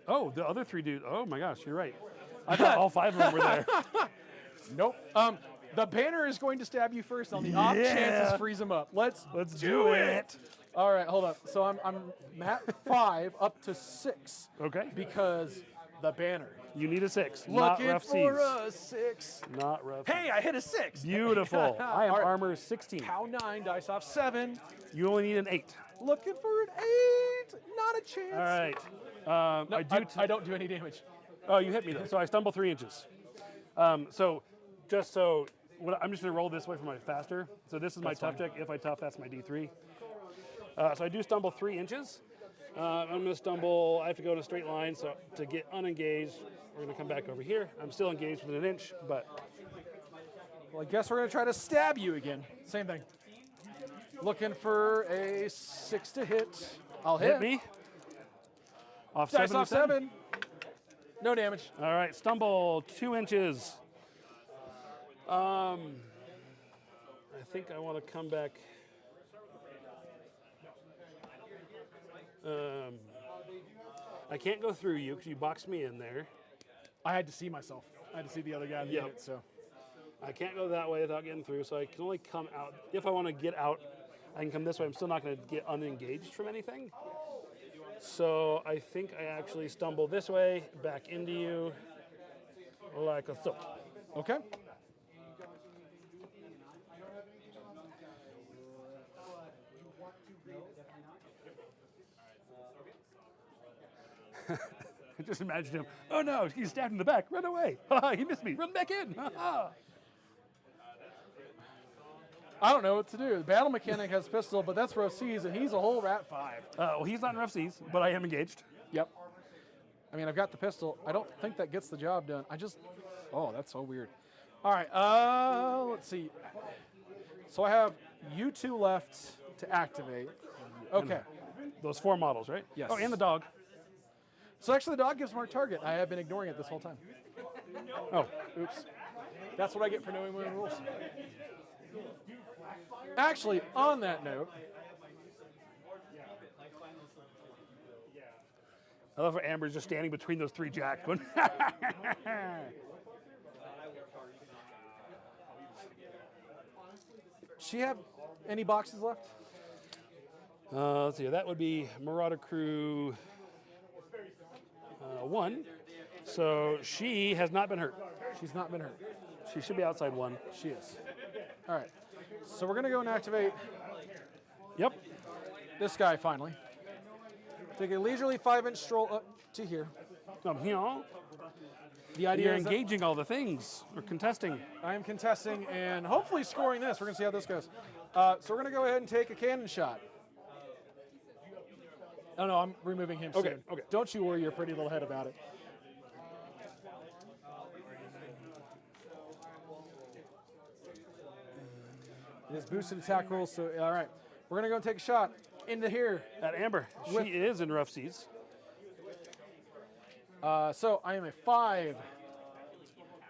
Oh, the other 3 dudes. Oh my gosh, you're right. I thought all 5 of them were there. Nope. The banner is going to stab you first on the off chances freeze them up. Let's do it. All right, hold up. So I'm at 5 up to 6 Okay. because the banner. You need a 6, not Looking rough for seas. a 6. Not rough. Hey, I hit a 6. Beautiful. I am All right. armor 16. Pound 9, dice off 7. You only need an 8. Looking for an 8. Not a chance. All right. No, I I don't do any damage. Oh, you hit me though. So I stumble 3 inches. I'm just going to roll this way for my faster. So this is my tough check. If I tough, that's my D3. So I do stumble 3 inches. I'm going to stumble. I have to go in a straight line. So to get unengaged, we're going to come back over here. I'm still engaged with an inch, but Well, I guess we're going to try to stab you again. Same thing. Looking for a 6 to hit. I'll hit. hit me. Off Dice 7 off 7. No damage. All right, stumble 2 inches. I think I want to come back. I can't go through you because you boxed me in there. I had to see myself. I had to see the other guy in the Yep. unit, so. I can't go that way without getting through, so I can only come out. If I want to get out, I can come this way. I'm still not going to get unengaged from anything. So I think I actually stumble this way, back into you, like a so. Okay. Just imagine him. Oh no, he's stabbed in the back. Run away. He missed me. Run back in. I don't know what to do. The battle mechanic has pistol, but that's rough seas, and he's a whole rat 5. Well, he's not in rough seas, but I am engaged. Yep. I mean, I've got the pistol. I don't think that gets the job done. Oh, that's so weird. All right, let's see. So I have you 2 left to activate. Okay. Those 4 models, right? Yes. Oh, and the dog. So actually, the dog gives marked target. I have been ignoring it this whole time. Oh, Oops. That's what I get for knowing my own rules. Actually, on that note, I love how Amber's just standing between those 3 jacks. Going, she have any boxes left? let's see. That would be Marauder Crew 1. So she has not been hurt. She's not been hurt. She should be outside 1. She is. All right. So we're going to go and activate Yep. this guy finally. Take a leisurely 5-inch stroll up to here. The idea You're is that engaging all the things. We're contesting. I am contesting and hopefully scoring this. We're going to see how this goes. So we're going to go ahead and take a cannon shot. Oh, no, I'm removing him Okay, soon. okay. Don't you worry your pretty little head about it. It is boosted attack rolls, so all right. We're going to go and take a shot into here. At Amber, she is in rough seas. So I am a 5,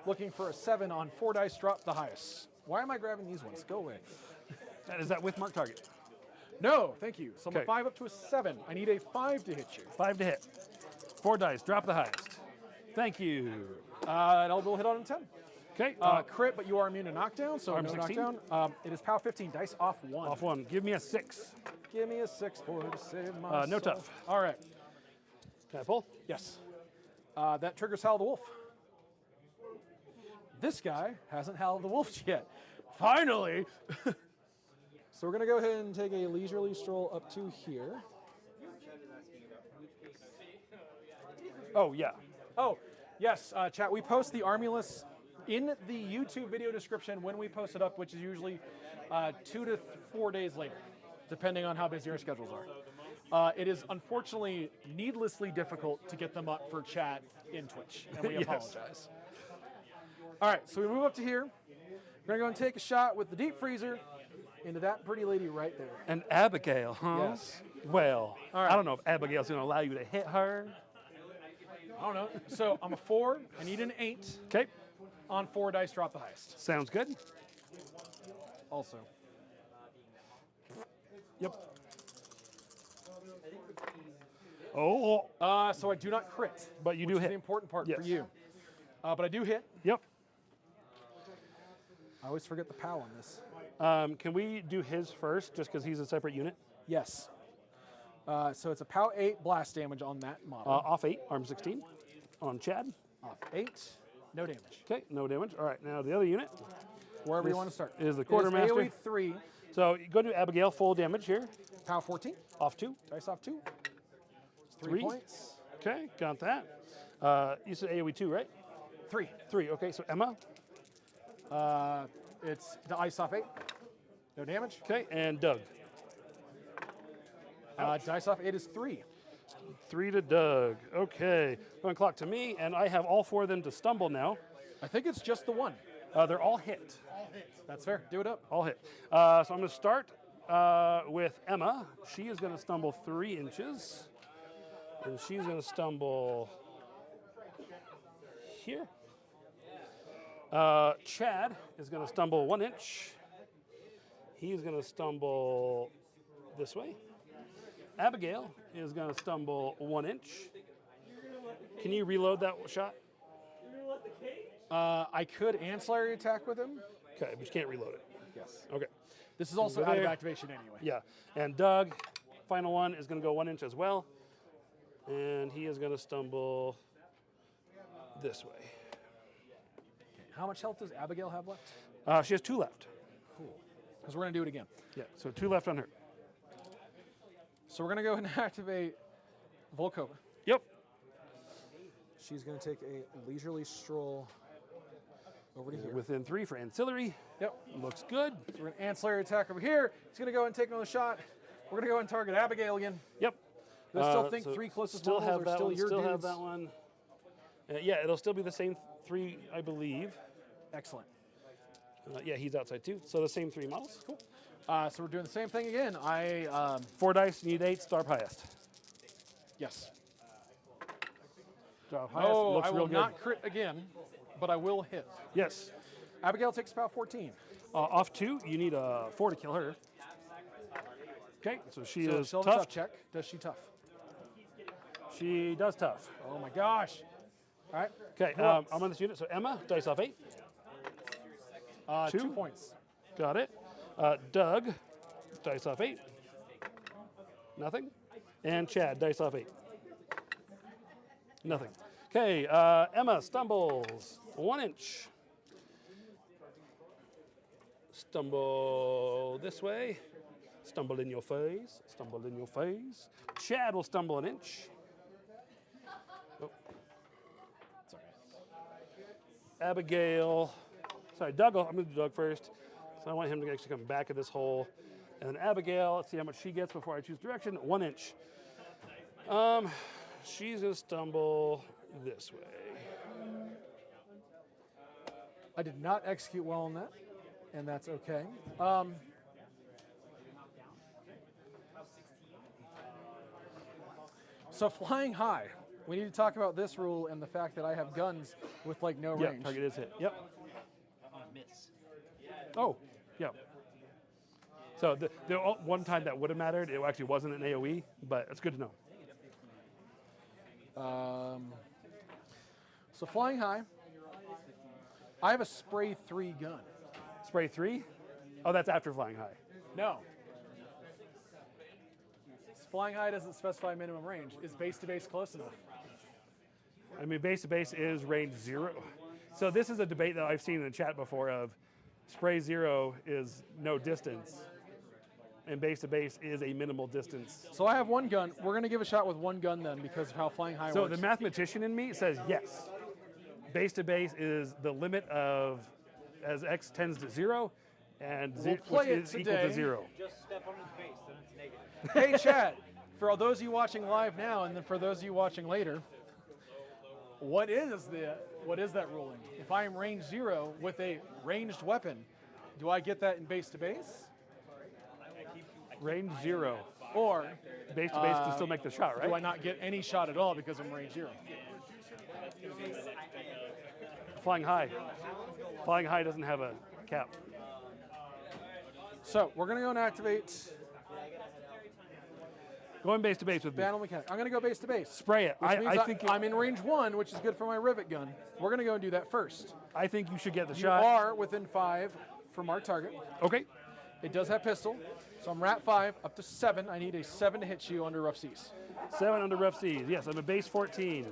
looking for a 7 on 4 dice, drop the highest. Why am I grabbing these ones? Go away. Is that with mark target? No, thank you. So I'm a Okay. 5 up to a 7. I need a 5 to hit you. 5 to hit. 4 dice, drop the highest. Thank you. And I'll hit on a 10. Okay, Crit, but you are immune to knockdown, so Arm no 16? knockdown. It is POW 15, dice off 1. off 1. Give me a 6. Give me a 6 boy to save my No soul. tough. All right. Can I pull? Yes. That triggers Howl the Wolf. This guy hasn't howled the wolf yet. Finally! So we're going to go ahead and take a leisurely stroll up to here. Oh, yeah. Oh, yes, chat. We post the army lists in the YouTube video description when we post it up, which is usually 2 to 4 days later, depending on how busy our schedules are. It is unfortunately needlessly difficult to get them up for chat in Twitch, and we Yes. apologize. All right, so we move up to here. We're going to go and take a shot with the deep freezer into that pretty lady right there. And Abigail, huh? Yes. Well, All right. I don't know if Abigail's going to allow you to hit her. I don't know. So I'm a 4. I need an 8 Okay, on 4 dice, drop the highest. sounds good. Also. Yep. Oh, So I do not crit. But you do which is hit. the important part Yes. for you. But I do hit. yep. I always forget the POW on this. Can we do his first, just because he's a separate unit? Yes. So it's a POW 8 blast damage on that model. Off 8, arm 16 on Chad. Off 8, no damage. Okay, no damage. All right, now the other unit Wherever you want to start. is the It quartermaster. AoE 3, So you go to Abigail, full damage here. POW 14, Off 2. dice off 2. 3 3. points. Okay, got that. You said AoE 2, right? 3. 3, okay, so Emma. It's the ice off 8, no damage. Okay, and Doug. Dice off 8 is 3. 3 to Doug. Okay, going clock to me, and I have all 4 of them to stumble now. I think it's just the 1. They're all hit. That's fair. Do it up. All hit. So I'm going to start with Emma. She is going to stumble 3 inches. And she's going to stumble here. Chad is going to stumble 1 inch. He's going to stumble this way. Abigail is going to stumble 1 inch. Can you reload that shot? I could ancillary attack with him. Okay, but you can't reload it. Yes. Okay. This is also Go out of there. activation anyway. Yeah, and Doug, final one, is going to go 1 inch as well. And he is going to stumble this way. How much health does Abigail have left? She has 2 left. Because we're going to do it again. Yeah, so 2 left on her. So we're going to go ahead and activate Volkova. Yep. She's going to take a leisurely stroll over to here. Within 3 for ancillary. Yep. Looks good. So we're going to ancillary attack over here. He's going to go and take another shot. We're going to go and target Abigail again. Yep. I still think so 3 closest still models have are that still one, your still dudes. have that one. Yeah, it'll still be the same 3, I believe. Excellent. Yeah, he's outside too. So the same 3 models. Cool. So we're doing the same thing again. 4 dice, need 8, star highest. Yes. Star highest Oh, looks I real will good. not crit again. but I will hit. Yes. Abigail takes about 14. Off 2, you need a 4 to kill her. Okay, so she is she'll have a tough. check. Does she tough? She does tough. Oh my gosh. All right. Okay, else? I'm on this unit. So Emma, dice off 8. 2 2. points. Got it. Doug, dice off 8. Nothing. And Chad, dice off 8. Nothing. Okay, Emma stumbles 1 inch. Stumble this way. Stumble in your face. Stumble in your face. Chad will stumble 1 inch. Oh. Abigail. Sorry, Doug. I'm going to do Doug first. So I want him to actually come back of this hole. And then Abigail, let's see how much she gets before I choose direction. 1 inch. She's going to stumble this way. I did not execute well on that, and that's okay. So flying high. We need to talk about this rule and the fact that I have guns with like no Yep, range. target is hit. Yep. Miss. Oh, yeah. So the one time that would have mattered, it actually wasn't an AoE, but it's good to know. So flying high. I have a spray 3 gun. Spray 3? Oh, that's after flying high. No. Flying high doesn't specify minimum range. Is base to base close enough? I mean, base to base is range 0. So this is a debate that I've seen in the chat before of spray 0 is no distance, and base to base is a minimal distance. So I have 1 gun. We're going to give a shot with 1 gun then because of how flying high So works. the mathematician in me says yes. Base to base is the limit of as x tends to 0, and We'll play which it is equal today. to 0. Just step on his base, then it's negative. Hey, chat, for all those of you watching live now and then for those of you watching later, what is that ruling? If I am range 0 with a ranged weapon, do I get that in base to base? Range 0. Or Base to base can still make the shot, right? do I not get any shot at all because I'm range 0? Flying high. Flying high doesn't have a cap. So we're going to go and activate Going base to base with me. Battle Mechanic. I'm going to go base to base. Spray it. Which means I think I'm in range 1, which is good for my rivet gun. We're going to go and do that first. I think you should get the You shot. are within 5 from our target. Okay. It does have pistol, so I'm rat 5 up to 7. I need a 7 to hit you under rough seas. 7 under rough seas. Yes, I'm a base 14.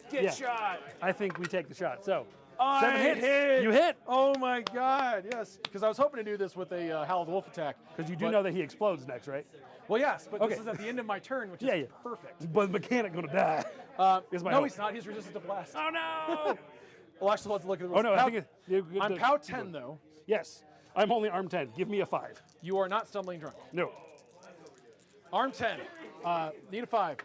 Get Yeah. shot. I think we take the shot. So, I 7 hits. hit. You hit. Oh my God, yes. Because I was hoping to do this with a Howled Wolf attack. Because you do But- know that he explodes next, right? Well, yes, but Okay. this is at the end of my turn, which Yeah, is yeah. perfect. But the mechanic gonna die. Is my No, hope. he's not. He's resistant to blast. Oh no! Well, actually, let's look at the Oh no, rules. I think I'm POW 10, though. Yes, I'm only arm 10. Give me a 5. You are not stumbling drunk. No. Arm 10. Need a 5.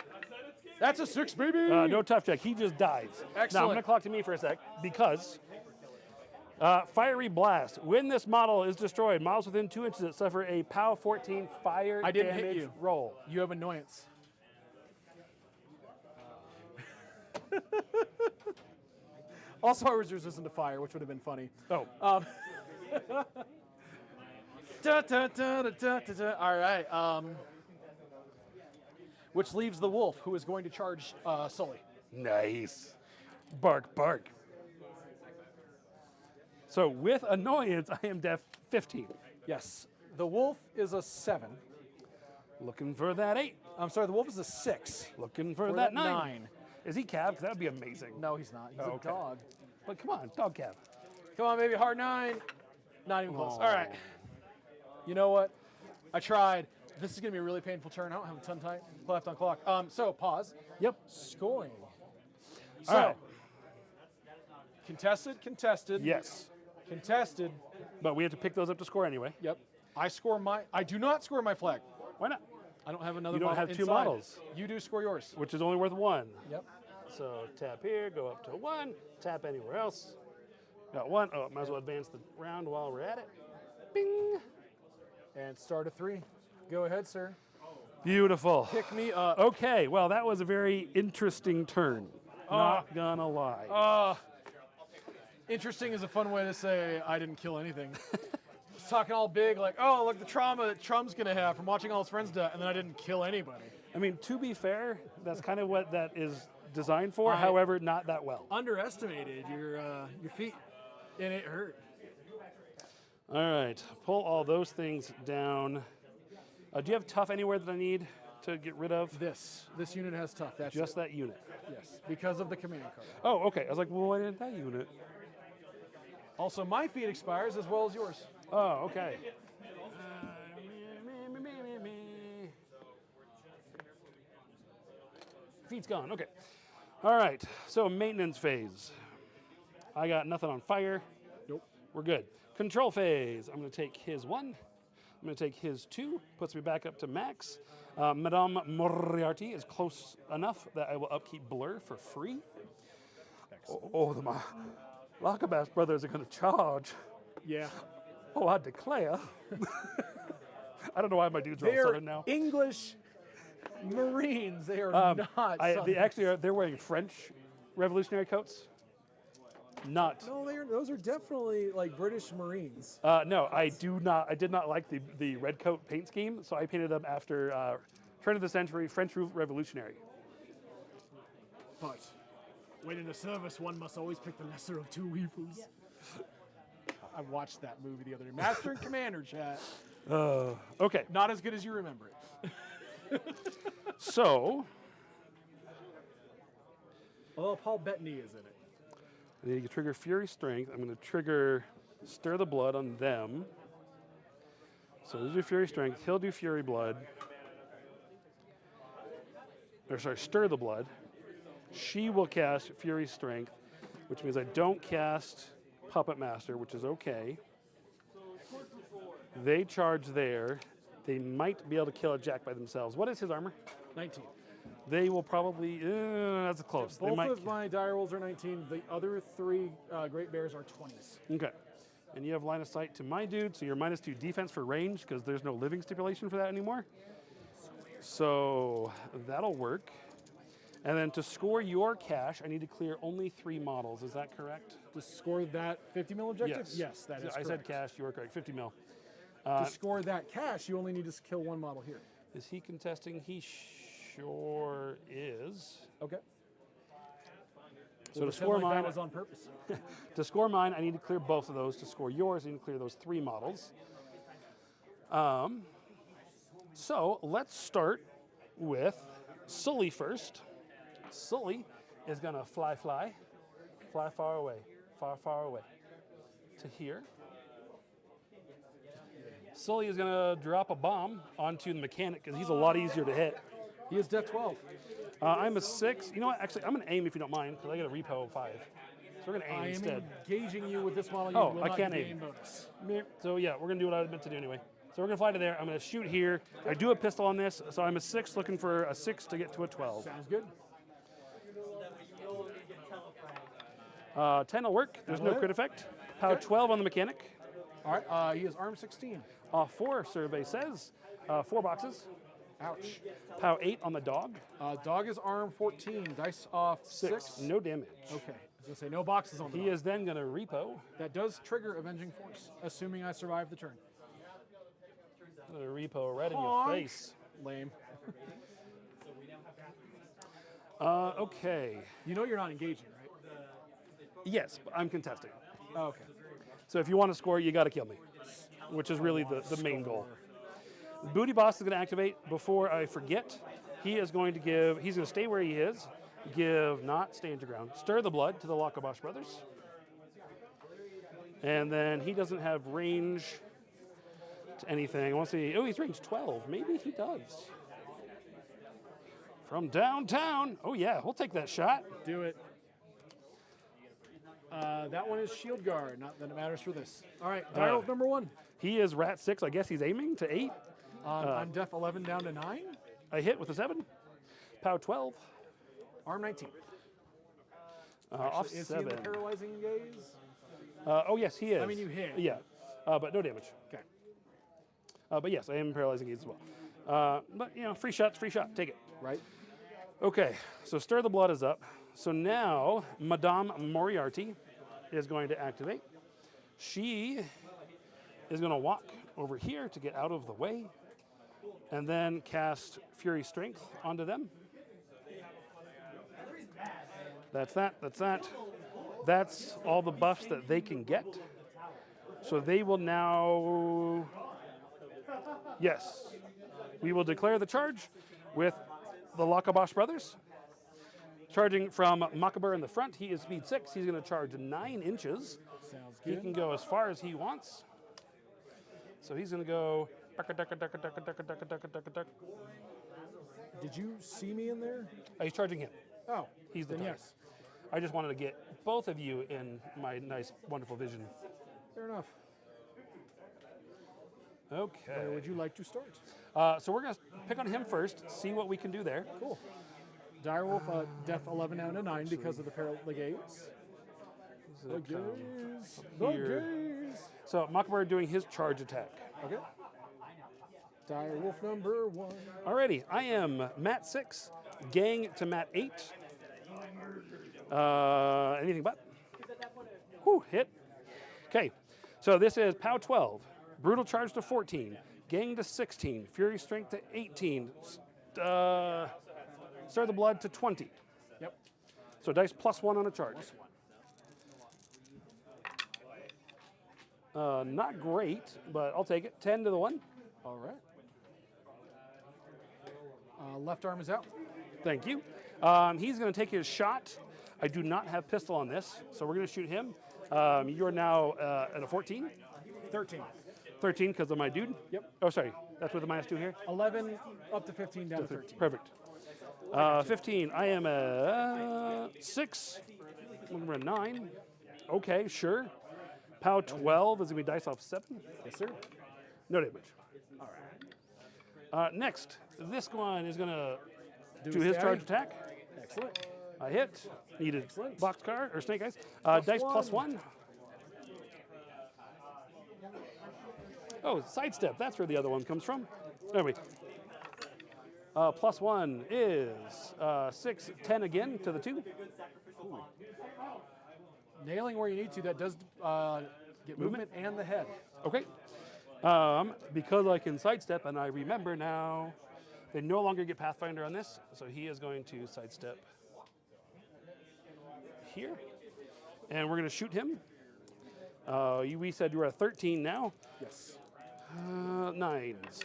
That's a 6, baby. No tough check. He just dies. Now I'm Excellent. gonna clock to me for a sec because fiery blast. When this model is destroyed, models within 2 inches that suffer a POW 14 fire I didn't hit damage you. roll. You have annoyance. Also, I was resistant to fire, which would have been funny. Oh, Da, da, da, da, da, da, da. All right. Which leaves the wolf, who is going to charge Sully. nice. Bark, bark. So with annoyance, I am def 15. Yes. The wolf is a 7. Looking for that 8. I'm sorry, the wolf is a 6. Looking for Or that that 9. 9. Is he cab? 'Cause that would be amazing. No, he's not. He's Oh, a okay. dog. But come on, dog cab. Come on, baby. Hard 9. Not even close. Aw. All right. You know what? I tried. This is going to be a really painful turn. I don't have a ton tight left on clock. So pause. Yep. Scoring. All So, right. contested, contested, Yes. contested. But we have to pick those up to score anyway. Yep. I do not score my flag. Why not? I don't have another You don't model have 2 inside. models. You do score yours. Which is only worth 1. Yep. So tap here, go up to 1, tap anywhere else. Got 1. Oh, might as well advance the round while we're at it. Bing. And start a 3. Go ahead, sir. Beautiful. Pick me up. Okay, well, that was a very interesting turn. Not gonna lie. Interesting is a fun way to say I didn't kill anything. It's talking all big, like, oh, look the trauma that Chum's gonna have from watching all his friends die, and then I didn't kill anybody. I mean, to be fair, that's kind of what that is designed for. However, not that well. Underestimated your feet, and it hurt. All right, pull all those things down. Do you have tough anywhere that I need to get rid of? This unit has tough. That's Just it. that unit. Yes, because of the command card. Oh, okay. I was like, well, why didn't that unit? Also, my feat expires as well as yours. Oh, okay. Feet's gone. Okay. All right. So maintenance phase. I got nothing on fire. Nope. We're good. Control phase. I'm going to take his 1. I'm going to take his 2. Puts me back up to max. Madame Moriarty is close enough that I will upkeep Blur for free. Oh, the Lakabash brothers are going to charge. Yeah. Oh, I declare. I don't know why my dudes are all They're Southern now. English Marines. They are not Southern. They're wearing French Revolutionary coats. Not. No, those are definitely like British Marines. No, I did not like the red coat paint scheme, so I painted them after turn of the century French Revolutionary. But when in a service, one must always pick the lesser of two evils. I watched that movie the other day. Master and Commander, chat. Okay. Not as good as you remember it. So. Although Paul Bettany is in it. I need to trigger Fury Strength. I'm going to trigger Stir the Blood on them. So we'll do Fury Strength. He'll do Fury Blood. Or sorry, Stir the Blood. She will cast Fury Strength, which means I don't cast Puppet Master, which is okay. They charge there. They might be able to kill a Jack by themselves. What is his armor? 19. They will probably, that's close. Both of my die rolls are 19. The other 3 Great Bears are 20s. Okay. And you have line of sight to my dude, so you're -2 defense for range because there's no living stipulation for that anymore. So that'll work. And then to score your cash, I need to clear only 3 models. Is that correct? To score that 50 mil objective? Yes. That is I correct. said cash, you were correct. 50 mil. To score that cash, you only need to kill 1 model here. Is he contesting? He sure is. Okay. So to score mine, that was on purpose. to score mine, I need to clear both of those. To score yours, I need to clear those 3 models. So let's start with Sully first. Sully is gonna fly far away to here. Sully is gonna drop a bomb onto the mechanic because he's a lot easier to hit. He is Death 12. I'm a 6. You know what? Actually, I'm gonna aim if you don't mind because I got a repo 5. So we're gonna aim I am instead. engaging you with this model. You Oh, will I not can't get the aim. bonus. So yeah, we're gonna do what I was meant to do anyway. So we're gonna fly to there. I'm gonna shoot here. I do a pistol on this, so I'm a 6 looking for a 6 to get to a 12. Sounds good. 10 will work. There's no crit effect. Pow 12 on the mechanic. All right, he is arm 16. 4 survey says. 4 boxes. Ouch. Pow 8 on the dog. Dog is arm 14. Dice off 6. No damage. Okay. I was going to say no boxes on the He dog. is then gonna repo. That does trigger Avenging Force, assuming I survive the turn. Gonna repo right in your Honk. face. Lame. Okay. You know you're not engaging, right? Yes, but I'm contesting. Oh, okay. So if you want to score, you got to kill me, which is really the main goal. Booty Boss is going to activate before I forget. He is going to give, he's going to stay where he is, give not stand your ground, stir the blood to the Lakabash brothers. And then he doesn't have range to anything. I want to see, oh, he's range 12. Maybe he does. From downtown. Oh, yeah, we'll take that shot. Do it. That one is Shield Guard. Not that it matters for this. All right, die roll number 1. He is Rat 6. I guess he's aiming to 8. I'm Def 11 down to 9. I hit with a 7. Pow 12. Arm 19. Off Is 7. he in the paralyzing gaze? Oh, yes, he is. I mean, you hit. Yeah, but no damage. Okay. But yes, I am paralyzing gaze as well. But, you know, free shot, take it. Right. Okay, so Stir the Blood is up. So now, Madame Moriarty is going to activate. She is going to walk over here to get out of the way and then cast Fury Strength onto them. That's that. That's that. That's all the buffs that they can get. So they will now... Yes. We will declare the charge with the Lakabosh brothers. Charging from Makaber in the front. He is speed 6. He's going to charge 9 inches. Sounds He good. can go as far as he wants. So he's going to go... Did you see me in there? Oh, he's charging him. Oh, He's the then target. yes. I just wanted to get both of you in my nice, wonderful vision. Fair enough. Okay. Where would you like to start? So we're going to pick on him first, see what we can do there. Cool. Direwolf, death 11 down to 9 because of the the gaze. The gaze. The here. gaze. So Makaber doing his charge attack. Okay. Direwolf number 1. Alrighty, I am Mat 6, gang to Mat 8. Anything but? Whew, hit. Okay, so this is POW 12, brutal charge to 14, gang to 16, fury strength to 18, stir the blood to 20. Yep. So dice +1 on a charge. Not great, but I'll take it. 10 to the 1. All right. Left arm is out. Thank you. He's going to take his shot. I do not have pistol on this, so we're going to shoot him. You're now at a 14. 13. 13 because of my dude? Yep. Oh, sorry. That's with the -2 here? 11 up to 15 down to 13. Perfect. 15. I am a 6. Number 9. Okay, sure. POW 12 is going to be dice off 7. Yes, sir. No damage. Next, this one is going to do his stabby. charge attack. Excellent. I hit. Needed Excellent. boxcar or snake eyes. Dice +1. Oh, sidestep. That's where the other one comes from. Anyway. +1 is 6, 10 again to the 2. Nailing where you need to. That does get movement and the head. Okay. Because I can sidestep and I remember now, they no longer get Pathfinder on this, so he is going to sidestep here. And we're going to shoot him. We said you were at 13 now. Yes. 9s.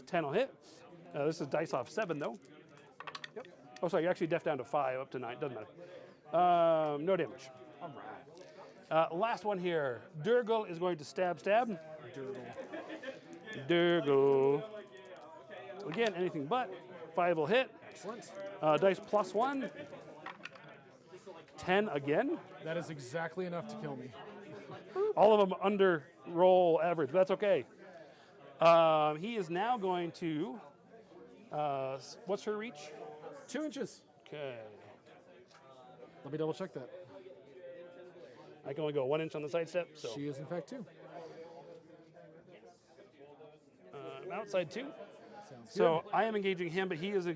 10 will hit. This is dice off 7 though. Yep. Oh, sorry, you're actually deaf down to 5 up to 9. Doesn't matter. No damage. All right. Last one here. Durgle is going to stab. Durable. Durgle. Again, anything but. 5 will hit. Excellent. Dice +1. 10 again. That is exactly enough to kill me. All of them under roll average, but that's okay. He is now going to. What's her reach? 2 inches. Okay. Let me double check that. I can only go 1 inch on the sidestep, so She is in fact 2. outside 2. Sounds So I am engaging him, but he is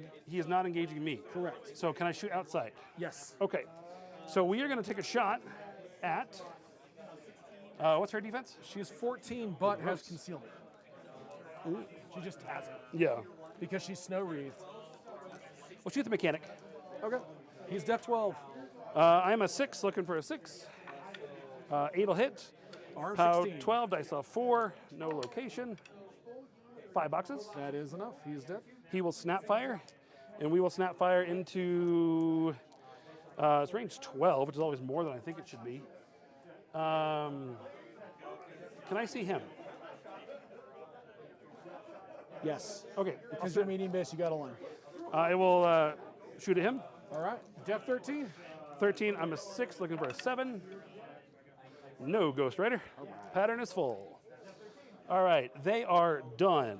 not engaging me. good. Correct. So can I shoot outside? Yes. Okay. So we are going to take a shot at. What's her defense? She is 14 but has Gross. concealment. She just has it Yeah. because she's snow wreathed. We'll shoot the mechanic. Okay. He's def 12. I'm a 6, looking for a 6. 8 will hit. Arm POW 16. 12, dice off 4, no location. 5 boxes. That is enough. He is dead. He will snap fire, and we will snap fire into. It's range 12, which is always more than I think it should be. Can I see him? Yes. Okay. Because you're medium base, you got a line. I will shoot at him. All right. Def 13. 13, I'm a 6, looking for a 7. No, Ghost Rider. Pattern is full. All right, they are done.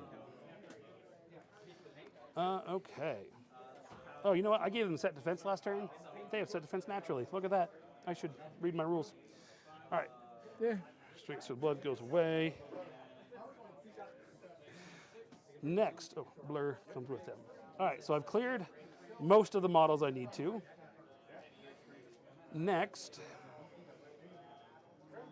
Okay. Oh, you know what? I gave them set defense last turn. They have set defense naturally. Look at that. I should read my rules. All right. Yeah. Strength to blood goes away. Next, oh, blur comes with them. All right, so I've cleared most of the models I need to. Next,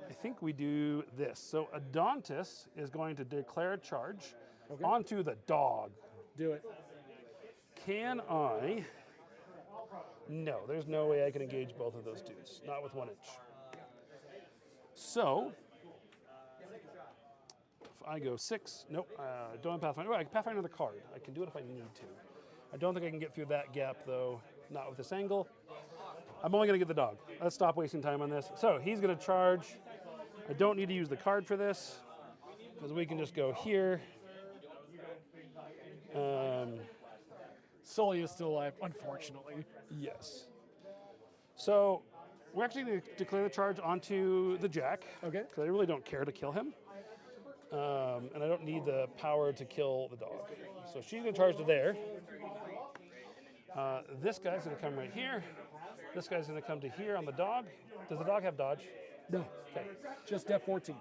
I think we do this. So Adontis is going to declare a charge onto the dog. Do it. Can I? No, there's no way I can engage both of those dudes. Not with 1 inch. So, if I go 6, nope, don't have Pathfinder. Oh, I can Pathfinder another card. I can do it if I need to. I don't think I can get through that gap, though. Not with this angle. I'm only going to get the dog. Let's stop wasting time on this. So, he's going to charge. I don't need to use the card for this, because we can just go here. Sully is still alive, unfortunately. Yes. So we're actually going to declare the charge onto the Jack. Okay. Because I really don't care to kill him. And I don't need the power to kill the dog. So she's going to charge to there. This guy's going to come right here. This guy's going to come to here on the dog. Does the dog have dodge? No. Okay. Just def 14.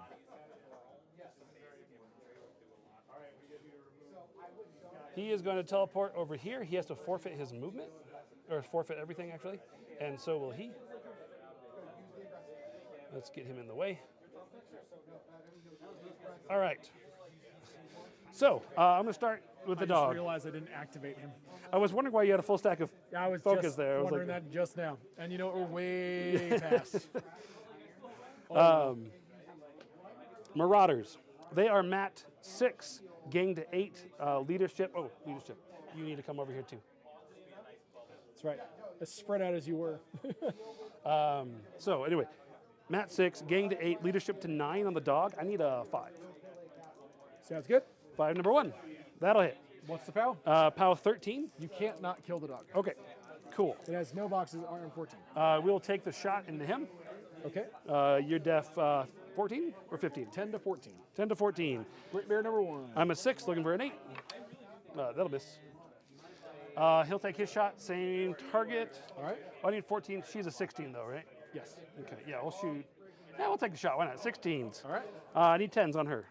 He is going to teleport over here. He has to forfeit his movement, or forfeit everything, actually. And so will he. Let's get him in the way. All right. So I'm going to start with the I dog. just realized I didn't activate him. I was wondering why you had a full stack of I was focus just there. I was wondering like, that just now. And you know, we're way past. Marauders. They are Mat 6, gang to 8, leadership. Oh, leadership. You need to come over here too. That's right. As spread out as you were. So anyway, Mat 6, gang to 8, leadership to 9 on the dog. I need a 5. Sounds good. 5, number 1. That'll hit. What's the POW? POW 13. You can't not kill the dog. Okay, cool. It has no boxes, RM 14. We'll take the shot into him. Okay. You're def 14 or 15? 10 to 14. 10 to 14. Great Bear number 1. I'm a 6, looking for an 8. That'll miss. He'll take his shot, same target. All right. Oh, I need 14. She's a 16 though, right? Yes. Okay, yeah, we'll shoot. Yeah, we'll take the shot. Why not? 16s. All right. I need 10s on her.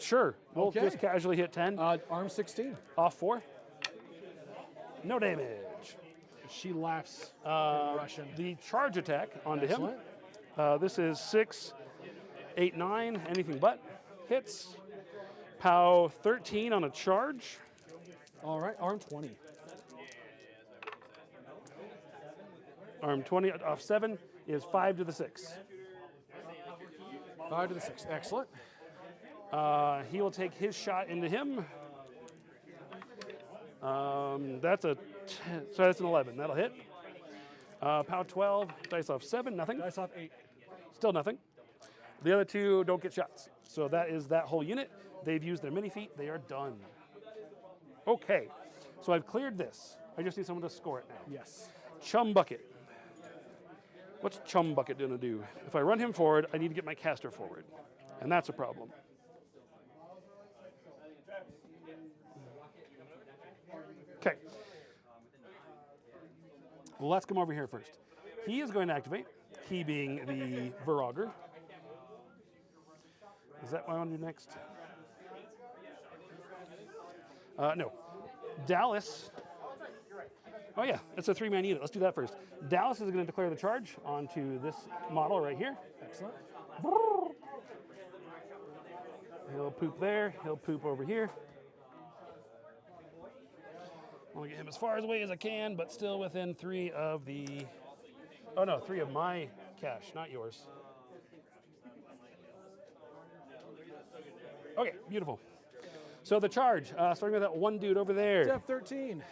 Sure. We'll Okay. just casually hit 10. Arm 16. Off 4. No damage. She laughs in Russian. The charge attack onto him. Excellent. This is 6, 8, 9, anything but. Hits. POW 13 on a charge. All right. Arm 20. Arm 20 off 7 is 5 to the 6. 5 to the 6. Excellent. He will take his shot into him. That's a 10, so that's an 11. That'll hit. POW 12, dice off 7, nothing. Dice off 8. Still nothing. The other 2 don't get shots. So that is that whole unit. They've used their mini feat. They are done. Okay. So I've cleared this. I just need someone to score it now. Yes. Chum Bucket. What's Chum Bucket going to do? If I run him forward, I need to get my caster forward. And that's a problem. Okay. Well, let's come over here first. He is going to activate, he being the Vorogger. Is that what I want to do next? No. Dallas. Oh, yeah, it's a 3-man unit. Let's do that first. Dallas is going to declare the charge onto this model right here. Excellent. He'll poop there. He'll poop over here. I want to get him as far away as I can, but still within 3 of the... Oh, no, 3 of my cash, not yours. Okay, beautiful. So the charge, starting with that one dude over there. Def 13.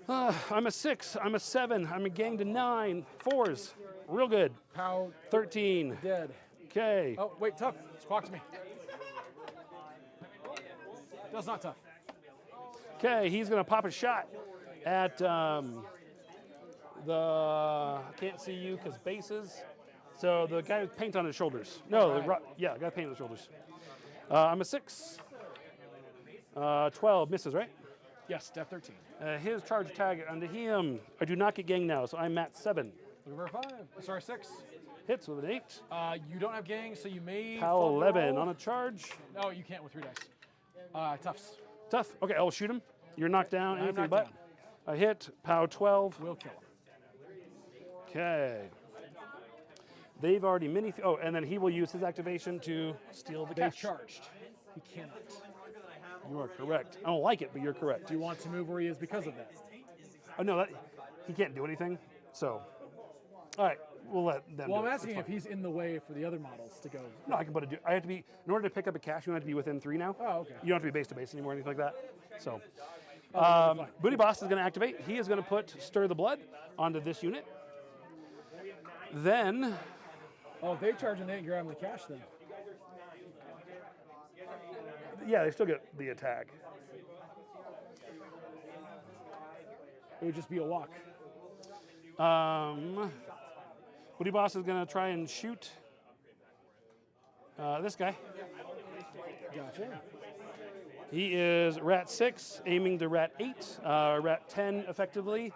I'm a 6, I'm a 7, I'm a gang to 9, 4s. Real good. POW 13. dead. Okay. Oh, wait, tough. Squawk to me. That's not tough. Okay, he's going to pop a shot at I can't see you because bases. So the guy with paint on his shoulders. No, Right. yeah, guy with paint on his shoulders. I'm a 6. 12 misses, right? Yes, Def 13. His charge target onto him. I do not get gang now, so I'm at 7. Looking for a 5. Sorry, 6. Hits with an 8. You don't have gang, so you may. POW fault the 11 roll. on a charge. No, you can't with 3 dice. Toughs. Tough. Okay, I'll shoot him. You're knocked down. I'm Anything knocked but. down. I hit. POW 12. We'll kill him. Okay. They've already mini. Oh, and then he will use his activation to steal the They cash. charged. He cannot. You are correct. I don't like it, but you're correct. Do you want to move where he is because of that? Oh no, he can't do anything. So, all right, we'll let them. Well, do I'm it. asking if he's in the way for the other models to go. No, I can put it. I have to be in order to pick up a cash. You have to be within 3 now. Oh, okay. You don't have to be base to base anymore, or anything like that. So, fine. Booty Boss is going to activate. He is going to put Stir the Blood onto this unit. Then, Oh, if they charge and they ain't grabbing the cash then. yeah, they still get the attack. It would just be a walk. Booty Boss is going to try and shoot this guy. Gotcha. He is Rat 6, aiming to Rat 8, Rat 10 effectively.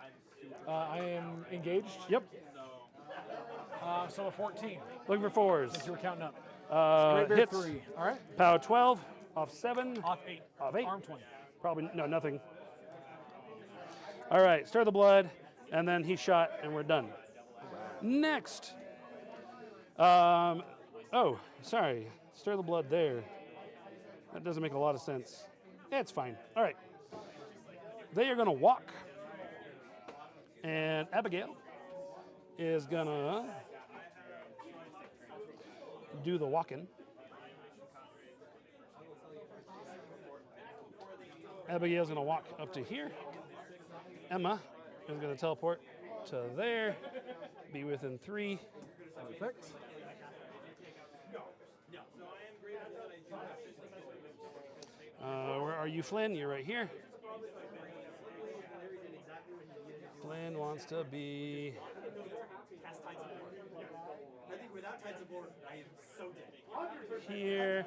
I am engaged. Yep, So a 14. looking for 4s. Since you were counting up. Great Bear Hits. 3. All right. Pow 12, off 7. Off 8. Off 8. Arm 20. Probably, no, nothing. All right, Stir the Blood, and then he shot, and we're done. Next. Oh, sorry. Stir the Blood there. That doesn't make a lot of sense. Yeah, it's fine. All right. They are going to walk. And Abigail is going to do the walking. Abigail's going to walk up to here. Emma is going to teleport to there, be within 3. Perfect. Where are you, Flynn? You're right here. Flynn wants to be. Here.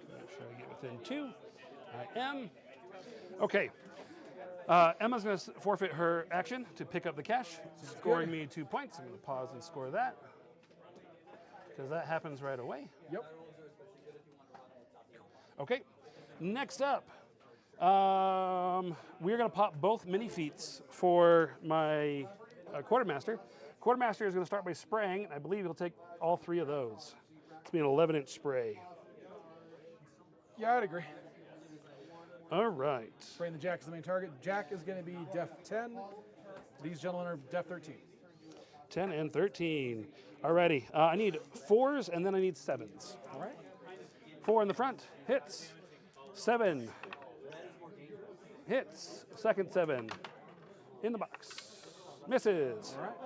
Make sure I get within 2. I am. Okay. Emma's going to forfeit her action to pick up the cash, scoring me 2 points. I'm going to pause and score that because that happens right away. Yep. Okay. Next up, we're going to pop both mini feats for my quartermaster. Quartermaster is going to start by spraying, and I believe he'll take all 3 of those. It's going to be an 11-inch spray. Yeah, I'd agree. All right. Spraying the Jack is the main target. Jack is going to be def 10. These gentlemen are def 13. 10 and 13. Alrighty. I need 4s and then I need 7s. All right. 4 in the front. Hits. 7. Hits. Second 7. In the box. Misses. All right.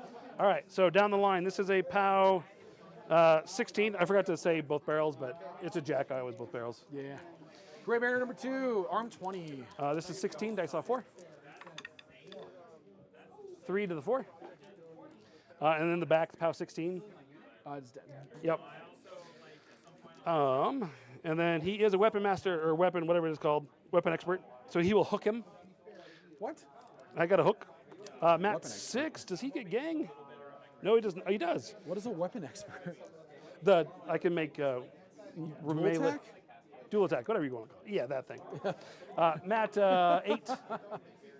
All right. So down the line, this is a POW 16. I forgot to say both barrels, but it's a Jack. I always both barrels. Yeah. Gray Bear number 2, arm 20. This is 16. Dice off 4. 3 to the 4. And then the back, the POW 16. It's dead. Yep. And then he is a weapon master or weapon, whatever it is called, weapon expert. So he will hook him. What? I got a hook. Matt Weapon 6, does he get gang? No, he doesn't. Oh, he does. What is a weapon expert? I can make melee, attack? dual attack, whatever you want to call it. Yeah, that thing. Matt 8,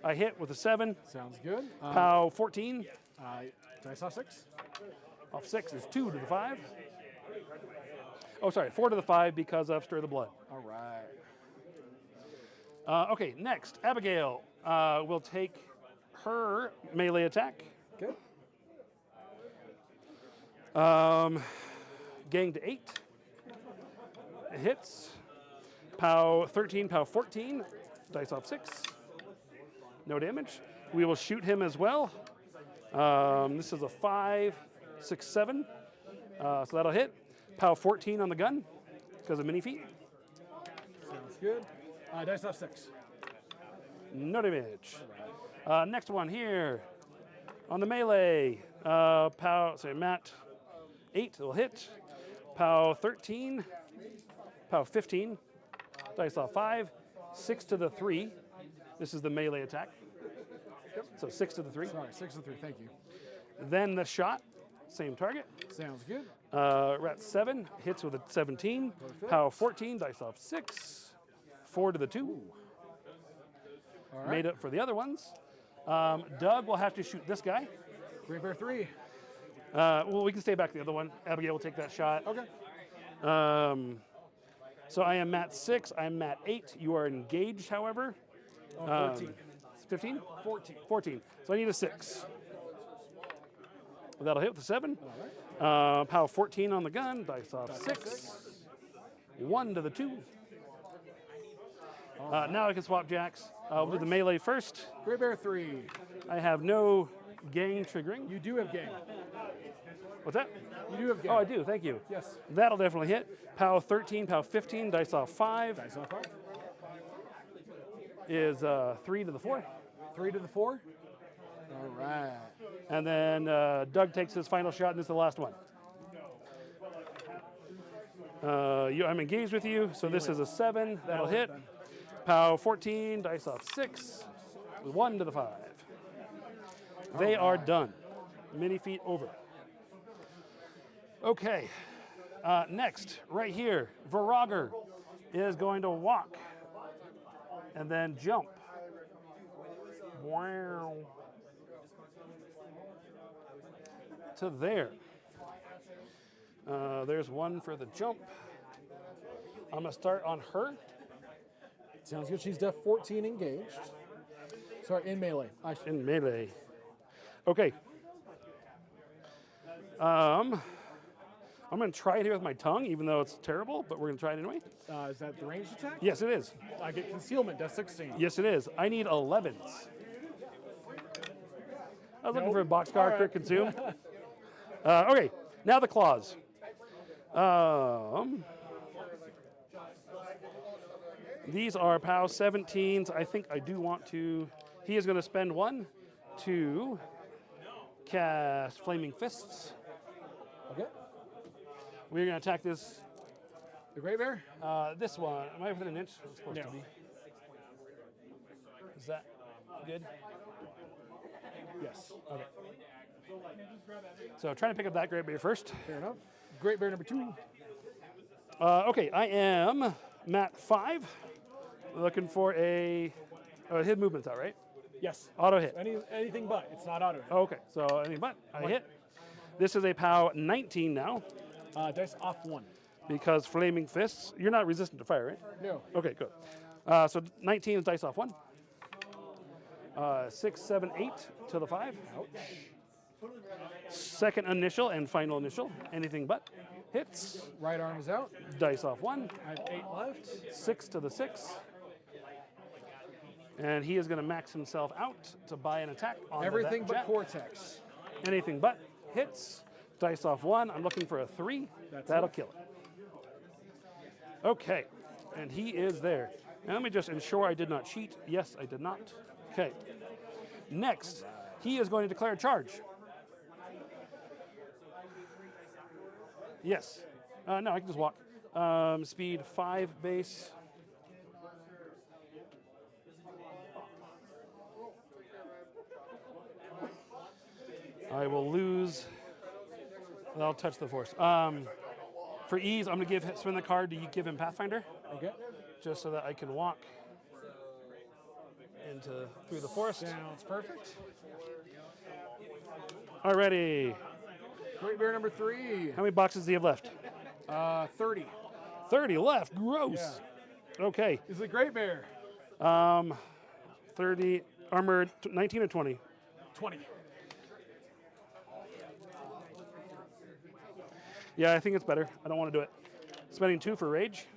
I hit with a 7. Sounds good. POW 14, Dice off 6. off 6 is 2 to the 5. Oh, sorry, 4 to the 5 because of Stir the Blood. All right. Okay, next, Abigail will take her melee attack. Good. Gang to 8. Hits. POW 13, POW 14. Dice off 6. No damage. We will shoot him as well. This is a 5, 6, 7. So that'll hit. POW 14 on the gun because of mini feet. Sounds good. Dice off 6. No damage. Next one here on the melee. Matt 8 will hit. POW 13. POW 15. Dice off 5. 6 to the 3. This is the melee attack. Yep. So 6 to the 3. Sorry, 6 to 3. Thank you. Then the shot. Same target. Sounds good. Rat 7 hits with a 17. Perfect. POW 14. Dice off 6. 4 to the 2. right. made up for the other ones. Doug will have to shoot this guy. Great Bear 3. Well, we can stay back the other one. Abigail will take that shot. Okay. So I am mat 6. I'm mat 8. You are engaged, however. 14. 15? 14. 14. So I need a 6. That'll hit with a 7. All right. Power 14 on the gun. Dice off 6. 1 to the 2. Now I can swap jacks. We'll do the melee first. Great Bear 3. I have no gang triggering. You do have game. What's that? You do have game. Oh, I do. Thank you. Yes. That'll definitely hit. Power 13, power 15. Dice off 5 Dice off 5. is 3 to the 4. 3 to the 4. All right. And then Doug takes his final shot, and this is the last one. I'm engaged with you, so this is a 7. That'll hit. Pow 14, dice off 6, 1 to the 5. They are done. Many feet over. Okay. Next, right here, Vorogger is going to walk and then jump. Wow. To there. There's one for the jump. I'm going to start on her. Sounds good. She's def 14 engaged. Sorry, in melee. In melee. Okay. I'm going to try it here with my tongue, even though it's terrible, but we're going to try it anyway. Is that the ranged attack? Yes, it is. I get concealment, def 16. Yes, it is. I need 11s. I was looking for a boxcar, crit consume. Okay, now the claws. These are POW 17s. I think I do want to. He is going to spend 1 to cast Flaming Fists. Okay. We're going to attack this. The Great Bear? This one. Am I within an inch? It's supposed No. to be. Is that good? Yes. Okay. So trying to pick up that Great Bear first. Fair enough. Great Bear number 2. Okay, I am mat 5. Looking for a hit movement's out, right? Yes. Auto hit. Anything but. It's not auto hit. Oh, okay, so anything but I hit. This is a POW 19 now Dice off 1. because Flaming Fists. You're not resistant to fire, right? No. Okay, good. So 19 is dice off 1. 6, 7, 8 to the 5. Ouch. Second initial and final initial. Anything but hits. Right arm is out. Dice off 1. I have 8 left. 6 to the 6. And he is going to max himself out to buy an attack on Everything that but jet. Cortex. Anything but hits. Dice off 1. I'm looking for a 3. That'll kill it. Okay. And he is there. And let me just ensure I did not cheat. Yes, I did not. Okay. Next, he is going to declare a charge. Yes. No, I can just walk. Speed 5 base. I will lose. I'll touch the force. For ease, I'm going to spin the card. Do you give him Pathfinder? Okay. Just so that I can walk through the forest. Sounds perfect. Alrighty. Great Bear number 3. How many boxes do you have left? 30. 30 left. Gross. Okay. Is it Great Bear? 30 armored. 19 or 20. 20. Yeah, I think it's better. I don't want to do it. Spending 2 for rage.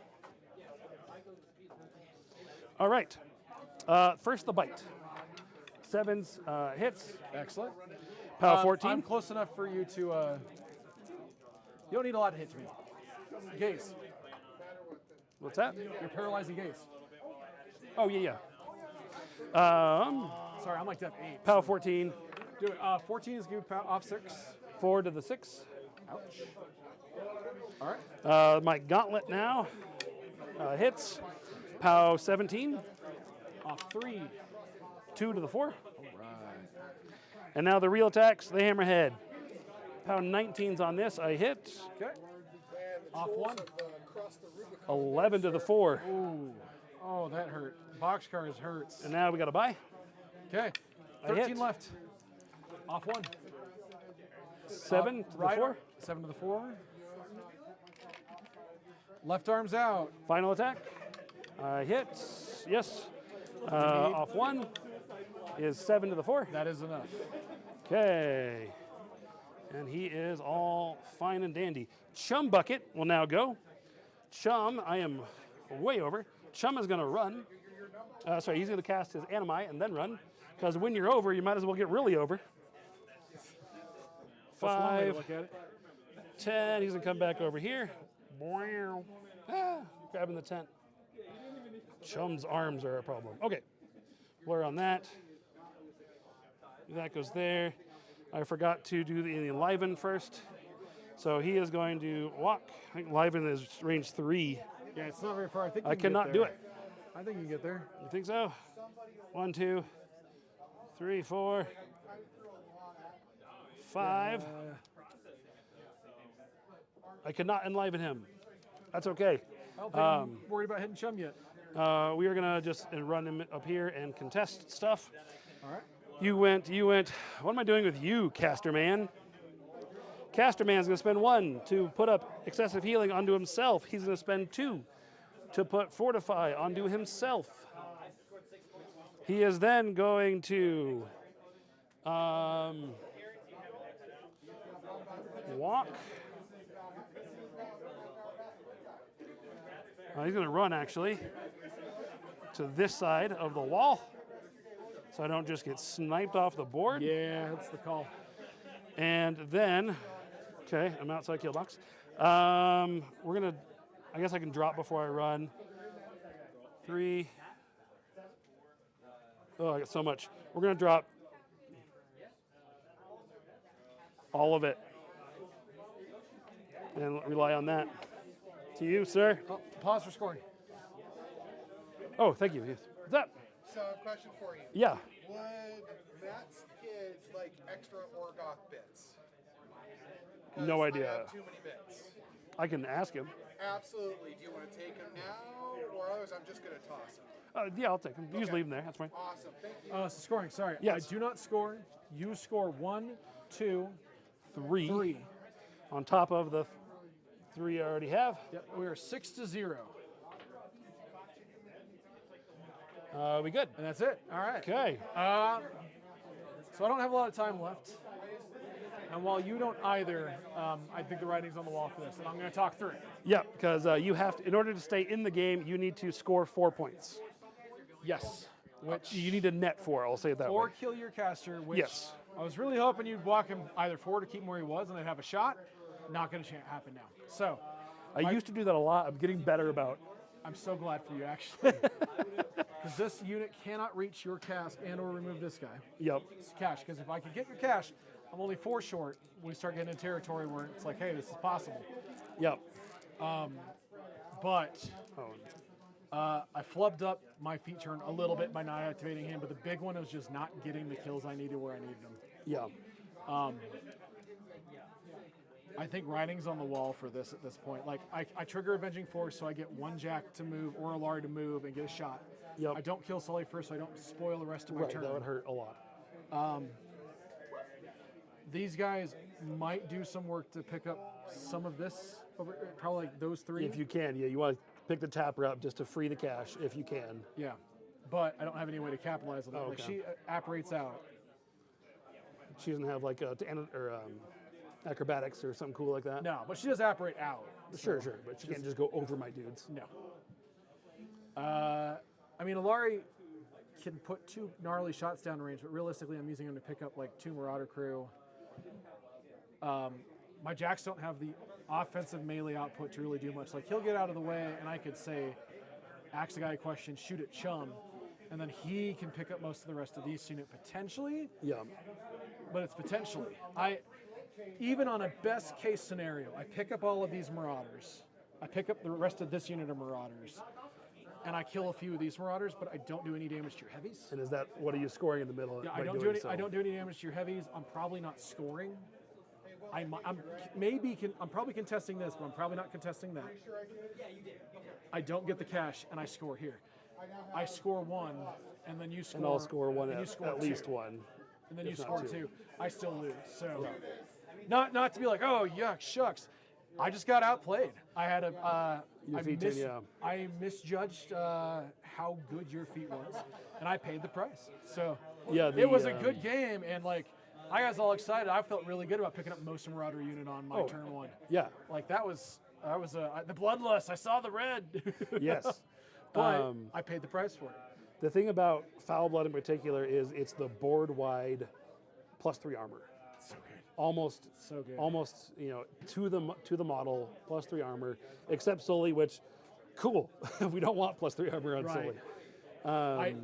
All right. First, the bite. 7s hits. Excellent. POW 14. I'm close enough for you to. You don't need a lot to hit me. Gaze. What's that? You're paralyzing gaze. Oh, yeah. Sorry, I'm like def 8. POW 14. Do it. 14 is good. Off 6. 4 to the 6. Ouch. All right. My gauntlet now hits. POW 17. Off 3. 2 to the 4. All right. And now the real attacks, the Hammerhead. POW 19's on this. I hit. Okay. Off 1. 11 to the 4. Ooh. Oh, that hurt. Boxcars hurts. And now we got to buy. Okay, I 13 hit. left. Off one. 7 to the Right 4. 7 to the 4. Left arm's out. Final attack. I hit. Yes. Off 1 is 7 to the 4. That is enough. Okay. And he is all fine and dandy. Chum Bucket will now go. Chum, I am way over. Chum is going to run. Sorry, he's going to cast his Animai and then run. Because when you're over, you might as well get really over. That's one way to 5, look at it. 10. He's going to come back over here. Grabbing the tent. Chum's arms are a problem. Okay. Blur on that. That goes there. I forgot to do the Enliven first. So he is going to walk. I think Enliven is range 3. Yeah, it's not very far. I think I cannot do it. I think you can get there. You think so? 1, 2, 3, 4, 5. I cannot enliven him. That's okay. I don't think I'm worried about hitting Chum yet. We are gonna just run him up here and contest stuff. All right. You went. What am I doing with you, Caster Man? Caster Man's gonna spend 1 to put up excessive healing onto himself. He's gonna spend 2 to put Fortify onto himself. He is then going to walk. He's going to run, actually, to this side of the wall, so I don't just get sniped off the board. Yeah, that's the call. And then, okay, I'm outside kill box. We're going to, I guess I can drop before I run. 3. Oh, I got so much. We're going to drop all of it and rely on that. To you, sir. Oh, pause for scoring. Oh, thank you. Yes. What's up? So, a question for you. Yeah. Would Matt's kids like extra Orgoth bits? 'Cause No I idea. have too many bits. I can ask him. Absolutely. Do you want to take them now, or otherwise I'm just going to toss them? Yeah, I'll take him. You just leave him there. That's fine. Awesome. Thank you. So scoring, sorry. Yes. I do not score. You score 1, 2, 3 3. on top of the 3 I already have. Yep, we are 6 to 0. We good? And that's it. All right. Okay. So I don't have a lot of time left. And while you don't either, I think the writing's on the wall for this, and I'm going to talk through it. Yeah, because you have to, in order to stay in the game, you need to score 4 points. Yes. Which You need a net 4. I'll say it that or way. kill your caster, which Yes. I was really hoping you'd walk him either forward to keep him where he was and I'd have a shot. Not going to happen now. So I used to do that a lot. I'm getting better about. I'm so glad for you, actually. Because this unit cannot reach your cast and or remove this guy. Yep. It's cash, because if I could get your cash, I'm only 4 short. We start getting in territory where it's like, hey, this is possible. Yep. But Oh. I flubbed up my feature a little bit by not activating him, but the big one was just not getting the kills I needed where I needed them. Yeah. I think writing's on the wall for this at this point. Like, I trigger Avenging Force, so I get 1 Jack to move or Ilari to move and get a shot. Yep. I don't kill Sully first, so I don't spoil the rest of my Right. turn. That would hurt a lot. These guys might do some work to pick up some of this, over probably like those 3. If you can, yeah, you want to pick the tapper up just to free the cash if you can. Yeah, but I don't have any way to capitalize on that. Oh, Like, okay. she apparates out. She doesn't have like acrobatics or something cool like that. No, but she does apparate out. Sure, but she can't just go over my dudes. No. I mean, Ilari can put 2 gnarly shots down range, but realistically, I'm using him to pick up like 2 Marauder crew. My Jacks don't have the offensive melee output to really do much. Like, he'll get out of the way, and I could say, ask the guy a question, shoot at Chum, and then he can pick up most of the rest of these unit potentially. Yeah. But it's potentially. Even on a best case scenario, I pick up all of these Marauders. I pick up the rest of this unit of Marauders, and I kill a few of these Marauders, but I don't do any damage to your heavies. And is that what are you scoring in the middle? Yeah, by I don't doing do any. so? I don't do any damage to your heavies. I'm probably not scoring. I'm probably contesting this, but I'm probably not contesting that. I don't get the cash, and I score here. I score 1, and then you score. And I'll score one and you at, score at 2, least one. and then you if not score 2. 2. I still lose. So, not to be like, oh yuck, shucks. I just got outplayed. I had Your feet did, yeah. I misjudged how good your feat was, and I paid the price. So Yeah, it was a good game, and like I got all excited. I felt really good about picking up most Marauder unit on my turn 1. Yeah. Like that was the bloodlust. I saw the red. Yes. But I paid the price for it. The thing about Foulblood in particular is it's the board-wide +3 armor. So good. Almost So good. Almost, to the model +3 armor, except Sully, which cool. We don't want +3 armor on Right. Sully.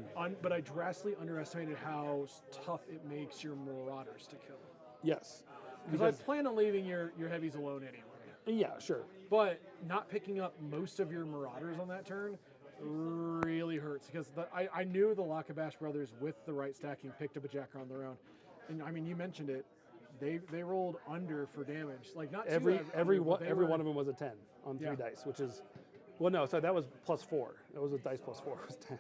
But I drastically underestimated how tough it makes your Marauders to kill. Yes. Because I plan on leaving your heavies alone anyway. Yeah, sure. But not picking up most of your Marauders on that turn really hurts because I knew the Lakabash brothers with the right stacking picked up a Jacker on their own. And I mean, you mentioned it. They rolled under for damage. Like not Every one one of them was a 10 on 3 dice, which is, well, no, so that was +4. That was a dice +4. It was 10s.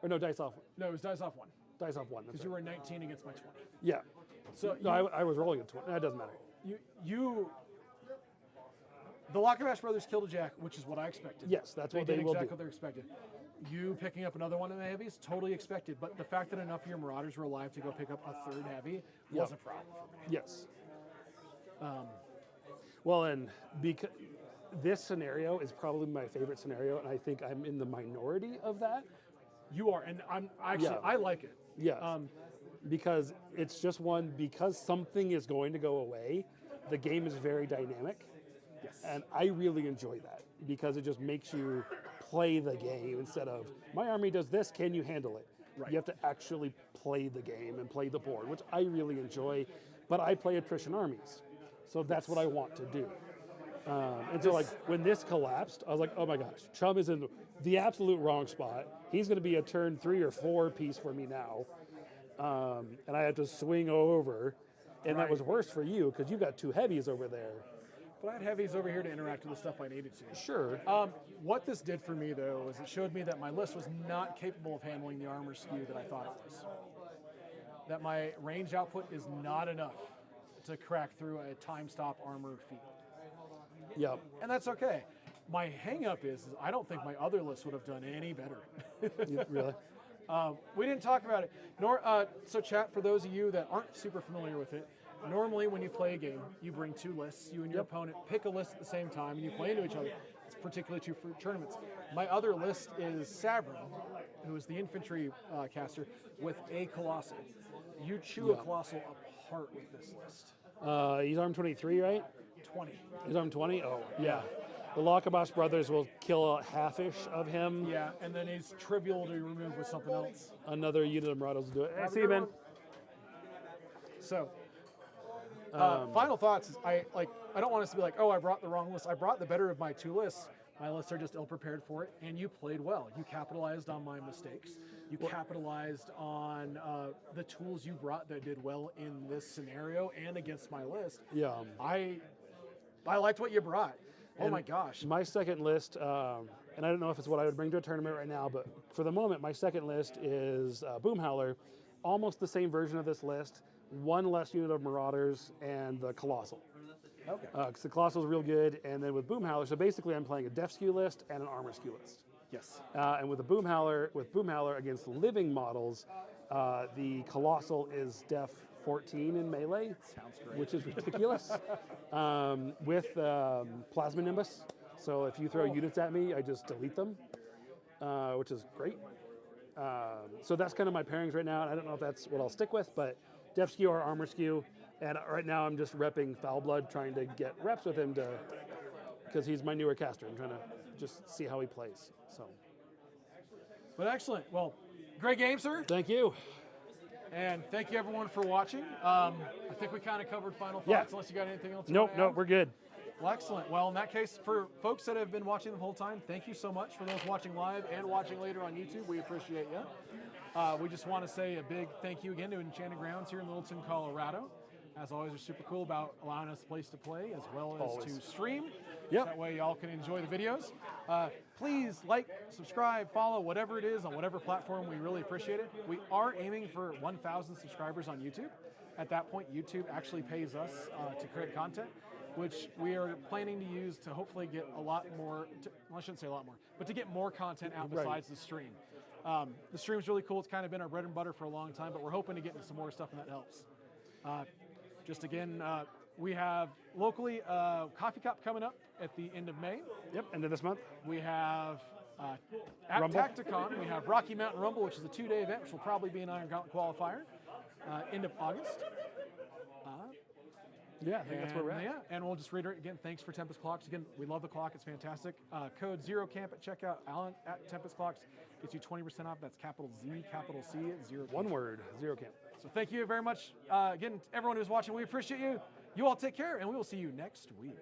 Or no, dice off. No, it was dice off 1. Dice off 1. Because you were 19 against my 20. Yeah. So No, I was rolling a 20. That doesn't matter. The Lakabash brothers killed a Jack, which is what I expected. Yes, that's what they did will exactly do. what they expected. You picking up another one of the heavies, totally expected. But the fact that enough of your Marauders were alive to go pick up a 3rd heavy was a problem for me. Yes. Well, and because this scenario is probably my favorite scenario, and I think I'm in the minority of that. You are, and I'm actually I like it. Yes. Because it's just because something is going to go away, the game is very dynamic. Yes. And I really enjoy that because it just makes you play the game instead of, my army does this, can you handle it? Right. You have to actually play the game and play the board, which I really enjoy. But I play attrition armies, so that's what I want to do. And so, like, when this collapsed, I was like, oh my gosh, Chum is in the absolute wrong spot. He's going to be a turn 3 or 4 piece for me now. And I had to swing over. And that was worse for you because you've got 2 heavies over there. But I had heavies over here to interact with the stuff I needed to. Sure. What this did for me, though, is it showed me that my list was not capable of handling the armor skew that I thought it was. That my range output is not enough to crack through a time stop armor feat. Yep. And that's okay. My hang-up is I don't think my other list would have done any better. Really? We didn't talk about it. So chat, for those of you that aren't super familiar with it, normally when you play a game, you bring 2 lists. You and your opponent pick a list at the same time, and you play into each other. It's particularly true for tournaments. My other list is Savrin, who is the infantry caster, with a Colossal. You chew a Colossal apart with this list. He's armed 23, right? 20. He's armed 20? Oh, yeah. The Lakabash brothers will kill a half-ish of him. Yeah, and then he's trivial to remove with something else. Another unit of Marauders will do it. Hey, see you, man. So, final thoughts is I don't want us to be like, oh, I brought the wrong list. I brought the better of my 2 lists. My lists are just ill-prepared for it, and you played well. You capitalized on my mistakes. You capitalized on the tools you brought that did well in this scenario and against my list. Yeah. I liked what you brought. Oh And my gosh. My second list, and I don't know if it's what I would bring to a tournament right now, but for the moment, my second list is Boomhowler, almost the same version of this list, 1 less unit of Marauders, and the Colossal. Okay. Because the Colossal is real good, and then with Boomhowler, so basically I'm playing a Def Skew list and an Armor Skew list. Yes. And with Boomhowler against living models, the Colossal is Def 14 in melee. Sounds great. Which is ridiculous. With Plasma Nimbus. So if you throw units at me, I just delete them, which is great. So that's kind of my pairings right now. And I don't know if that's what I'll stick with, but Def Skew or Armor Skew. And right now I'm just repping Foulblood, trying to get reps with him because he's my newer caster. I'm trying to just see how he plays. So. But excellent. Well, great game, sir. Thank you. And thank you everyone for watching. I think we kind of covered final thoughts, unless you got anything else. Nope, we're good. Well, excellent. Well, in that case, for folks that have been watching the whole time, thank you so much. For those watching live and watching later on YouTube, we appreciate you. We just want to say a big thank you again to Enchanted Grounds here in Littleton, Colorado. as always, are super cool about allowing us a place to play as well as Always. to stream. Yep. That way y'all can enjoy the videos. Please like, subscribe, follow, whatever it is on whatever platform. We really appreciate it. We are aiming for 1,000 subscribers on YouTube. At that point, YouTube actually pays us to create content, which we are planning to use to hopefully get a lot more, well, I shouldn't say a lot more, but to get more content out Right. besides the stream. The stream's really cool. It's kind of been our bread and butter for a long time, but we're hoping to get into some more stuff, and that helps. Just again, we have locally Coffee Cup coming up at the end of May. Yep, end of this month. We have at Rumble. Tacticon, we have Rocky Mountain Rumble, which is a 2-day event, which will probably be an Iron Gauntlet qualifier, end of August. Yeah, I think that's where we're at. Yeah, and we'll just reiterate again, thanks for Tempest Clocks. Again, we love the clock, it's fantastic. Code ZeroCamp at checkout, Alan at Tempest Clocks, gets you 20% off. That's capital Z, capital C at Zero Camp. One word, Zero Camp. So thank you very much. Again, everyone who's watching, we appreciate you. You all take care, and we will see you next week.